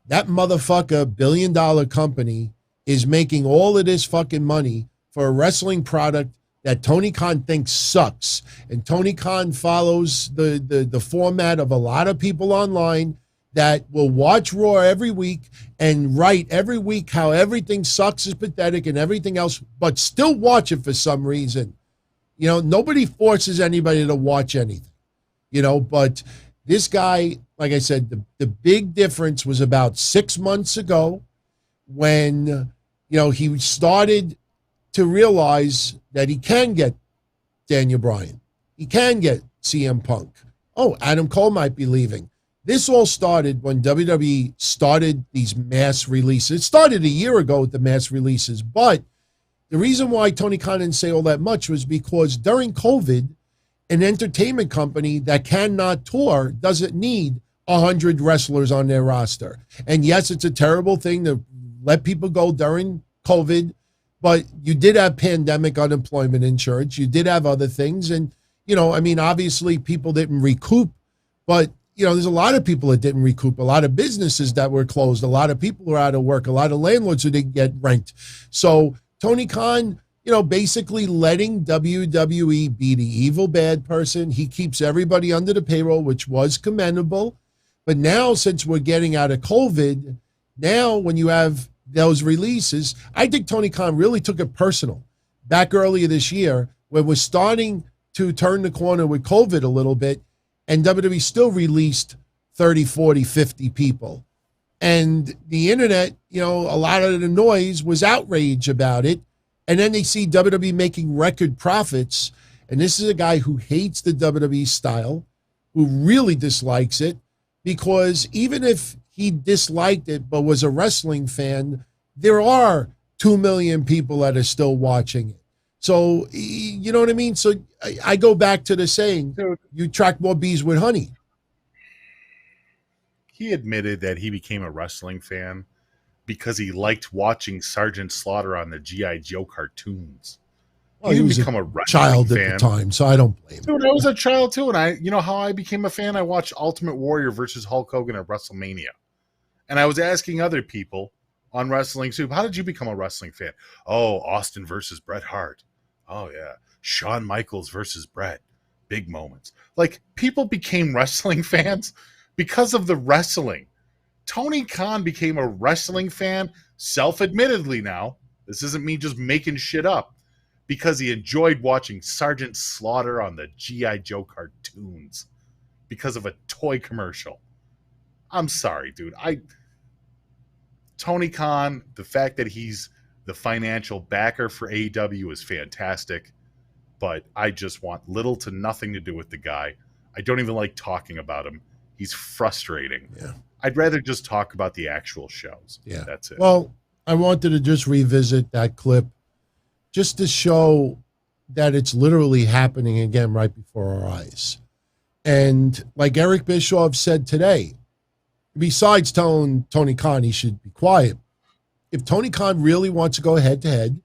That motherfucker $1 billion company is making all of this fucking money for a wrestling product that Tony Khan thinks sucks. And Tony Khan follows the format of a lot of people online that will watch Raw every week and write every week how everything sucks, is pathetic and everything else, but still watch it for some reason. Nobody forces anybody to watch anything, but this guy, like I said, the big difference was about 6 months ago when, he started to realize that he can get Daniel Bryan. He can get CM Punk. Oh, Adam Cole might be leaving. This all started when WWE started these mass releases. It started a year ago with the mass releases, but the reason why Tony Khan didn't say all that much was because during COVID, an entertainment company that cannot tour doesn't need 100 wrestlers on their roster. And yes, it's a terrible thing to let people go during COVID, but you did have pandemic unemployment insurance. You did have other things. And, obviously people didn't recoup, but there's a lot of people that didn't recoup, a lot of businesses that were closed, a lot of people who are out of work, a lot of landlords who didn't get rent. So Tony Khan, basically letting WWE be the evil bad person. He keeps everybody under the payroll, which was commendable. But now, since we're getting out of COVID, now when you have those releases, I think Tony Khan really took it personal back earlier this year when we're starting to turn the corner with COVID a little bit, and WWE still released 30, 40, 50 people. And the internet, a lot of the noise was outrage about it. And then they see WWE making record profits. And this is a guy who hates the WWE style, who really dislikes it, because even if he disliked it but was a wrestling fan, there are 2 million people that are still watching it. So, you know what I mean? So I go back to the saying, you attract more bees with honey. He admitted that he became a wrestling fan because he liked watching Sergeant Slaughter on the G.I. Joe cartoons. Well, he didn't become a child fan at the time, so I don't blame him. Dude, I was a child too, and how I became a fan? I watched Ultimate Warrior versus Hulk Hogan at WrestleMania. And I was asking other people on Wrestling Soup, how did you become a wrestling fan? Oh, Austin versus Bret Hart. Oh, yeah. Shawn Michaels versus Bret. Big moments. Like, people became wrestling fans because of the wrestling. Tony Khan became a wrestling fan, self-admittedly now. This isn't me just making shit up. Because he enjoyed watching Sergeant Slaughter on the G.I. Joe cartoons. Because of a toy commercial. I'm sorry, dude. Tony Khan, the fact that he's the financial backer for AEW is fantastic, but I just want little to nothing to do with the guy. I don't even like talking about him. He's frustrating. Yeah. I'd rather just talk about the actual shows. Yeah. That's it. Well, I wanted to just revisit that clip just to show that it's literally happening again right before our eyes. And like Eric Bischoff said today, besides telling Tony Khan he should be quiet, if Tony Khan really wants to go head-to-head,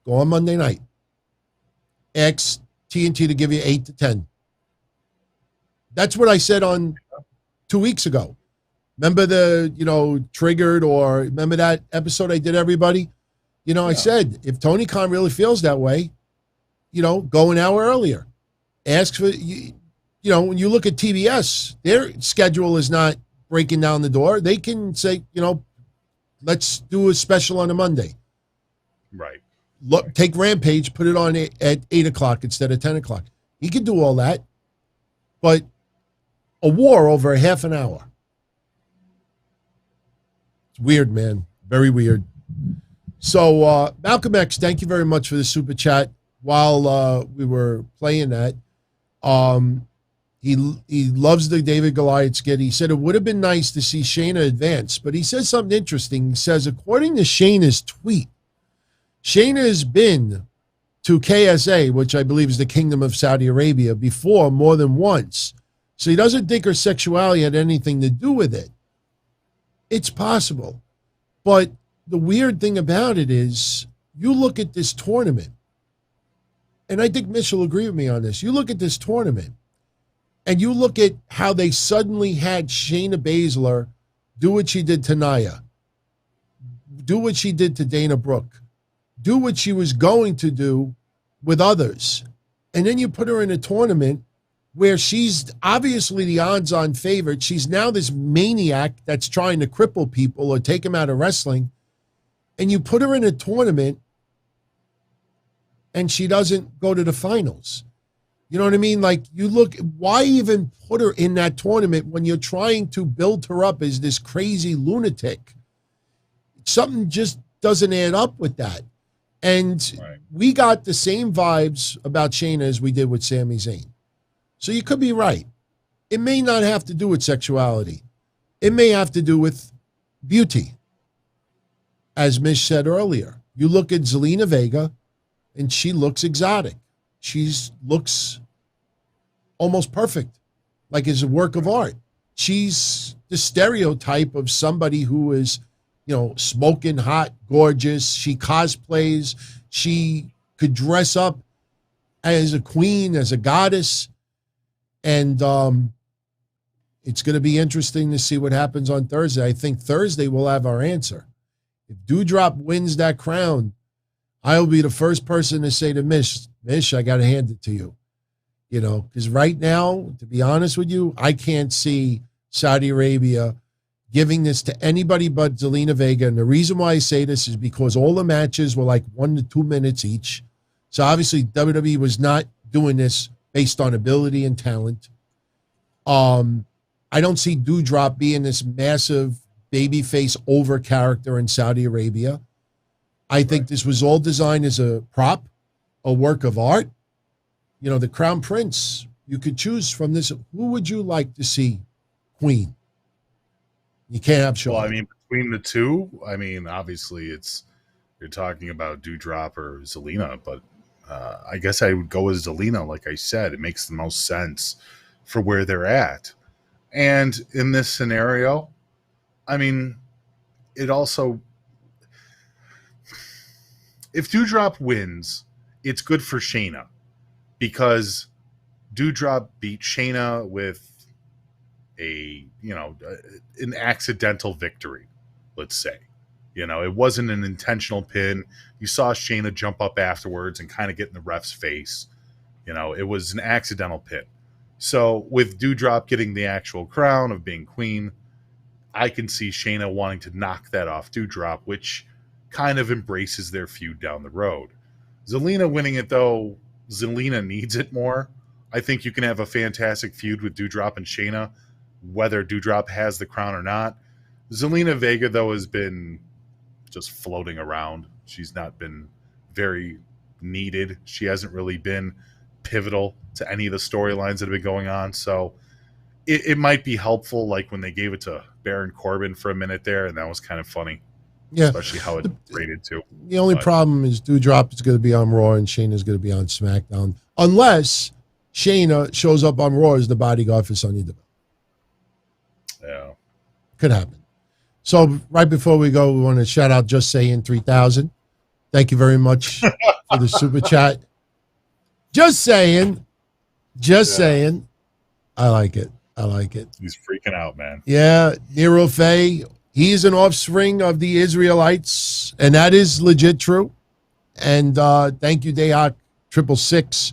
go on Monday night. Ask TNT to give you 8 to 10. That's what I said on 2 weeks ago. Remember the, Triggered, or remember that episode I did, everybody? I said, if Tony Khan really feels that way, go an hour earlier. Ask for, when you look at TBS, their schedule is not breaking down the door. They can say, let's do a special on a Monday. Right. Look, take Rampage, put it on at 8 o'clock instead of 10 o'clock. He can do all that. But a war over a half an hour. It's weird, man. Very weird. So, Malcolm X, thank you very much for the super chat. While we were playing that, he loves the David Goliath skit. He said it would have been nice to see Shayna advance, but he says something interesting. He says, according to Shayna's tweet, Shayna has been to KSA, which I believe is the Kingdom of Saudi Arabia, before more than once. So he doesn't think her sexuality had anything to do with it. It's possible. But the weird thing about it is, you look at this tournament, and I think Mish will agree with me on this. You look at this tournament, and you look at how they suddenly had Shayna Baszler do what she did to Nia, do what she did to Dana Brooke, do what she was going to do with others. And then you put her in a tournament where she's obviously the odds-on favorite. She's now this maniac that's trying to cripple people or take them out of wrestling. And you put her in a tournament and she doesn't go to the finals. You know what I mean? Like, you look, why even put her in that tournament when you're trying to build her up as this crazy lunatic? Something just doesn't add up with that. And we got the same vibes about Shayna as we did with Sami Zayn. So you could be right. It may not have to do with sexuality. It may have to do with beauty. As Mish said earlier, you look at Zelina Vega, and she looks exotic. She looks almost perfect, like it's a work of art. She's the stereotype of somebody who is, you know, smoking hot, gorgeous. She cosplays. She could dress up as a queen, as a goddess. And it's going to be interesting to see what happens on Thursday. I think Thursday we'll have our answer. If Doudrop wins that crown, I will be the first person to say to Mish, I got to hand it to you. You know, because right now, to be honest with you, I can't see Saudi Arabia giving this to anybody but Zelina Vega. And the reason why I say this is because all the matches were like 1 to 2 minutes each. So obviously WWE was not doing this based on ability and talent. I don't see Doudrop being this massive babyface over character in Saudi Arabia. I think this was all designed as a prop, a work of art. You know, the Crown Prince, you could choose from this. Who would you like to see queen? You can't have Shaw. Well, I mean, between the two, I mean, obviously you're talking about Doudrop or Zelina, but I guess I would go with Zelina. Like I said, it makes the most sense for where they're at. And in this scenario, I mean, it also, if Doudrop wins, it's good for Shayna because Doudrop beat Shayna with an accidental victory, let's say. You know, it wasn't an intentional pin. You saw Shayna jump up afterwards and kind of get in the ref's face. You know, it was an accidental pin. So with Doudrop getting the actual crown of being queen, I can see Shayna wanting to knock that off Doudrop, which kind of embraces their feud down the road. Zelina winning it, though, Zelina needs it more. I think you can have a fantastic feud with Doudrop and Shayna, whether Doudrop has the crown or not. Zelina Vega, though, has been just floating around. She's not been very needed. She hasn't really been pivotal to any of the storylines that have been going on. So it might be helpful, like when they gave it to Baron Corbin for a minute there, and that was kind of funny. Yeah, especially how it rated too. The only problem is Doudrop is going to be on Raw and Shayna's going to be on SmackDown, unless Shayna shows up on Raw as the bodyguard for Sonya Deville. Yeah, could happen. So right before we go, we want to shout out Just Saying 3000. Thank you very much for the super chat. Just saying. I like it. He's freaking out, man. Yeah, Nero Faye. He's an offspring of the Israelites, and that is legit true. And thank you, Dayhawk 666.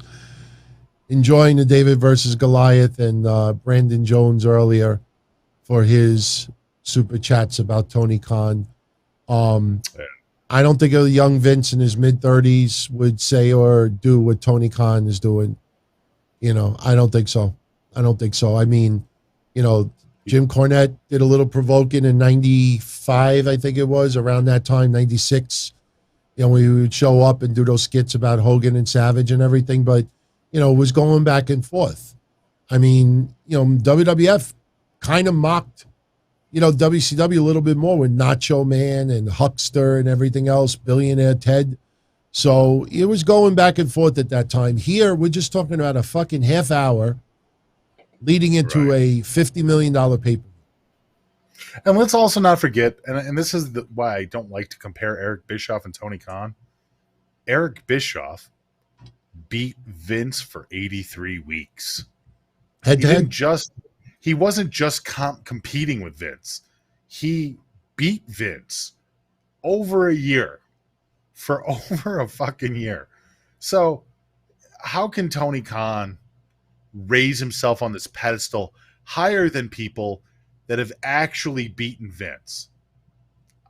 Enjoying the David versus Goliath, and Brandon Jones earlier for his super chats about Tony Khan. I don't think a young Vince in his mid-30s would say or do what Tony Khan is doing. You know, I don't think so. I mean, you know, Jim Cornette did a little provoking in 95, I think it was, around that time, 96. You know, we would show up and do those skits about Hogan and Savage and everything, but, you know, it was going back and forth. I mean, you know, WWF kind of mocked, you know, WCW a little bit more with Nacho Man and Huckster and everything else, Billionaire Ted. So it was going back and forth at that time. Here, we're just talking about a fucking half hour leading into a $50 million pay-per-view. And let's also not forget, and this is why I don't like to compare Eric Bischoff and Tony Khan. Eric Bischoff beat Vince for 83 weeks. He wasn't just competing with Vince. He beat Vince over a year. For over a fucking year. So how can Tony Khan raise himself on this pedestal higher than people that have actually beaten Vince?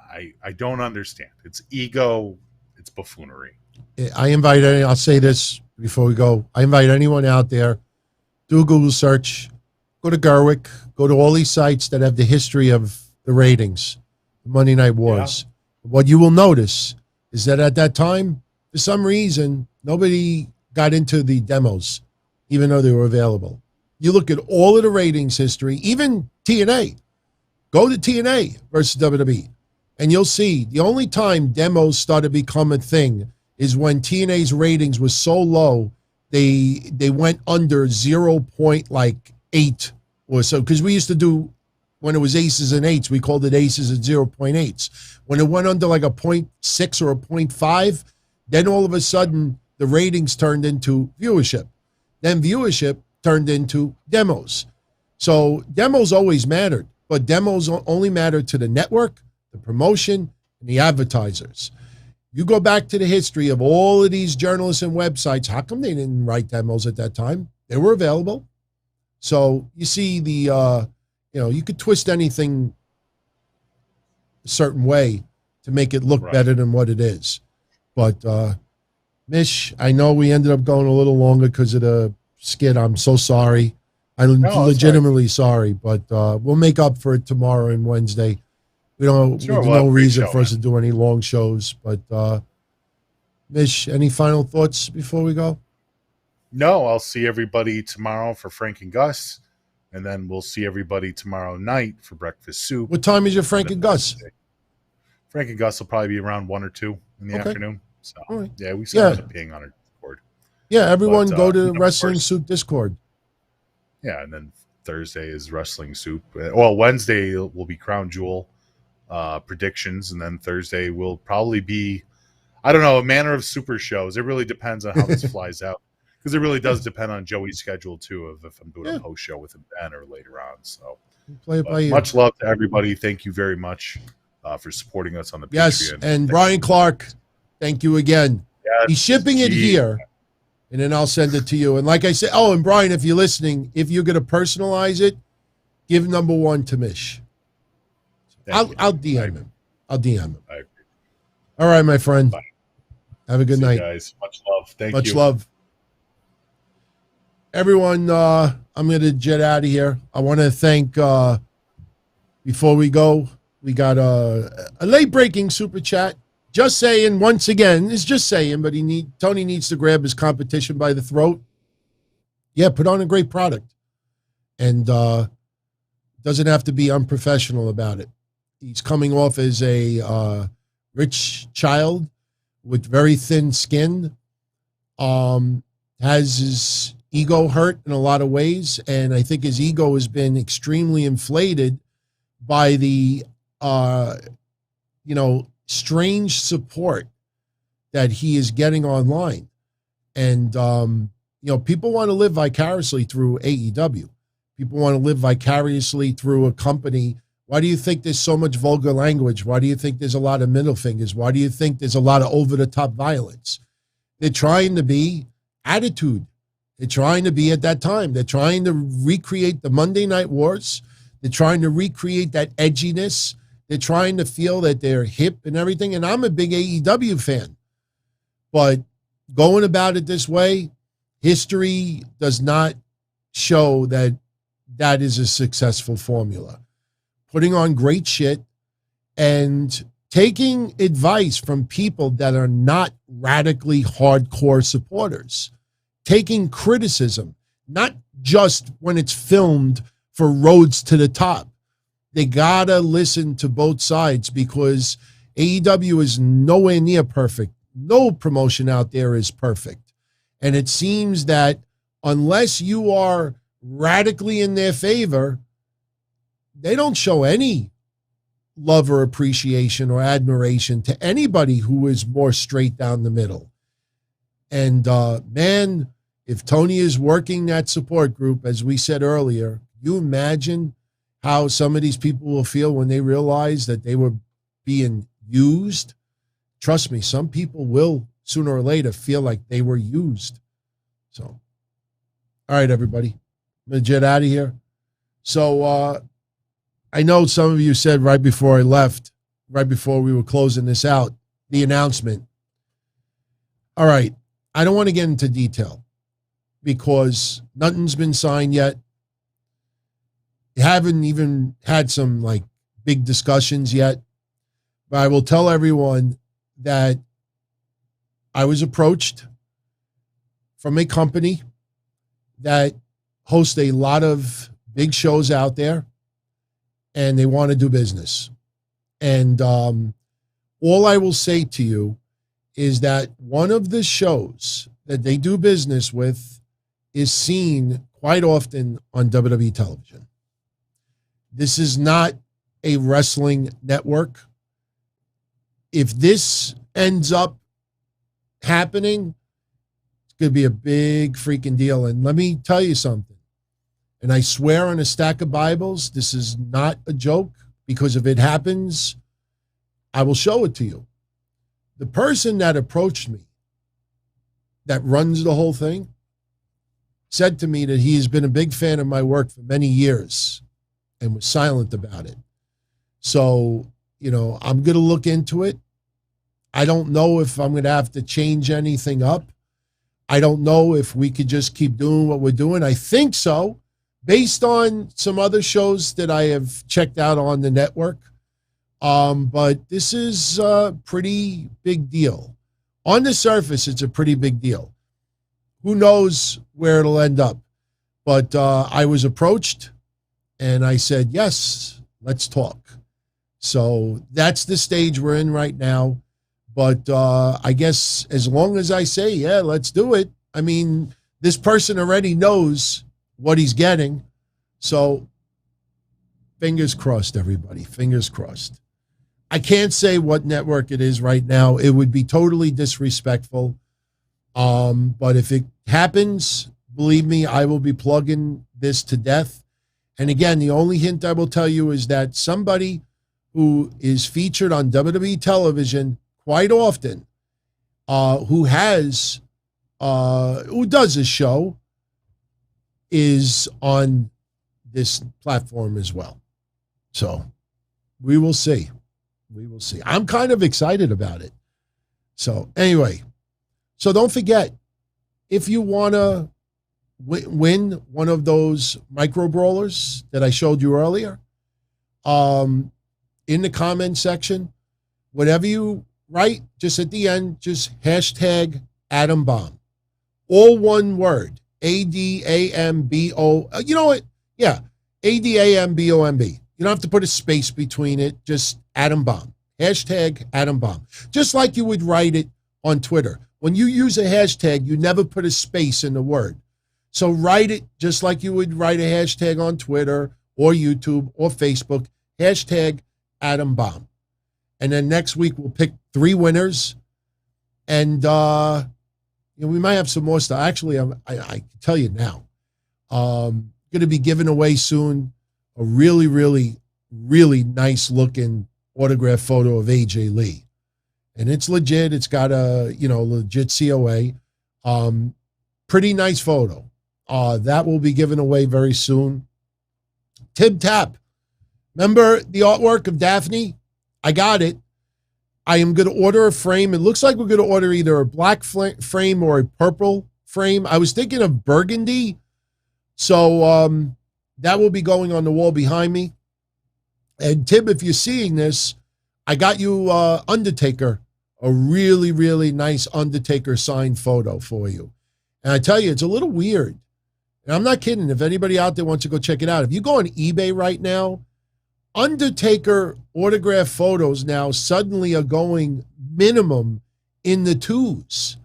I don't understand. It's ego. It's buffoonery. I'll say this before we go, I invite anyone out there, do a Google search, go to Gerwick, go to all these sites that have the history of the ratings, the Monday Night Wars. Yeah. What you will notice is that at that time, for some reason, nobody got into the demos, even though they were available. You look at all of the ratings history, even TNA. Go to TNA versus WWE, and you'll see the only time demos started to become a thing is when TNA's ratings was so low, they went under 0.8 or so. Because we used to do, when it was aces and eights, we called it aces and 0.8s. When it went under like a 0.6 or a 0.5, then all of a sudden the ratings turned into viewership. Then viewership turned into demos. So demos always mattered, but demos only mattered to the network, the promotion, and the advertisers. You go back to the history of all of these journalists and websites, how come they didn't write demos at that time? They were available. So you see you could twist anything a certain way to make it look better than what it is. But Mish, I know we ended up going a little longer because of the skit. I'm so sorry. I'm legitimately sorry, but we'll make up for it tomorrow and Wednesday. There's no reason for us to do any long shows. But Mish, any final thoughts before we go? No, I'll see everybody tomorrow for Frank and Gus, and then we'll see everybody tomorrow night for breakfast soup. What time is your Frank and Gus? Frank and Gus will probably be around 1 or 2 in the afternoon. So yeah, we sent a ping on our Discord. Yeah, everyone go to Wrestling Soup Discord. Yeah, and then Thursday is Wrestling Soup. Well, Wednesday will be Crown Jewel predictions, and then Thursday will probably be, I don't know, a manner of super shows. It really depends on how this flies out, because it really does depend on Joey's schedule too, of if I'm doing a post show with him then or later on. So play it by ear. Much love to everybody. Thank you very much for supporting us on the Patreon. Yes, and Brian Clark, thank you again. Yes, he's shipping it here, and then I'll send it to you. And like I said, and Brian, if you're listening, if you're going to personalize it, give number 1 to Mish. I'll DM him. I'll DM him. I agree. All right, my friend. Bye. Have a good night. Guys. Much love. Thank you. Much love. Everyone, I'm going to jet out of here. I want to thank, before we go, we got a late-breaking super chat. Just saying, once again, it's just saying, but Tony needs to grab his competition by the throat. Yeah, put on a great product. And doesn't have to be unprofessional about it. He's coming off as a rich child with very thin skin, has his ego hurt in a lot of ways, and I think his ego has been extremely inflated by the, strange support that he is getting online. And, people want to live vicariously through AEW. People want to live vicariously through a company. Why do you think there's so much vulgar language? Why do you think there's a lot of middle fingers? Why do you think there's a lot of over-the-top violence? They're trying to be attitude. They're trying to be at that time. They're trying to recreate the Monday Night Wars. They're trying to recreate that edginess. They're trying to feel that they're hip and everything. And I'm a big AEW fan. But going about it this way, history does not show that that is a successful formula. Putting on great shit and taking advice from people that are not radically hardcore supporters. Taking criticism, not just when it's filmed for roads to the top. They gotta listen to both sides, because AEW is nowhere near perfect. No promotion out there is perfect. And it seems that unless you are radically in their favor, they don't show any love or appreciation or admiration to anybody who is more straight down the middle. And man, if Tony is working that support group, as we said earlier, you imagine how some of these people will feel when they realize that they were being used. Trust me, some people will sooner or later feel like they were used. So, all right, everybody, I'm going to jet out of here. So I know some of you said right before I left, right before we were closing this out, the announcement. All right, I don't want to get into detail because nothing's been signed yet. You haven't even had some like big discussions yet. But I will tell everyone that I was approached from a company that hosts a lot of big shows out there, and they want to do business. And all I will say to you is that one of the shows that they do business with is seen quite often on WWE television. This is not a wrestling network. If this ends up happening, it's going to be a big freaking deal. And let me tell you something. And I swear on a stack of Bibles, this is not a joke, because if it happens, I will show it to you. The person that approached me, that runs the whole thing, said to me that he has been a big fan of my work for many years and was silent about it. So, I'm going to look into it. I don't know if I'm going to have to change anything up. I don't know if we could just keep doing what we're doing. I think so, based on some other shows that I have checked out on the network. But this is a pretty big deal. On the surface, it's a pretty big deal. Who knows where it'll end up? But I was approached, and I said, yes, let's talk. So that's the stage we're in right now. But I guess as long as I say, yeah, let's do it. I mean, this person already knows what he's getting. So fingers crossed, everybody. Fingers crossed. I can't say what network it is right now. It would be totally disrespectful. But if it happens, believe me, I will be plugging this to death. And again, the only hint I will tell you is that somebody who is featured on WWE television quite often, who does a show, is on this platform as well. So we will see. We will see. I'm kind of excited about it. So anyway, so don't forget, if you want to win one of those micro brawlers that I showed you earlier, in the comment section, whatever you write, just at the end, just hashtag Adam Bomb. All one word. ADAMBO. You know what? Yeah. ADAMBOMB. You don't have to put a space between it. Just Adam Bomb. Hashtag Adam Bomb. Just like you would write it on Twitter. When you use a hashtag, you never put a space in the word. So write it just like you would write a hashtag on Twitter or YouTube or Facebook. Hashtag Adam Bomb. And then next week we'll pick 3 winners. And we might have some more stuff. Actually, I can tell you now. Going to be giving away soon a really, really, really nice looking autograph photo of AJ Lee. And it's legit. It's got a, legit COA. Pretty nice photo. That will be given away very soon. Tib Tap. Remember the artwork of Daphne? I got it. I am going to order a frame. It looks like we're going to order either a black frame or a purple frame. I was thinking of burgundy. So that will be going on the wall behind me. And Tib, if you're seeing this, I got you Undertaker, a really, really nice Undertaker signed photo for you. And I tell you, it's a little weird. And I'm not kidding. If anybody out there wants to go check it out, if you go on eBay right now, Undertaker autograph photos now suddenly are going minimum in the 2s.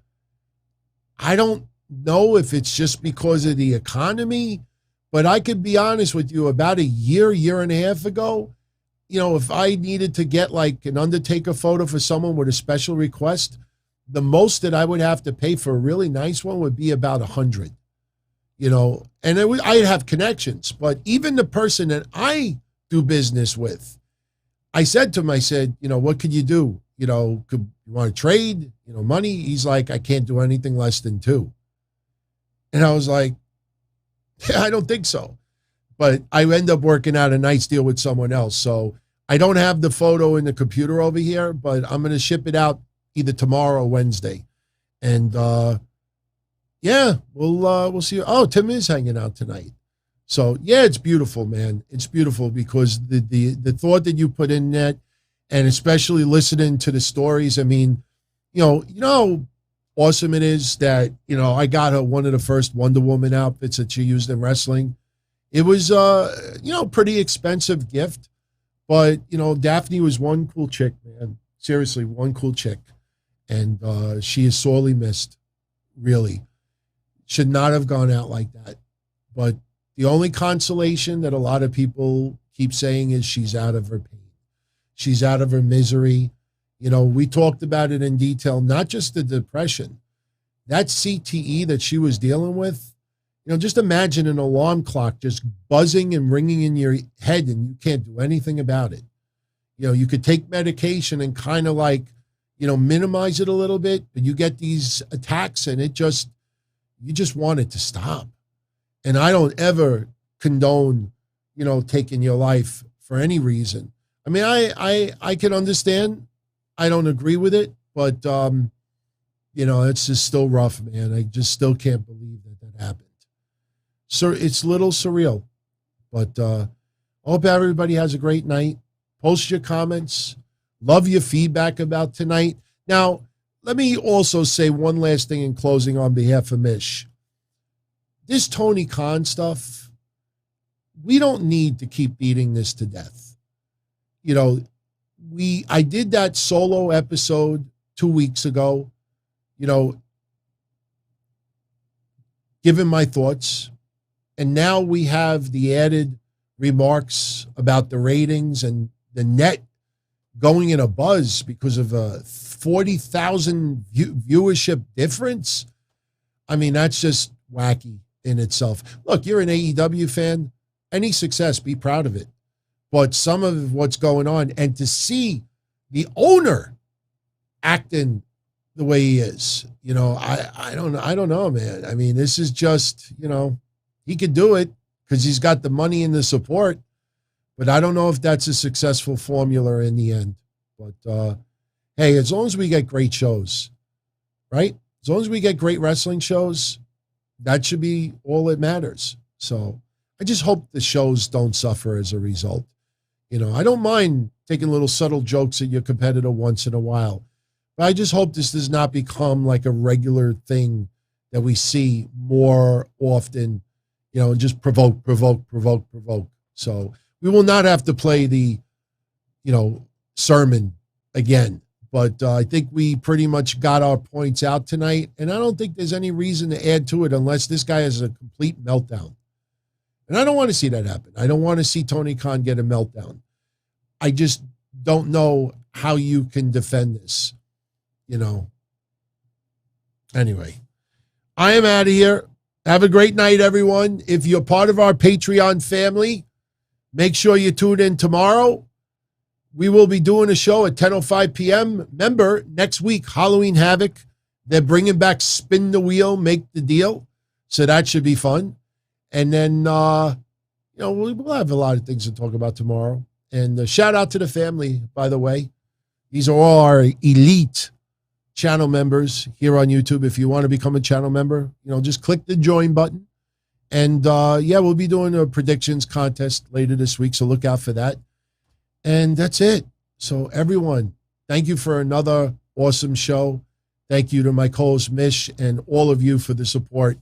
I don't know if it's just because of the economy, but I could be honest with you, about a year and a half ago, if I needed to get like an Undertaker photo for someone with a special request, the most that I would have to pay for a really nice one would be about $100, and I'd have connections. But even the person that I do business with, I said to him, what could you do? You want to trade, money? He's like, I can't do anything less than 2. And I was like, yeah, I don't think so. But I end up working out a nice deal with someone else. So I don't have the photo in the computer over here, but I'm going to ship it out either tomorrow or Wednesday. And Yeah, we'll see. Oh, Tim is hanging out tonight. So yeah, it's beautiful, man. It's beautiful because the thought that you put in that, and especially listening to the stories. I mean, you know how awesome it is that, I got her one of the first Wonder Woman outfits that she used in wrestling. It was pretty expensive gift, but Daphne was one cool chick, man. Seriously, one cool chick. And she is sorely missed, really. Should not have gone out like that. But the only consolation that a lot of people keep saying is she's out of her pain. She's out of her misery. We talked about it in detail, not just the depression. That CTE that she was dealing with, just imagine an alarm clock just buzzing and ringing in your head and you can't do anything about it. You could take medication and kind of minimize it a little bit, but you get these attacks and you just want it to stop. And I don't ever condone, taking your life for any reason. I mean, I can understand. I don't agree with it, but, it's just still rough, man. I just still can't believe that happened. So it's a little surreal, but I hope everybody has a great night. Post your comments. Love your feedback about tonight. Now, let me also say one last thing in closing on behalf of Mish. This Tony Khan stuff, we don't need to keep beating this to death. I did that solo episode 2 weeks ago, giving my thoughts. And now we have the added remarks about the ratings and the net going in a buzz because of a 40,000 viewership difference. I mean, that's just wacky in itself. Look, you're an AEW fan. Any success, be proud of it. But some of what's going on, and to see the owner acting the way he is, I don't know, man. I mean, this is just, he could do it because he's got the money and the support, but I don't know if that's a successful formula in the end. But hey, as long as we get great shows, right? As long as we get great wrestling shows, that should be all that matters. So I just hope the shows don't suffer as a result. I don't mind taking little subtle jokes at your competitor once in a while, but I just hope this does not become like a regular thing that we see more often, just provoke. So we will not have to play the, sermon again, but I think we pretty much got our points out tonight. And I don't think there's any reason to add to it unless this guy has a complete meltdown. And I don't want to see that happen. I don't want to see Tony Khan get a meltdown. I just don't know how you can defend this, Anyway, I am out of here. Have a great night, everyone. If you're part of our Patreon family, make sure you tune in tomorrow. We will be doing a show at 10:05 p.m. Remember, next week, Halloween Havoc. They're bringing back Spin the Wheel, Make the Deal. So that should be fun. And then, we'll have a lot of things to talk about tomorrow. And shout out to the family, by the way. These are all our elite channel members here on YouTube. If you want to become a channel member, just click the join button. And we'll be doing a predictions contest later this week. So look out for that. And that's it. So everyone, thank you for another awesome show. Thank you to my co-host Mish and all of you for the support.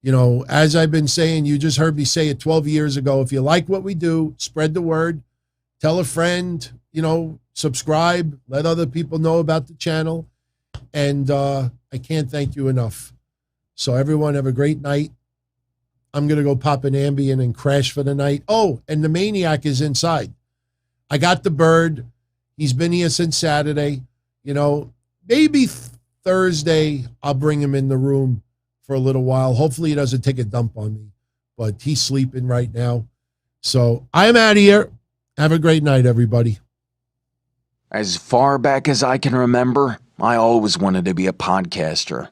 As I've been saying, you just heard me say it 12 years ago. If you like what we do, spread the word, tell a friend, subscribe, let other people know about the channel. And I can't thank you enough. So everyone have a great night. I'm going to go pop an Ambien and crash for the night. Oh, and the Maniac is inside. I got the bird. He's been here since Saturday. Maybe Thursday I'll bring him in the room for a little while. Hopefully he doesn't take a dump on me, but he's sleeping right now. So I'm out of here. Have a great night, everybody. As far back as I can remember, I always wanted to be a podcaster.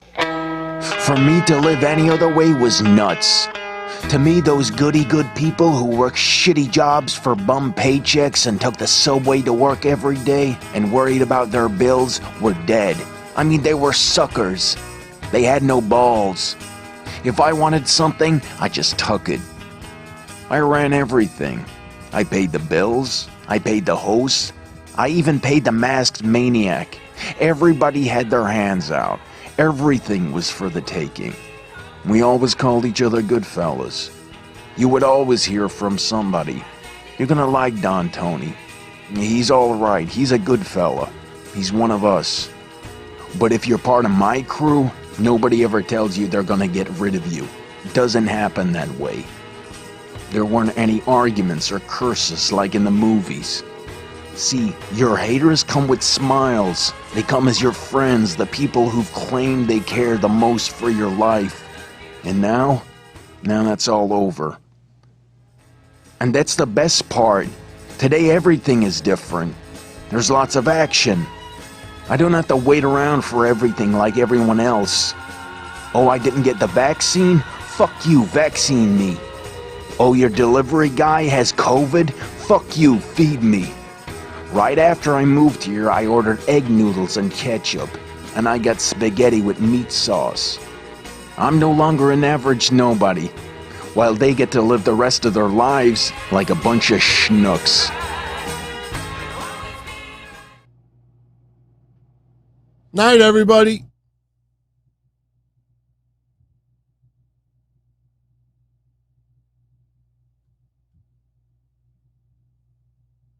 For me to live any other way was nuts. To me, those goody-good people who worked shitty jobs for bum paychecks and took the subway to work every day and worried about their bills were dead. I mean, they were suckers. They had no balls. If I wanted something, I just took it. I ran everything. I paid the bills. I paid the hosts. I even paid the masked maniac. Everybody had their hands out. Everything was for the taking. We always called each other good fellas. You would always hear from somebody. You're gonna like Don Tony. He's alright. He's a good fella. He's one of us. But if you're part of my crew, nobody ever tells you they're gonna get rid of you. It doesn't happen that way. There weren't any arguments or curses like in the movies. See, your haters come with smiles. They come as your friends, the people who've claimed they care the most for your life. And now that's all over. And that's the best part. Today everything is different. There's lots of action. I don't have to wait around for everything like everyone else. Oh, I didn't get the vaccine? Fuck you, vaccine me. Oh, your delivery guy has COVID? Fuck you, feed me. Right after I moved here, I ordered egg noodles and ketchup, and I got spaghetti with meat sauce. I'm no longer an average nobody, while they get to live the rest of their lives like a bunch of schnooks. Night, everybody.